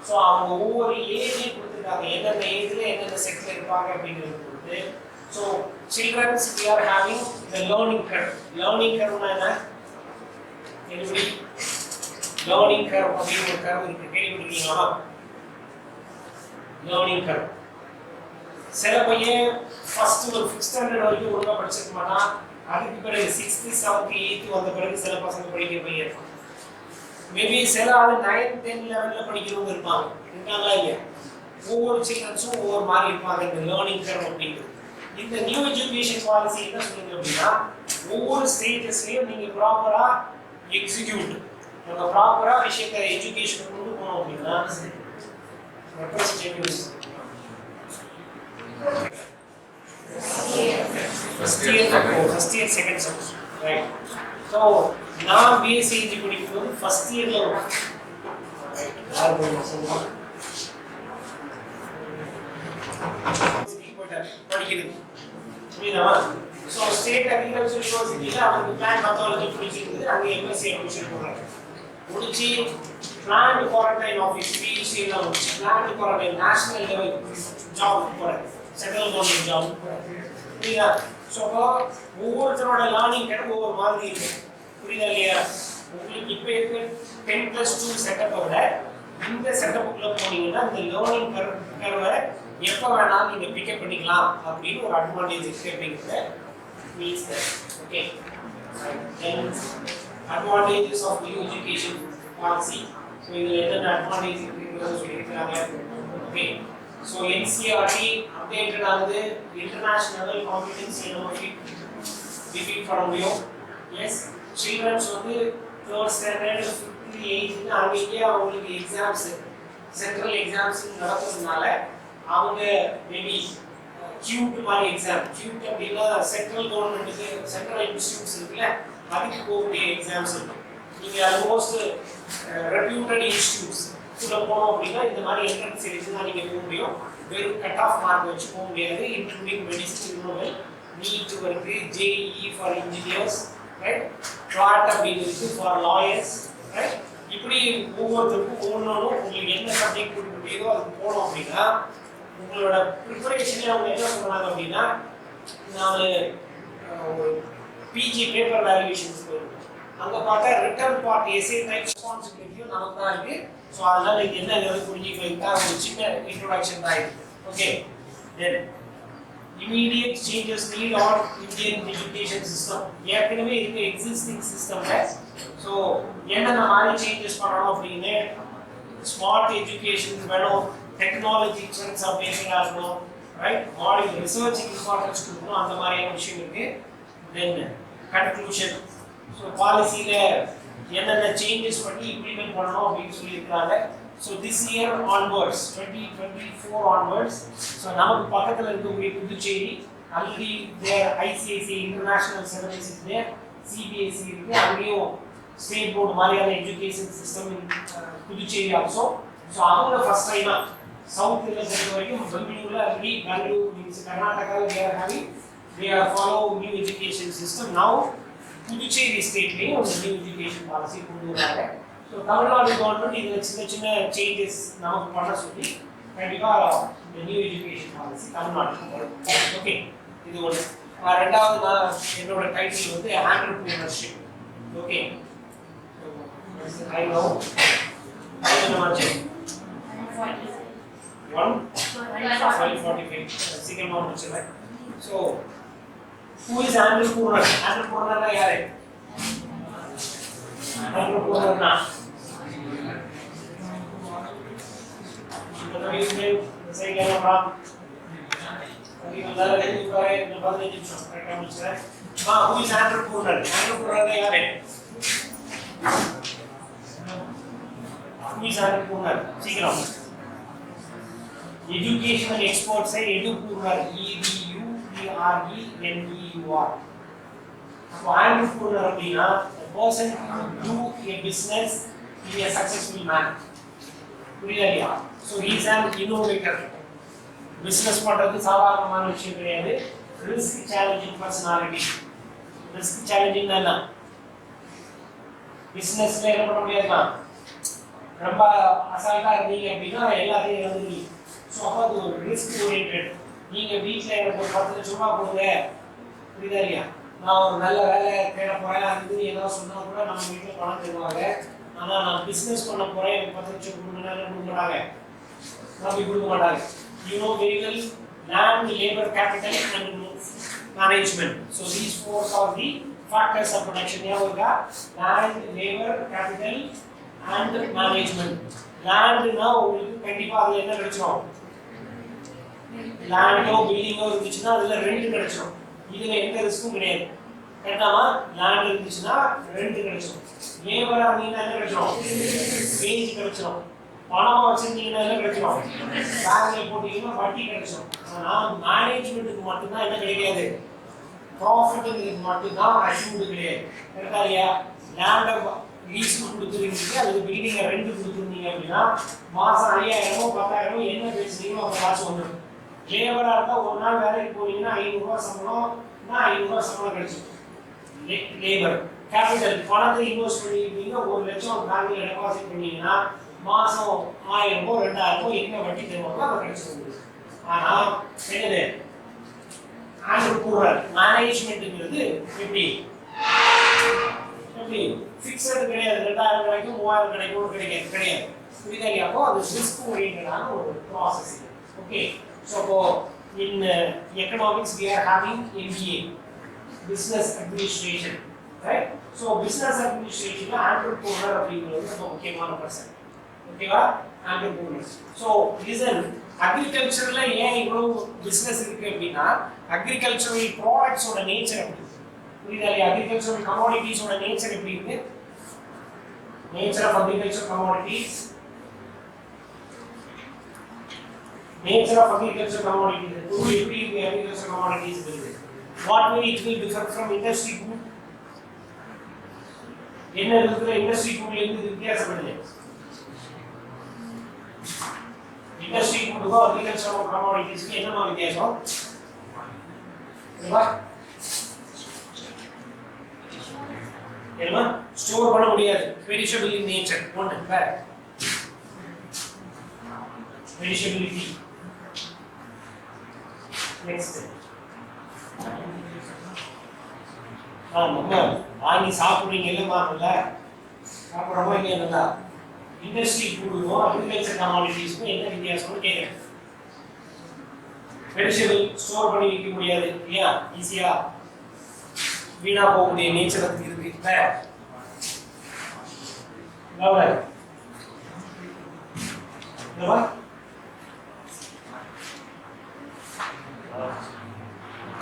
ஸோ அவங்க ஒவ்வொரு ஏஜையும் கொடுத்துருக்காங்க, எந்தெந்த ஏஜில் எந்தெந்த செக்டர் இருப்பாங்க அப்படிங்கிறது பொறுத்து. So childrens we are having the learning curve. Learning கர்வ்னா என்ன, எப்படி லேர்னிங் கர்வ் அப்படின்னு ஒரு கர்வ் இருக்கு, கேள்விப்பட்டிருக்கீங்களா? லேர்னிங் கர்வ் சில பையன் ஃபர்ஸ்ட் ஒரு 5th ஸ்டாண்டர்ட் வரைக்கும் ஒழுங்கா படிச்சிருக்க மாட்டான், அதுக்கு பிறகு 6th 7th 8th வந்த பிறகு சில பசங்க படிக்கிற பையன் இருப்பான். மேபி சில ஆள் 9th 10th 11th படிக்கிறவங்க இருக்காங்களா இல்லையா? ஒவ்வொரு சில்ட்ரன்ஸும் ஒவ்வொரு மாதிரி இருப்பாங்க. இந்த லேர்னிங் கர்வ் அப்படிங்கிறது இந்த நியூ எஜுகேஷன் பாலிசி என்ன சொல்லுங்க அப்படின்னா, ஒவ்வொரு ஸ்டேஜஸ்லயும் நீங்க ப்ராப்பரா எக்ஸிக்யூட், நம்ம ப்ராப்பரா விஷயத்தை எஜுகேஷன் கொண்டு போனோம் அப்படின்னா representatives first year second semester, right? So நான் பிஎஸ்சி இன்ஜி படிக்கும்போது ஃபர்ஸ்ட் இயர்ல படிக்கிறது புரியுதா? ஸோ ஸ்டேட் அக்ரிகல்ச்சர் யூனிவர்சிட்டியில் அவருக்கு பிளான்ட் மெத்தாலஜி படிச்சிருக்குது, அங்கே எம்எஸ்சி அட்மிஷன் போடுறாங்க. முடிச்சு பிளான்ட் குவாரண்டைன் ஆஃபீஸ் பிஇசியில் முடிச்சு plant quarantine national level job போகிறாங்க, சென்ட்ரல் கவர்மெண்ட் ஜாப் போகிறாங்க. புரியுதா? ஸோ ஒவ்வொருத்தரோட லேர்னிங் கர்வ் ஒவ்வொரு மாதிரி இருக்கு. புரியுதா இல்லையா? உங்களுக்கு இப்போ இருக்க 10 + 2 செட்டப்பை விட இந்த செட்டப்புக்குள்ள போனீங்கன்னா இந்த லேர்னிங் கர்வை எப்போ வேணாலும் நீங்கள் பிக்கப் பண்ணிக்கலாம் அப்படின்னு ஒரு அட்வான்டேஜ் இருக்கு அப்படிங்கிறத means that. Okay, advantages of new education policy. So இதில் என்னென்ன அட்வான்டேஜ் இருக்குங்கிறத சொல்லியிருக்கிறாங்க. ஓகே, ஸோ என்சிஆர்டி அப்டேட்டட் ஆகுது, இன்டர்நேஷனல் காம்படிஷன்ஸ் யூனிவர்சிட்டி டிஃபீட் பண்ண முடியும். எஸ், சில்ட்ரன்ஸ் வந்து 3rd standard 5th 8th அங்கேயே அவங்களுக்கு எக்ஸாம்ஸ் சென்ட்ரல் எக்ஸாம்ஸ் நடக்கிறதுனால அவங்க மேபி கியூட் மாதிரி எக்ஸாம், கியூட் அப்படின்னா சென்ட்ரல் கவர்மெண்ட்டுக்கு சென்ட்ரல் இன்ஸ்டிடியூட்ஸ் இருக்குல்ல அதுக்கு போகக்கூடிய எக்ஸாம்ஸ் இருக்கு. நீங்கள் ஆல்மோஸ்ட் ரெப்யூட்டட் இன்ஸ்டிடியூட்ஸ் உள்ள போனோம் அப்படின்னா இந்த மாதிரி என்ட்ரன்ஸ் எழுதி தான் நீங்கள் போக முடியும். வெறும் கட் ஆஃப் மார்க் வச்சு போக முடியாது. இன்க்ளூடிங் மெடிசன், இன்னொரு நீட் இருக்கு, ஜேஇஇ ஃபார் இன்ஜினியர்ஸ், ரைட், ட்ராட் அப்படின்னு இருக்கு ஃபார் லாயர்ஸ், ரைட். இப்படி ஒவ்வொருத்தருக்கும் ஒவ்வொன்றும் உங்களுக்கு என்ன சப்ஜெக்ட் கொடுக்க முடியுதோ அதுக்கு போனோம் அப்படின்னா உங்களோட ப்ரிப்பரேஷனே அவங்க என்ன சொல்றாங்க அப்படின்னா, நான் ஒரு பிஜி பேப்பர் வேல்யூவேஷன்ஸ் போயிருக்கேன், அங்கே பார்த்தா ரிட்டர்ன் பார்ட் எஸ்ஏ டைப் ரெஸ்பான்சிபிலிட்டியும் நமக்கு தான் இருக்கு. ஸோ அதனால இது என்ன புரிஞ்சுக்கலாம், ஒரு சின்ன இன்ட்ரோடக்ஷன் தான் இருக்கு. Okay, then immediate changes need on Indian education system. ஏற்கனவே இருக்க எக்ஸிஸ்டிங் சிஸ்டம்ல ஸோ என்னென்ன மாதிரி சேஞ்சஸ் பண்ணணும் அப்படின்னு, ஸ்மார்ட் எஜுகேஷன் வேணும், டெக்னாலஜி ட்ரெண்ட்ஸ் அப்டேட்டடாக இருக்கணும், ரைட், மாடலிங் ரிசர்ச்சுக்கு இம்பார்ட்டன்ஸ் கொடுக்கணும், அந்த மாதிரியான விஷயம் இருக்கு. தென் கன்க்ளூஷன், ஸோ பாலிசியில் என்னென்ன சேஞ்சஸ் பண்ணி இம்ப்ளிமெண்ட் பண்ணணும் அப்படின்னு சொல்லியிருக்காங்க. So this year onwards 2024 onwards, so நமக்கு பக்கத்தில் இருக்கக்கூடிய Puducherry already there ICICI international syllabus இருக்கு, சிபிஎஸ்சி இருக்கு, அங்கேயும் ஸ்டேட் போர்டு மாதிரியான education system in Puducherry also. So அவங்க ஃபர்ஸ்ட் டைமாக சவுத் இந்தியா பொறுத்த வரைக்கும் பெங்களூர்ல பெங்களூர் மீன்ஸ் கர்நாடகாவில் they are follow new education system. Now Puducherry ஸ்டேட்லேயும் ஒரு நியூ எஜுகேஷன் பாலிசி கொண்டு வராங்க. ஸோ தமிழ்நாடு கவர்மெண்ட் இதில் சின்ன சின்ன சேஞ்சஸ் நமக்கு பண்ண சொல்லி கண்டிப்பாக இந்த நியூ எஜுகேஷன் பாலிசி தமிழ்நாட்டுக்கு வரும். ஓகே, இது ஒன்று. ரெண்டாவது நான் என்னோட டைட்டில் வந்து ஆண்டர்பிரினர்ஷிப். Okay, I know. என்ன மாச்சு 1:45 சீக்கிரமாக முடிச்சிடறேன். So who is entrepreneur? Entrepreneur na yaar hai? Entrepreneur na. बताइए इसमें सही क्या है आप? अभी बता रहे हैं ऊपर है ना बात नहीं पूछो क्या पूछ रहा है? हाँ, who is entrepreneur? Entrepreneur na yaar hai? Who is entrepreneur? सीख रहा हूँ. Educational experts है edupreneur, EDUPRENEUR. So entrepreneur அப்படினா a person who do a business in a successful manner. புரியுதா? So he is an innovator. Business பண்றது சாதாரணமான விஷயம் கிடையாது. Risk challenging personality. Risk challenging என்ன? Businessல என்ன பண்ண முடியாதுன்னா ரொம்ப அசால்ட்டா இருந்தீங்க அப்படின்னா எல்லாத்தையும் இழந்துருவீங்க. ஸோ அப்போ அது ஒரு ரிஸ்க் ஓரியன்டட். நீங்கள் வீட்டில் எனக்கு ஒரு 10 லட்ச ரூபா கொடுங்க, புரியுதா இல்லையா? நான் ஒரு நல்ல வேலை தேட போகிறேன் அதுன்னு ஏதாவது சொன்னால் கூட நம்ம வீட்டில் பணம் தருவாங்க. ஆனால் நான் பிஸ்னஸ் பண்ண போகிறேன், எனக்கு 10 லட்சம் கொடுங்கன்னா கொடுக்க மாட்டாங்க, நம்பி கொடுக்க மாட்டாங்க. You know very well land, labor, capital and management. So these four are the factors of production. ஞாபகா land, labor, capital and management. land னா உங்களுக்கு கண்டிப்பா அதுல என்ன கிடைச்சிரும்? லேண்டோ பில்டிங்கோ இருந்துச்சுன்னா அதுல ரெண்ட் கிடைச்சிரும். இதுல எந்த ரிஸ்க்கும் கிடையாது. கரெக்டாமா? லேண்ட் இருந்துச்சுன்னா ரெண்ட் கிடைச்சிரும். லேபரா இருந்தீங்கன்னா என்ன கிடைச்சிரும்? வேஜ் கிடைச்சிரும். பணமா வச்சிருந்தீங்கன்னா என்ன கிடைச்சிரும்? பேங்க்ல போட்டீங்கன்னா வட்டி கிடைச்சிரும். ஆனா மேனேஜ்மெண்ட்டுக்கு மட்டும்தான் என்ன கிடைக்காது? ப்ராஃபிட்ங்கிறது மட்டும்தான் அஷ்யூர்டு கிடையாது. கரெக்டா இல்லையா? லேண்டை லீஸ்க்கு கொடுத்துருக்கீங்க, அதுக்கு பில்டிங்கை ரெண்ட் கொடுத்துருந்தீங்க அப்படின்னா மாதம் 5000 10,000 என்ன பேசுறீங்களோ அந்த காசு வந்துடும். லேபராக இருந்தால் ஒரு நாள் வேலைக்கு போனீங்கன்னா 500 ரூபா சம்பளம்னா 500 ரூபா சம்பளம் கிடைச்சிடும். லேபர் கேபிட்டல் பணத்தை இன்வெஸ்ட் பண்ணியிருக்கீங்க, 1 லட்சம் பேங்க்ல டெபாசிட் பண்ணீங்கன்னா மாதம் 1000 2000 என்ன வட்டி தருவாங்க அதை கிடைச்சிடும். ஆனால் என்னது ஆண்டர்பிரினர் மேனேஜ்மெண்ட்டுங்கிறது எப்படி ஃபிக்ஸட் கிடையாது. 2000 கிடைக்கும் 3000 கிடைக்கும் கிடையாது. புரியுதா இல்லையா? அப்போ அது ரிஸ்க் ஓரியன்டான ஒரு ப்ராசஸ். ஓகே, ஸோ அப்போ இன் economics we are having MBA, business administration, right? So business administration ல entrepreneur அப்படிங்கிறது ரொம்ப முக்கியமான பர்சன். ஓகேவா? entrepreneur. So listen, அக்ரிகல்ச்சர்ல ஏன் இவ்வளவு பிசினஸ் இருக்கு அப்படின்னா அக்ரிகல்ச்சரல் ப்ராடக்ட்ஸோட நேச்சர் அப்படி. புரியுதா இல்லையா? அக்ரிகல்ச்சரல் கமாடிட்டிஸோட நேச்சர் எப்படி இருக்கு? Nature of agriculture commodities, nature of agriculture commodities. Who எப்படி இருக்கு agriculture commodities இருக்கு? What way it will differ from industry food? என்ன இருக்கிற industry food இருந்து வித்தியாசப்படுது? industry food கோ agriculture commodities க்கு என்ன வித்தியாசம்? என்ன ஸ்டோர் பண்ண முடியாது, perishable in nature. ஒன்று வேற perishability. Next. வாங்கி சாப்பிடுறீங்க இல்லைம்மாங்கல்ல, சாப்பிட்றோமோ இல்லையா? இண்டஸ்ட்ரி ஃபுட்டுக்கும் அக்ரிகல்ச்சர் கமாடிட்டிஸ்க்கும் என்ன வித்தியாசம்னு கேட்குறேன். பெரிஷபிள் ஸ்டோர் பண்ணி வைக்க முடியாது இல்லையா? ஈஸியா வீணா போகக்கூடிய நேச்சர் அதுக்கு இருக்கு.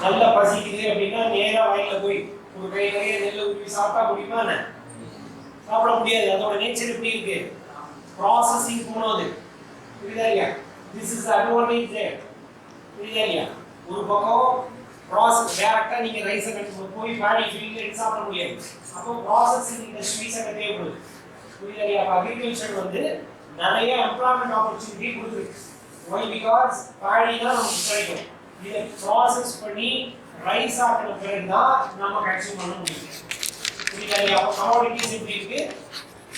நல்லா பசிக்குது அப்படின்னா நேரா வயல்ல போய் ஒரு கை நிறைய நெல்லை ஊற்றி சாப்பிட்டா முடியுமா? சாப்பிட முடியாது. அதோட நேச்சர் எப்படி இருக்கு? ப்ராசஸிங் போனது. புரியுதா இல்லையா? This is advantage. புரியுதா இல்லையா? ஒரு பக்கம் ப்ராசஸ் டேரக்டா நீங்க ரைஸை கட்டு போய் பேடி ஃபீல்ட்ல எடுத்து சாப்பிட முடியாது. அப்போ ப்ராசஸிங் இண்டஸ்ட்ரீஸ் அங்கே தேவைப்படுது. புரியுதா இல்லையா? அக்ரிகல்ச்சர் வந்து நிறைய எம்ப்ளாய்மெண்ட் ஆப்பர்ச்சுனிட்டி கொடுத்துருக்கு. ஒய் பிகாஸ் பேடி தான் நமக்கு கிடைக்கும். இதை ப்ராசஸ் பண்ணி ரைஸ் ஆக்கின பிறகு தான் நம்ம கன்சியூம் பண்ண முடியும். புரியுதா இல்லையா? அப்போ கமாடிட்டிஸ் எப்படி இருக்கு?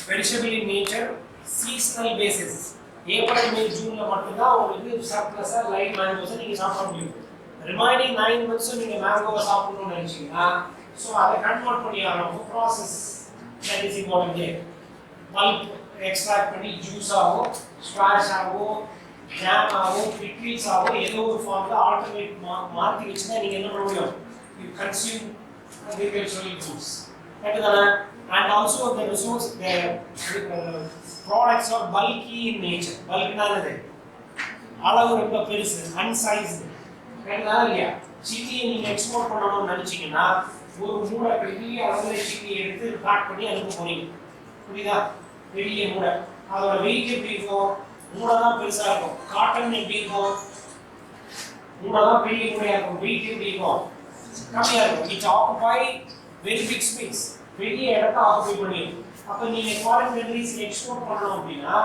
Perishable in nature, seasonal basis. April May ஜூன்ல மட்டும்தான் உங்களுக்கு சர்ப்ளஸா லைட் மேங்கோஸை நீங்க சாப்பிட முடியும். ரிமைனிங் 9 months நீங்க மேங்கோவை சாப்பிடணும்னு நினைச்சீங்கன்னா ஸோ அதை கன்வெர்ட் பண்ணி ஆகணும். Process that is important. Bulb extract பண்ணி ஜூஸ் ஆகும், ஸ்குவாஷ் ஆகும், ஜாம் ஆகும், பிக்கிள்ஸ் ஆகும், ஏதோ ஒரு ஃபார்ம்ல ஆல்டர்னேட் மாற்றி வச்சுன்னா நீங்க என்ன பண்ண முடியும்? You consume agricultural foods. And also the resource, the products are bulky in nature. Bulky அளவு ரொம்ப பெருசு, unsized. இல்லையா? சில்லியை நீங்க எக்ஸ்போர்ட் பண்ணணும்னு நினைச்சீங்கன்னா ஒரு மூடை பெரிய அளவுல சில்லியை எடுத்து பேக் பண்ணி அனுப்ப போறீங்க. புரியுதா? பெரிய மூடை. அதோட வெயிட் எப்படி இருக்கும்? மூடை தான் பெருசா இருக்கும். காட்டன் எப்படி இருக்கும்? மூடை தான் பெரிய மூடையா இருக்கும். வெயிட் எப்படி இருக்கும்? கம்மியா இருக்கும். It's occupy very big space. பெரிய இடத்தை ஆக்குபை பண்ணிடும். அப்ப நீங்க ஃபாரின் கண்ட்ரீஸ் எக்ஸ்போர்ட் பண்ணணும் அப்படின்னா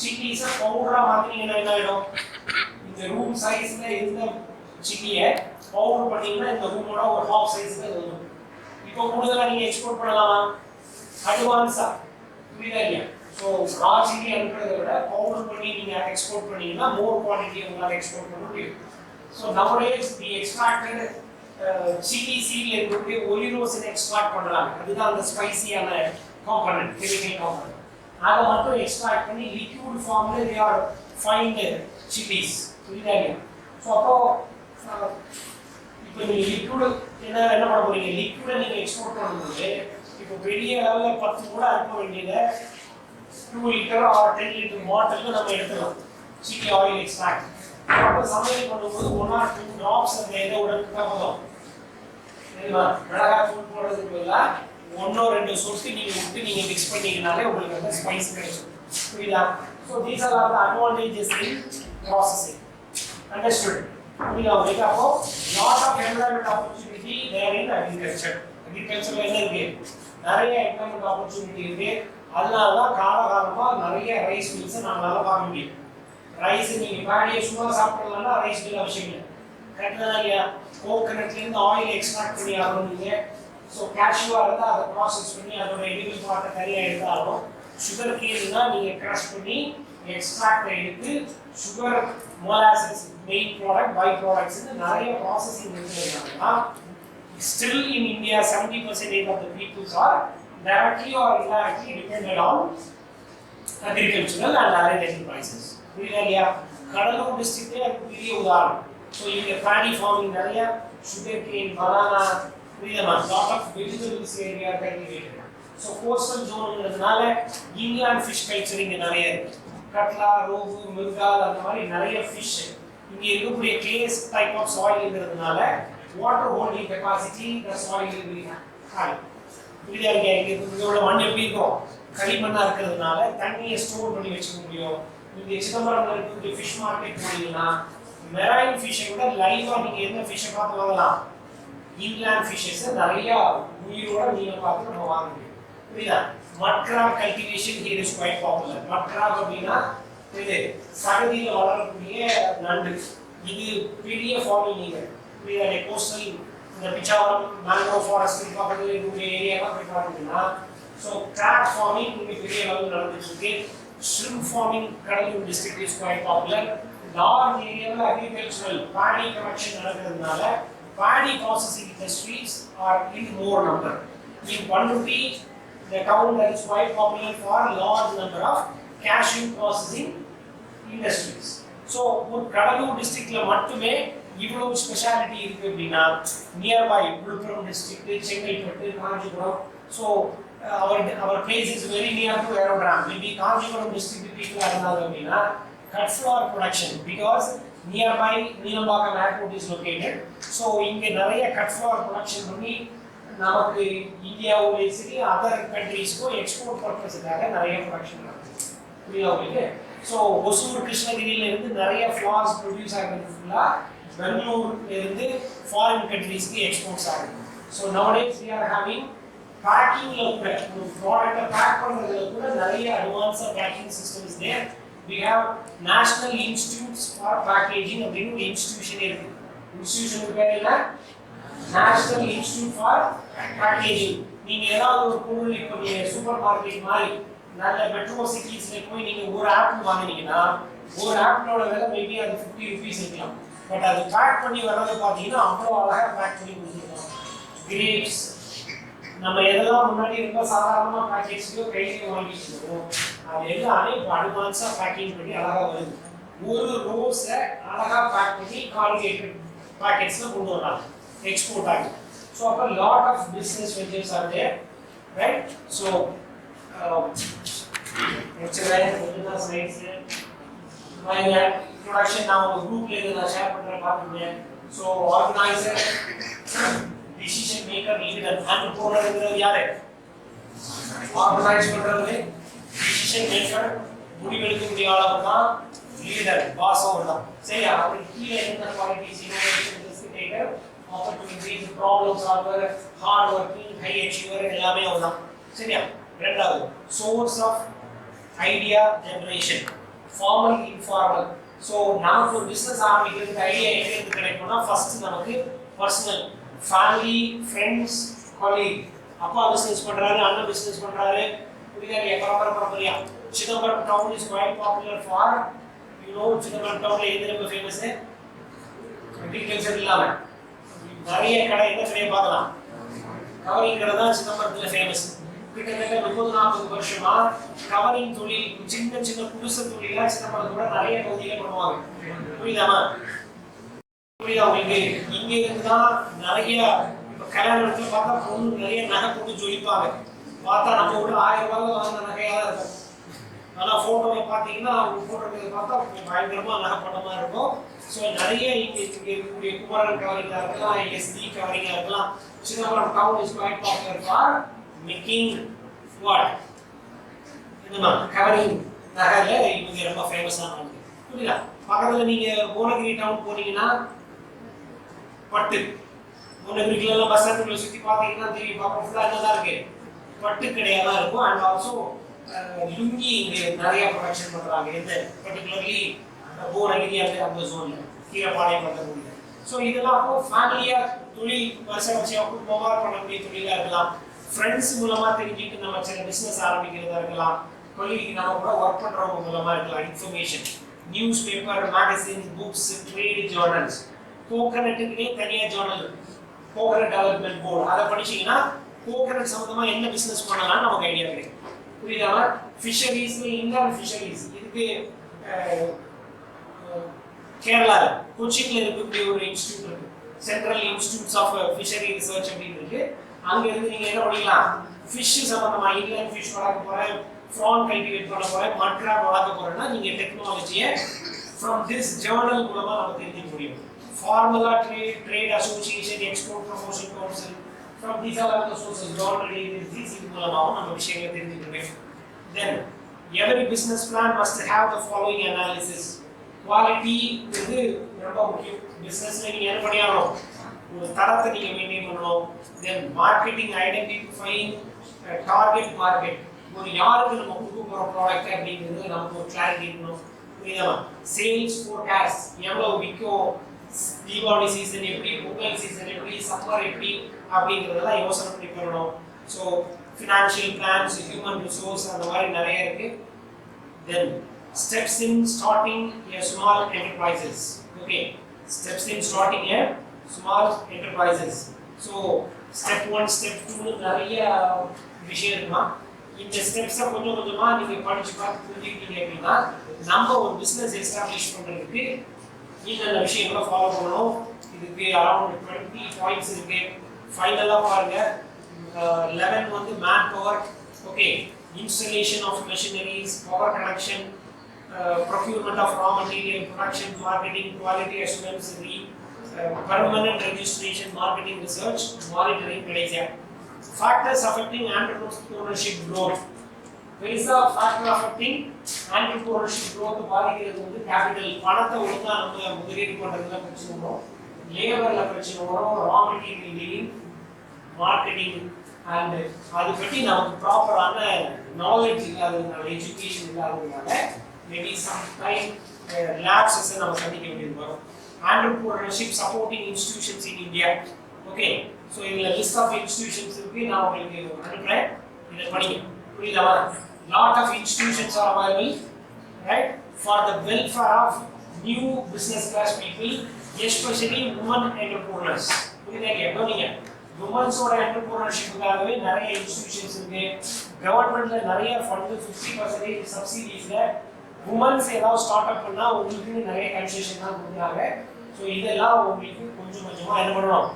சில்லிஸை பவுடரா மாத்தினீங்கன்னா என்ன ஆயிடும்? இந்த ரூம் சைஸ்ல இருந்த சில்லியை பவுடர் பண்ணீங்கன்னா இந்த ரூமோட ஒரு ஹாஃப் சைஸ்ல வரும். இப்போ கூடுதலா நீங்க எக்ஸ்போர்ட் பண்ணலாமா? அட்வான்ஸா. புரியுதா இல்லையா? ஸோ ரா சில்லி அனுப்புறதை விட பவுடர் பண்ணி நீங்க எக்ஸ்போர்ட் பண்ணீங்கன்னா மோர் குவான்டிட்டியை உங்களால் எக்ஸ்போர்ட் பண்ண முடியும். So nowadays the extracted chilli சீட்ல இருக்கக்கூடிய ஒலிரோசின் எக்ஸ்ட்ராக்ட் பண்றாங்க. அதுதான் அந்த ஸ்பைசியான காம்பனன்ட், கெமிக்கல் காம்பனன்ட். அதை மட்டும் எக்ஸ்ட்ராக்ட் பண்ணி லிக்விட் ஃபார்ம்ல they are find chilies. புரியுதா இல்லையா? ஸோ அப்போ இப்போ நீங்க லிக்விட் என்ன பண்ண போறீங்க? லிக்விடை நீங்க எக்ஸ்போர்ட் பண்ணும்போது இப்போ பெரிய அளவுல 10 கூட அனுப்ப வேண்டியதை 2 லிட்டர் ஆர் 10 லிட்டர் பாட்டில் நம்ம எடுத்துக்கலாம். Chilli oil extract. அப்போ சமையல் பண்ணும்போது 1 or 2 drops அந்த இதை உடனே போதும். சரிங்களா? மிளகாய் தூள் போடுறதுக்கு பதிலாக 1 or 2 சொட்டு நீங்க விட்டு நீங்க மிக்ஸ் பண்ணீங்கனாலே உங்களுக்கு அந்த ஸ்பைஸ் கிடைக்கும். புரியுதா? So these are all the advantages in processing. Understood? புரியுதா உங்களுக்கு? அப்போ lot of employment opportunity there in agriculture. அக்ரிகல்ச்சர்ல என்ன இருக்கு? நிறைய எம்ப்ளாய்மெண்ட் ஆப்பர்ச்சுனிட்டி இருக்கு. அதனால தான் காலகாலமா நிறைய ரைஸ் மில்ஸை நம்மளால பார்க்க முடியும். ரைஸ் நீங்க பேடியை சும்மா சாப்பிடலாம்னா ரைஸ் மில் அவசியம் இல்லை. கரெக்டா இல்லையா? கோகனட்ல இருந்து ஆயில் எக்ஸ்ட்ராக்ட் பண்ணி ஆகணும் நீங்க. ஸோ கேஷ்யூவா இருந்தால் அதை ப்ராசஸ் பண்ணி அதோட எடிபிள் பார்ட்டை தனியாக எடுத்தாலும், சுகர் கேன்னா நீங்க கிரஷ் பண்ணி எக்ஸ்ட்ராக்ட் எடுத்து sugar molasses main product by products நிறைய ப்ராசஸிங் இருக்கிறதுனால still in India 70% of the people are directly or indirectly dependent on agricultural and allied enterprises. புரியுதா இல்லையா? கடலூர் டிஸ்ட்ரிக்டே அதுக்கு பெரிய உதாரணம். ஸோ இங்கே பேடி ஃபார்மிங் நிறைய, சுகர் கேன், பனானா, புரியுதா? Lot of vegetables area cultivated. So coastal ஜோனுங்கிறதுனால இன்லாண்ட் ஃபிஷ் கல்ச்சர் இங்கே நிறைய இருக்கு. கட்லா, ரோகு, மிருகால் அந்த மாதிரி நிறைய ஃபிஷ். இங்கே இருக்கக்கூடிய கிளேஸ் டைப் ஆஃப் சாயில்ங்கிறதுனால water holding capacity the soil is high. புரியுதா இல்லையா? இதோட மண் எப்படி இருக்கும்? களிமண்ணா இருக்கிறதுனால தண்ணியை ஸ்டோர் பண்ணி வச்சுக்க முடியும். நீங்க சிதம்பரம் இருக்கக்கூடிய ஃபிஷ் மார்க்கெட் போனீங்கன்னா மெரைன் ஃபிஷ்ஷை விட லைவா நீங்க என்ன ஃபிஷ்ஷை பார்த்து வாங்கலாம்? இன்லாண்ட் ஃபிஷ்ஷஸ் நிறைய உயிரோட நீங்க பார்த்து நம்ம வாங்க முடியும். புரியுதா? Mud crop cultivation here is quite popular. Mud crop அப்படின்னா இது சகதியில் வளரக்கூடிய நண்டு. இது பெரிய ஃபார்மிங் நீங்க புரியுதா? கோஸ்டல் இந்த பிச்சாவரம் மேங்க்ரோவ் ஃபாரஸ்ட் பக்கத்தில் இருக்கக்கூடிய ஏரியாலாம் போய் பார்த்தீங்கன்னா ஸோ கிராப் ஃபார்மிங் இங்கே பெரிய அளவில் நடந்துட்டு இருக்கு. Shrimp farming Kadalur district is quite popular. Large area agricultural paddy production நடக்கிறதுனால paddy processing industries are in more number. In Panruti, the town that is quite popular for large number of cashew processing industries. So, ஒரு கடலூர் டிஸ்ட்ரிக்ட்ல மட்டுமே இவ்வளவு speciality இருக்கு அப்படின்னா nearby Villupuram district, Chengalpattu, Kanchipuram. So our place is very near to aerodrome. Maybe Kanjipuram district people are not cut floor production because nearby Neelambakam airport is located. So inge nariya cut floor production பண்ணி நமக்கு இந்தியாவுல சரி other கண்ட்ரீஸ்க்கு export பர்பஸ்க்காக நிறைய production நடக்குது. புரியுதா உங்களுக்கு? So Hosur கிருஷ்ணகிரியில இருந்து நிறைய ஃப்ளார்ஸ் ப்ரொடியூஸ் ஆகிறது ஃபுல்லா பெங்களூர்ல இருந்து ஃபாரின் கண்ட்ரீஸ்க்கு எக்ஸ்போர்ட்ஸ் ஆகுது. So nowadays we are having பேக்கிங்ல கூட ஒரு ப்ராடக்ட்டை பேக் பண்றதுல கூட நிறைய அட்வான்ஸா packing system is there. we have national institutes for packaging அப்படின்னு ஒரு இன்ஸ்டிடியூஷன் இருக்கு. இன்ஸ்டிடியூஷன் பேர் என்ன? National institute for packaging. நீங்க ஏதாவது ஒரு பொருள் இப்போ நீங்க சூப்பர் மார்க்கெட் மாதிரி நல்ல மெட்ரோ சிட்டிஸ்ல போய் நீங்க ஒரு ஆப்பிள் வாங்குனீங்கன்னா ஒரு ஆப்பிளோட விலை மேபி அது 50 rupees இருக்கலாம். பட் அது பேக் பண்ணி வர்றது பார்த்தீங்கன்னா அவ்வளோ அழகாக பேக் பண்ணி கொடுத்துருக்கோம். கிரேப்ஸ் நம்ம எதெல்லாம் முன்னாடி ரொம்ப சாதாரணமாக பேக்கேஜ்லையோ கையிலையோ வாங்கிட்டு இருக்கோம், அது எல்லாமே இப்போ அட்வான்ஸாக பேக்கிங் பண்ணி அழகாக வருது. ஒரு ரோஸை அழகாக பேக் பண்ணி கார்கேட்டட் பேக்கெட்ஸில் கொண்டு வராங்க, எக்ஸ்போர்ட் ஆகுது. ஸோ அப்போ lot of business ventures are there, right? So introduction now ஒரு குரூப்ல இருந்து நான் ஷேர் பண்றேன் பாருங்க. So organiser, decision maker, leader. Entrepreneur யாரு? ஆர்கனைஸ் பண்றது, டிசிஷன் மேக்கர், முடிவெடுக்கக்கூடிய ஆளவர் தான் லீடர், பாஸ் அவர் தான். சரியா? அவருக்கு கீழே என்ன qualities, innovation, risk taker, opportunities, problem solver, hard working, high achiever எல்லாமே அவர் தான். சரியா? ரெண்டாவது source of idea generation, formal informal. So நமக்கு ஒரு பிஸ்னஸ் ஆரம்பிக்கிறதுக்கு ஐடியா எங்கேருந்து கிடைக்கும்னா ஃபர்ஸ்ட் நமக்கு பர்சனல், ஃபேமிலி, ஃப்ரெண்ட்ஸ், கொலீக். அப்பா பிஸ்னஸ் பண்ணுறாரு, அண்ணன் பிஸ்னஸ் பண்ணுறாரு, புரியுதா இல்லையா? பரம்பரையா. Chidambaram town is quite popular for, you know, Chidambaram டவுன்ல எது ரொம்ப ஃபேமஸ்? அக்ரிகல்ச்சர் இல்லாமல் நிறைய கடை, என்ன கடையை பார்க்கலாம்? கவரிங் கடை தான் சிதம்பரத்தில் ஃபேமஸ். கிட்டத்தட்ட 30-40 வருஷமா கவரிங் தொழில், சின்ன சின்ன புதுசு தொழிலாம் சிதம்பரத்தோட நிறைய பகுதியில பண்ணுவாங்க. புரியுதாமா? புரியுதா உங்களுக்கு? இங்க இருந்துதான் நிறைய இப்ப கல்யாணத்துல பார்த்தா பொண்ணு நிறைய நகை போட்டு ஜொலிப்பாங்க. பார்த்தா நம்ம ஊர்ல 1000 ரூபாய் வாங்கின நகையா தான் இருக்கும். ஆனா போட்டோல பாத்தீங்கன்னா அவங்க போட்டோல பார்த்தா பயங்கரமா நகை படமா இருக்கும். ஸோ நிறைய இங்க இருக்கக்கூடிய குமரன் கவரிங்கா இருக்கலாம், எஸ்டி கவரிங்கா இருக்கலாம். Chidambaram town is quite popular for making what? என்னமா கவரிங் நகையில இவங்க ரொம்ப ஃபேமஸானவங்க. புரியுதா? பக்கத்துல நீங்க புவனகிரி டவுன் போனீங்கன்னா பட்டு, புவனகிரில எல்லாம் பஸ் ஸ்டாண்ட்ல சுத்தி பாத்தீங்கன்னா தெரியும், பக்கம் ஃபுல்லா என்னதான் இருக்கு? பட்டு கடையா தான் இருக்கும். அண்ட் ஆல்சோ லுங்கி இங்க நிறைய ப்ரொடக்ஷன் பண்றாங்க. எந்த பர்டிகுலர்லி புவனகிரி அந்த ஜோன்ல கீழப்பாளையம் அந்த ஊர்ல. ஸோ இதெல்லாம் அப்போ ஃபேமிலியா தொழில் வருஷம் குடும்பமா பண்ணக்கூடிய தொழிலா இருக்கலாம். ஃப்ரெண்ட்ஸ் மூலமா தெரிஞ்சுட்டு நம்ம சில பிசினஸ் ஆரம்பிக்கிறதா இருக்கலாம். கொலீக் நம்ம கூட ஒர்க் பண்றவங்க மூலமா இருக்கலாம். Information, news paper, magazines, books, trade journals. கோகனட்டுக்குனே தனியா ஜர்னல், கோகனட் டெவலப்மெண்ட் போர்டு. அதை படிச்சீங்கன்னா கோகனட் சம்பந்தமா என்ன பிசினஸ் பண்ணலாம்னு நமக்கு ஐடியா கிடைக்கும். புரியுதா? ஃபிஷரிஸ், இன்லாண்ட் ஃபிஷரிஸ், இதுக்கு கேரளா கொச்சின்ல இருக்கக்கூடிய ஒரு இன்ஸ்டிடியூட் இருக்கு, central institutes of fishery research அப்படின்னு இருக்கு. அங்க இருந்து நீங்க என்ன படிக்கலாம்? ஃபிஷ் சம்பந்தமா, இன்லாண்ட் ஃபிஷ் வளர்க்க போறேன், ஃப்ரான் கல்டிவேட் பண்ண போறேன், மட் கிராப் வளர்க்க போறேன்னா நீங்க டெக்னாலஜியை ஃப்ரம் திஸ் ஜர்னல் மூலமா நம்ம தெரிஞ்சுக்க முடியும். Formula trade association, export promotion council, from these are all the sources, government agencies, இது மூலமாவும் நம்ம விஷயங்களை தெரிஞ்சுக்க முடியும். தென் every business plan must have the following analysis. Quality இது ரொம்ப முக்கியம். பிசினஸ்ல நீங்க என்ன பண்ணியாகணும்? ஒரு தரத்தை நீங்க மெயின்டைன் பண்ணணும். தென் மார்க்கெட்டிங், ஐடென்டிஃபைங் டார்கெட் மார்க்கெட், ஒரு யாருக்கு நம்ம கொடுக்க போற ப்ராடக்ட் அப்படிங்கிறது நமக்கு ஒரு கிளாரிட்டி இருக்கணும். புரியுதா? சேல்ஸ் ஃபோர்காஸ்ட், எவ்வளவு விற்கும், தீபாவளி சீசன் எப்படி, பொங்கல் சீசன் எப்படி, சம்மர் எப்படி அப்படிங்கிறதெல்லாம் யோசனை பண்ணி பண்ணணும். So financial plans, human resource, அந்த மாதிரி நிறைய இருக்கு. தென் steps in starting a small enterprises. Okay, steps in starting a small enterprises. So step 1, step 2 நிறைய விஷயம் இருக்குமா? இந்த ஸ்டெப்ஸை கொஞ்சம் கொஞ்சமா நீங்க படிச்சு பார்த்து புரிஞ்சுக்கிட்டீங்க அப்படின்னா நம்ம ஒரு பிசினஸ் எஸ்டாப்ளிஷ் பண்றதுக்கு இந்த விஷயங்களை ஃபாலோ பண்ணணும். இதுக்கு அரௌண்ட் 20 பாயிண்ட்ஸ் இருக்கு. ஃபைனலா பாருங்க, 11 வந்து man power. Okay, installation of machineries, power connection, procurement of raw material, production, marketing, quality assurance, permanent registration, marketing, research, monitoring, factors affecting entrepreneurship growth. பெருசா ஃபேக்டர் affecting entrepreneurship growth பாதிக்கிறது வந்து capital, பணத்தை ஒழுங்கா நம்ம முதலீடு பண்றதுல பிரச்சனை வரும், லேபர்ல பிரச்சனை வரும், raw material dealing, marketing and அது பற்றி நமக்கு ப்ராப்பரான நாலேஜ் இல்லாததுனால, எஜுகேஷன் இல்லாததுனால மேபி சம் டைம் லேப்ஸஸ் நம்ம சந்திக்க வேண்டியது வரும். entrepreneurship supporting institutions in India. Okay, so இதுல list of institutions இருக்கு, நான் உங்களுக்கு அனுப்புறேன், இதை படிங்க. புரியுதா? Lot of institutions are available, right, for the welfare of new business class people, especially women entrepreneurs. புரியுதா? எப்படிங்க women's-ஓட entrepreneurship-க்காகவே நிறைய institutions இருக்கு. கவர்மெண்ட்ல நிறைய ஃபண்ட் 50% சப்சிடிஸ்ல women's ஏதாவது ஸ்டார்ட் அப் பண்ணா உங்களுக்கு நிறைய கன்செஷன் தான் கொடுக்குறாங்க. ஸோ இதெல்லாம் உங்களுக்கு கொஞ்சம் கொஞ்சமா என்ன பண்ணணும்,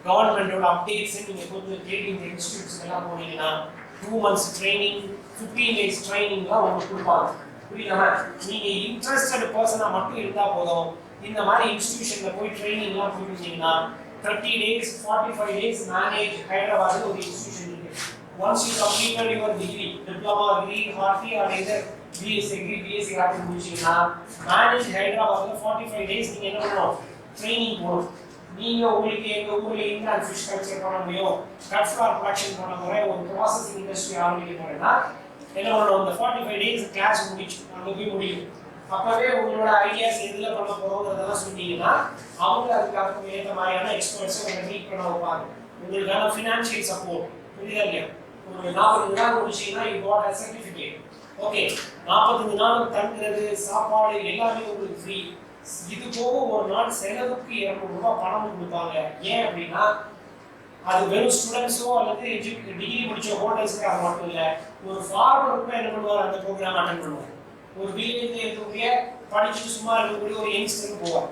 கவர்மெண்டோட அப்டேட்ஸ் நீங்க கொஞ்சம் கேட்டு இந்த இன்ஸ்டிடியூட்ஸ் எல்லாம் போனீங்கன்னா 2 months ட்ரைனிங், 15 days ட்ரைனிங்லாம் உங்களுக்கு கொடுப்பாங்க. புரியுதா? நீங்க இன்ட்ரெஸ்டட் பர்சனா மட்டும் இருந்தா போதும், இந்த மாதிரி இன்ஸ்டிடியூஷன்ல போய் ட்ரைனிங்லாம் போயிருந்தீங்கன்னா 30 days 45 days மேனேஜ் ஹைதராபாத்ல ஒரு இன்ஸ்டிடியூஷன் இருக்கு. once you completed your degree, diploma degree, horti or either BSc degree, BSc ஆர்டி முடிச்சீங்கன்னா மேனேஜ் ஹைதராபாத்ல 45 days நீங்க என்ன பண்ணணும், ட்ரைனிங் போகணும். நீங்க உங்களுக்கு எங்க ஊர்ல இன்லாண்ட் ஃபிஷ் கல்ச்சர் பண்ண முடியும், கட் ஃப்ளார் ப்ரொடக்ஷன் பண்ண போறேன், ஒரு ப்ராசஸிங் இண்டஸ்ட்ரி ஆரம்பிக்க போறேன்னா என்ன பண்ணணும், இந்த 45 days கிளாஸ் முடிச்சு அங்க போய் முடியும். அப்பவே உங்களோட ஐடியாஸ் எதுல பண்ண போறோம்ன்றதெல்லாம் சொன்னீங்கன்னா அவங்க அதுக்கு ஏற்ற மாதிரியான எக்ஸ்பர்ட்ஸ் உங்களை மீட் பண்ண வைப்பாங்க. உங்களுக்கான ஃபினான்ஷியல் சப்போர்ட். புரியுதா இல்லையா? உங்களுக்கு 40 நாள் முடிச்சீங்கன்னா you got a certificate. Okay, 45 நாள் தங்குறது, சாப்பாடு எல்லாமே உங்களுக்கு ஃப்ரீ. இது போக ஒரு நாள் செலவுக்கு 200 ரூபாய் பணம் கொடுப்பாங்க. ஏன் அப்படின்னா அது வெறும் ஸ்டூடெண்ட்ஸோ அல்லது டிகிரி முடிச்ச ஹோல்டர்ஸ்க்கு அது மட்டும் இல்லை, ஒரு ஃபார்மருக்கு என்ன பண்ணுவார், அந்த ப்ரோக்ராம் அட்டென்ட் பண்ணுவார். ஒரு வில்லேஜ்ல இருக்கக்கூடிய படிச்சுட்டு சும்மா இருக்கக்கூடிய ஒரு யங்ஸ்டருக்கு போவார்.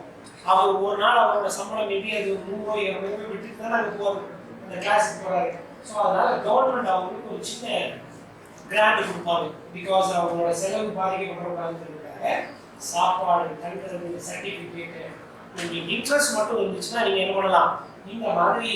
அவர் ஒரு நாள் அவரோட சம்பளம் மேபி அது 100 200 விட்டுட்டு தானே அங்கே போவார், அந்த கிளாஸுக்கு போறாரு. ஸோ அதனால கவர்மெண்ட் அவங்களுக்கு ஒரு சின்ன கிராண்ட் கொடுப்பாங்க. பிகாஸ் அவங்களோட செலவு பாதிக்கப்படக்கூடாதுன்றதுக்காக சாப்பாடு, தங்குறது, சர்டிஃபிகேட்டு. உங்களுக்கு இன்ட்ரெஸ்ட் மட்டும் இருந்துச்சுன்னா நீங்கள் என்ன பண்ணலாம், இந்த மாதிரி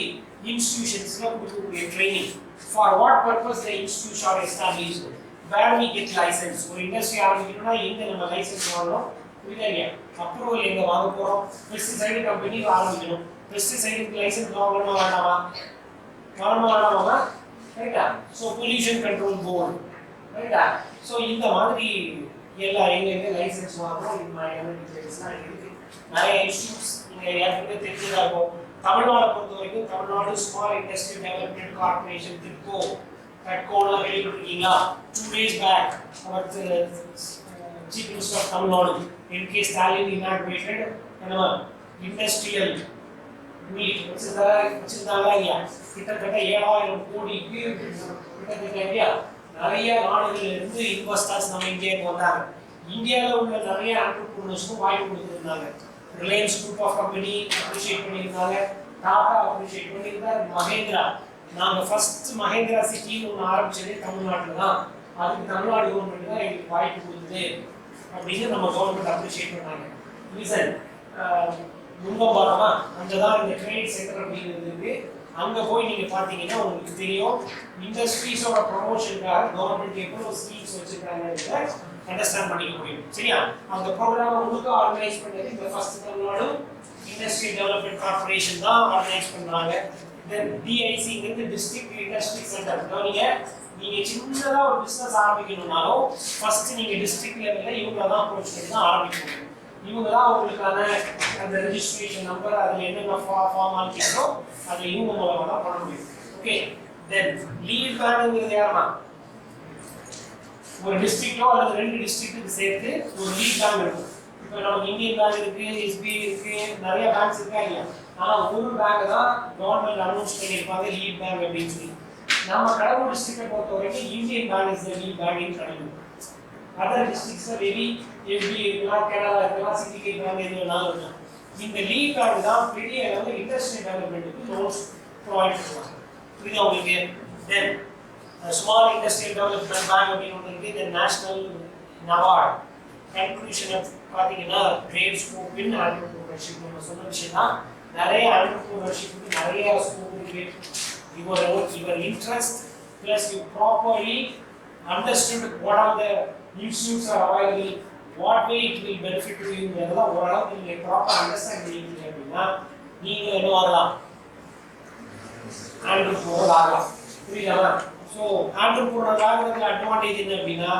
இன்ஸ்டிடியூஷன்ஸ்ல கொடுக்கக்கூடிய training. For what purpose the institution are established, where we get licence. ஒரு இண்டஸ்ட்ரி ஆரம்பிக்கணும்னா எங்க நம்ம லைசன்ஸ் வாங்கணும், புரியுதா இல்லையா? அப்ரூவல் எங்க வாங்க போறோம், பெஸ்டிசைடு கம்பெனி ஆரம்பிக்கணும். பெஸ்டிசைடுக்கு லைசன்ஸ் வாங்கணுமா வேண்டாமா, வேண்டாமா, ரைட்டா? ஸோ பொல்யூஷன் கண்ட்ரோல் போர்டு, ரைட்டா? ஸோ இந்த மாதிரி எல்லாம் எங்க லைசன்ஸ் வாங்கணும், இந்த மாதிரியான டீடைல்ஸ்லாம் இருக்கு. நிறைய இன்ஸ்டியூட்ஸ் நீங்கள் ஏற்கனவே தெரிஞ்சதாக இருக்கும். தமிழ்நாடை பொறுத்த வரைக்கும் Tamil Nadu small industry development corporation TIDCO கட்கோலாம் கேள்விப்பட்டிருக்கீங்களா? 2 days back our chief minister of Tamil Nadu NK. Stalin inaugurated industrial meet வச்சிருந்தாங்க இல்லையா? கிட்டத்தட்ட 7000 கோடிக்கு கிட்டத்தட்ட இல்லையா நிறைய நாடுகள்ல இருந்து இன்வெஸ்டர்ஸ் நம்ம இந்தியாவுக்கு வந்தாங்க. இந்தியாவில் உள்ள நிறைய ஆண்டர்பிரினர்ஸ்க்கும் வாய்ப்பு கொடுத்துருந்தாங்க. Reliance group of company appreciate பண்ணியிருந்தாங்க, டாடா அப்ரிஷியேட் பண்ணியிருந்தாங்க, மஹேந்திரா. நாங்கள் ஃபர்ஸ்ட் மஹேந்திரா சிட்டின்னு ஒன்று ஆரம்பிச்சதே தமிழ்நாட்டில் தான். அதுக்கு தமிழ்நாடு கவர்மெண்ட் தான் எங்களுக்கு வாய்ப்பு கொடுக்குது அப்படின்னு நம்ம கவர்மெண்ட் அப்ரிஷியேட் பண்ணாங்க. ரீசன் நுங்கம்பாரமா அங்கே தான் இந்த ட்ரேட் சென்டர் அப்படிங்கிறது இருக்கு. அங்கே போய் நீங்கள் பார்த்தீங்கன்னா உங்களுக்கு தெரியும் இண்டஸ்ட்ரீஸோட ப்ரொமோஷனுக்காக கவர்மெண்ட் எவ்வளோ ஸ்கீம்ஸ் வச்சிருக்காங்க அண்டர்ஸ்டாண்ட் பண்ணிக்க முடியும். சரியா? அந்த ப்ரோக்ராமை முழுக்க ஆர்கனைஸ் பண்ணது இந்த first Tamil Nadu industry development corporation தான் ஆர்கனைஸ் பண்ணுறாங்க. தென் டிஐசிங்கிறது டிஸ்ட்ரிக்ட் இண்டஸ்ட்ரி சென்டர். நீங்கள் சின்னதாக ஒரு பிஸ்னஸ் ஆரம்பிக்கணும்னாலும் ஃபர்ஸ்ட் நீங்கள் டிஸ்ட்ரிக்ட் லெவலில் இவங்க தான் அப்ரோச் பண்ணி தான் ஆரம்பிக்கணும். இவங்க தான் உங்களுக்கான அந்த ரெஜிஸ்ட்ரேஷன் நம்பர், அதில் என்னென்ன ஃபார்மாலிட்டிஸோ அதில் இவங்க மூலமாக தான் பண்ண முடியும். ஓகே, தென் லீட் பேனுங்கிறது யாருன்னா ஒரு டிஸ்ட்ரிக்டோ அல்லது 2 டிஸ்ட்ரிக்ட்டுக்கு சேர்த்து ஒரு லீட் பேங்க் இருக்கும். இப்போ நமக்கு இந்தியன் பேங்க் இருக்கு, எஸ்பிஐ இருக்கு, நிறைய பேங்க்ஸ் இருக்கா இல்லையா? ஆனால் ஒரு பேங்க் தான் கவர்மெண்ட் அனௌன்ஸ் பண்ணியிருப்பாங்க லீட் பேங்க் அப்படின்னு சொல்லி. நம்ம கடலூர் டிஸ்ட்ரிக்டை பொறுத்த வரைக்கும் Indian bank is the lead bank in Cuddalore. Other டிஸ்ட்ரிக்ட்ஸ்ல மேபி எஸ்பிஐ இருக்கலாம், கனடா இருக்கலாம், சிண்டிகேட் பேங்க் எது வேணாலும் இருக்கலாம். இந்த லீட் பேங்க் தான் பெரிய அளவில் இண்டஸ்ட்ரியல் டெவலப்மெண்ட்டுக்கு லோன்ஸ் ப்ரொவைட் பண்ணுவாங்க. புரியுதா உங்களுக்கு? தென் ஸ்மால் இண்டஸ்ட்ரியல் டெவலப்மெண்ட் பேங்க் அப்படின்னு ஒன்று இருக்குது. தென் நேஷனல் நபார்ட். கன்க்ளூஷன் பார்த்தீங்கன்னா கிரேட் ஸ்கோப் இன் ஆண்டர்பிரினர்ஷிப். நம்ம சொன்ன விஷயம் தான், நிறைய ஆண்டர்பிரினர்ஷிப்புக்கு நிறைய ஸ்கோப் இருக்கு. Your interest plus you properly understood what are the institutes are available, what way it will benefit to you இதெல்லாம் ஓரளவுக்கு நீங்க ப்ராப்பரா அண்டர்ஸ்டாண்ட் பண்ணிட்டீங்க அப்படின்னா நீங்க என்ன ஆகலாம், ஆண்டர்பிரினர் ஆகலாம். புரியுதா? ஸோ ஆண்டர்பிரினர் ஆகிறதுல அட்வான்டேஜ் என்ன அப்படின்னா,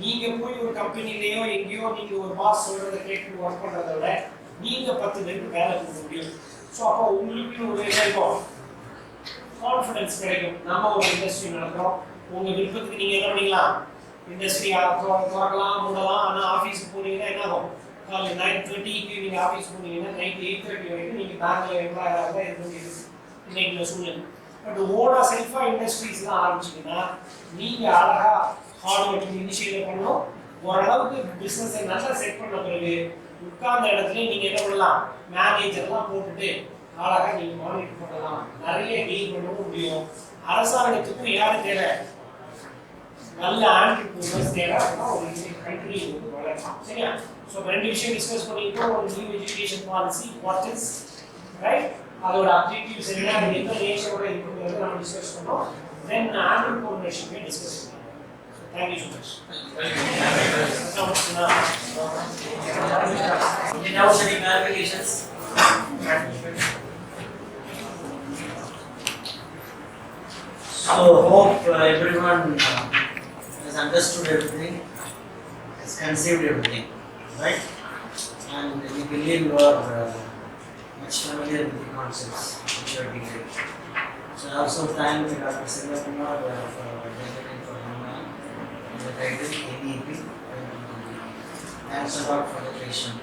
நீங்க போய் ஒரு கம்பெனிலேயோ எங்கேயோ நீங்க ஒரு பாஸ் சொல்றதை கேட்டு ஒர்க் பண்றதை விட நீங்க 10 பேருக்கு வேலை கொடுக்க முடியும். ஸோ அப்போ உங்களுக்கு ஒரு இருக்கும் கான்ஃபிடன்ஸ் கிடைக்கும். நம்ம ஒரு இண்டஸ்ட்ரி நடத்துறோம், உங்க விருப்பத்துக்கு நீங்க என்ன பண்ணிக்கலாம், இண்டஸ்ட்ரி திறக்கலாம் மூடலாம். ஆனால் ஆஃபீஸுக்கு போனீங்கன்னா என்ன ஆகும், காலையில் 9:30க்கு நீங்கள் ஆஃபீஸ் போனீங்கன்னா நைட் 8:30 வரைக்கும் நீங்கள் பேங்கில் எம்ப்ளாயராக தான் இருக்க முடியுது இன்னைக்கு சூழ்நிலை. பட் ஓனா செல்ஃபாக இண்டஸ்ட்ரீஸ்லாம் ஆரம்பிச்சிங்கன்னா நீங்கள் அழகாக ஹார்ட் ஒர்க்கிங் இனிஷியேட் பண்ணணும். ஓரளவுக்கு பிஸ்னஸை நல்லா செட் பண்ண பிறகு உட்கார்ந்த இடத்துல நீங்கள் என்ன பண்ணலாம், மேனேஜர்லாம் போட்டுட்டு அழகாக நீங்கள் மானிட்டர் பண்ணலாம், நிறைய டீல் பண்ணவும் முடியும். அரசாங்கத்துக்கும் யாரும் தேவை, நல்ல ஆண்டர்பிரினர்ஸ் தேவை. அப்படின்னா ஒரு கண்ட்ரி வளரலாம். சரியா? ஸோ ரெண்டு விஷயம் டிஸ்கஸ் பண்ணிக்கிட்டோம். ஒரு new education policy what is right, அதோட அப்ஜெக்டிவ்ஸ் என்ன, அது எந்த நேச்சரோட இருக்குங்கிறத நம்ம டிஸ்கஸ் பண்ணோம். தென் ஆண்டர்பிரினர்ஷிப்பை டிஸ்கஸ் பண்ணோம். Thank you so much. Any doubts, any clarifications? So hope everyone has understood everything, has conceived everything, right? And we believe you are much familiar with the concepts which you are dealing. So I also thank Dr. Selvakumar for delivering for the title ABEP. Thanks a lot for the patient.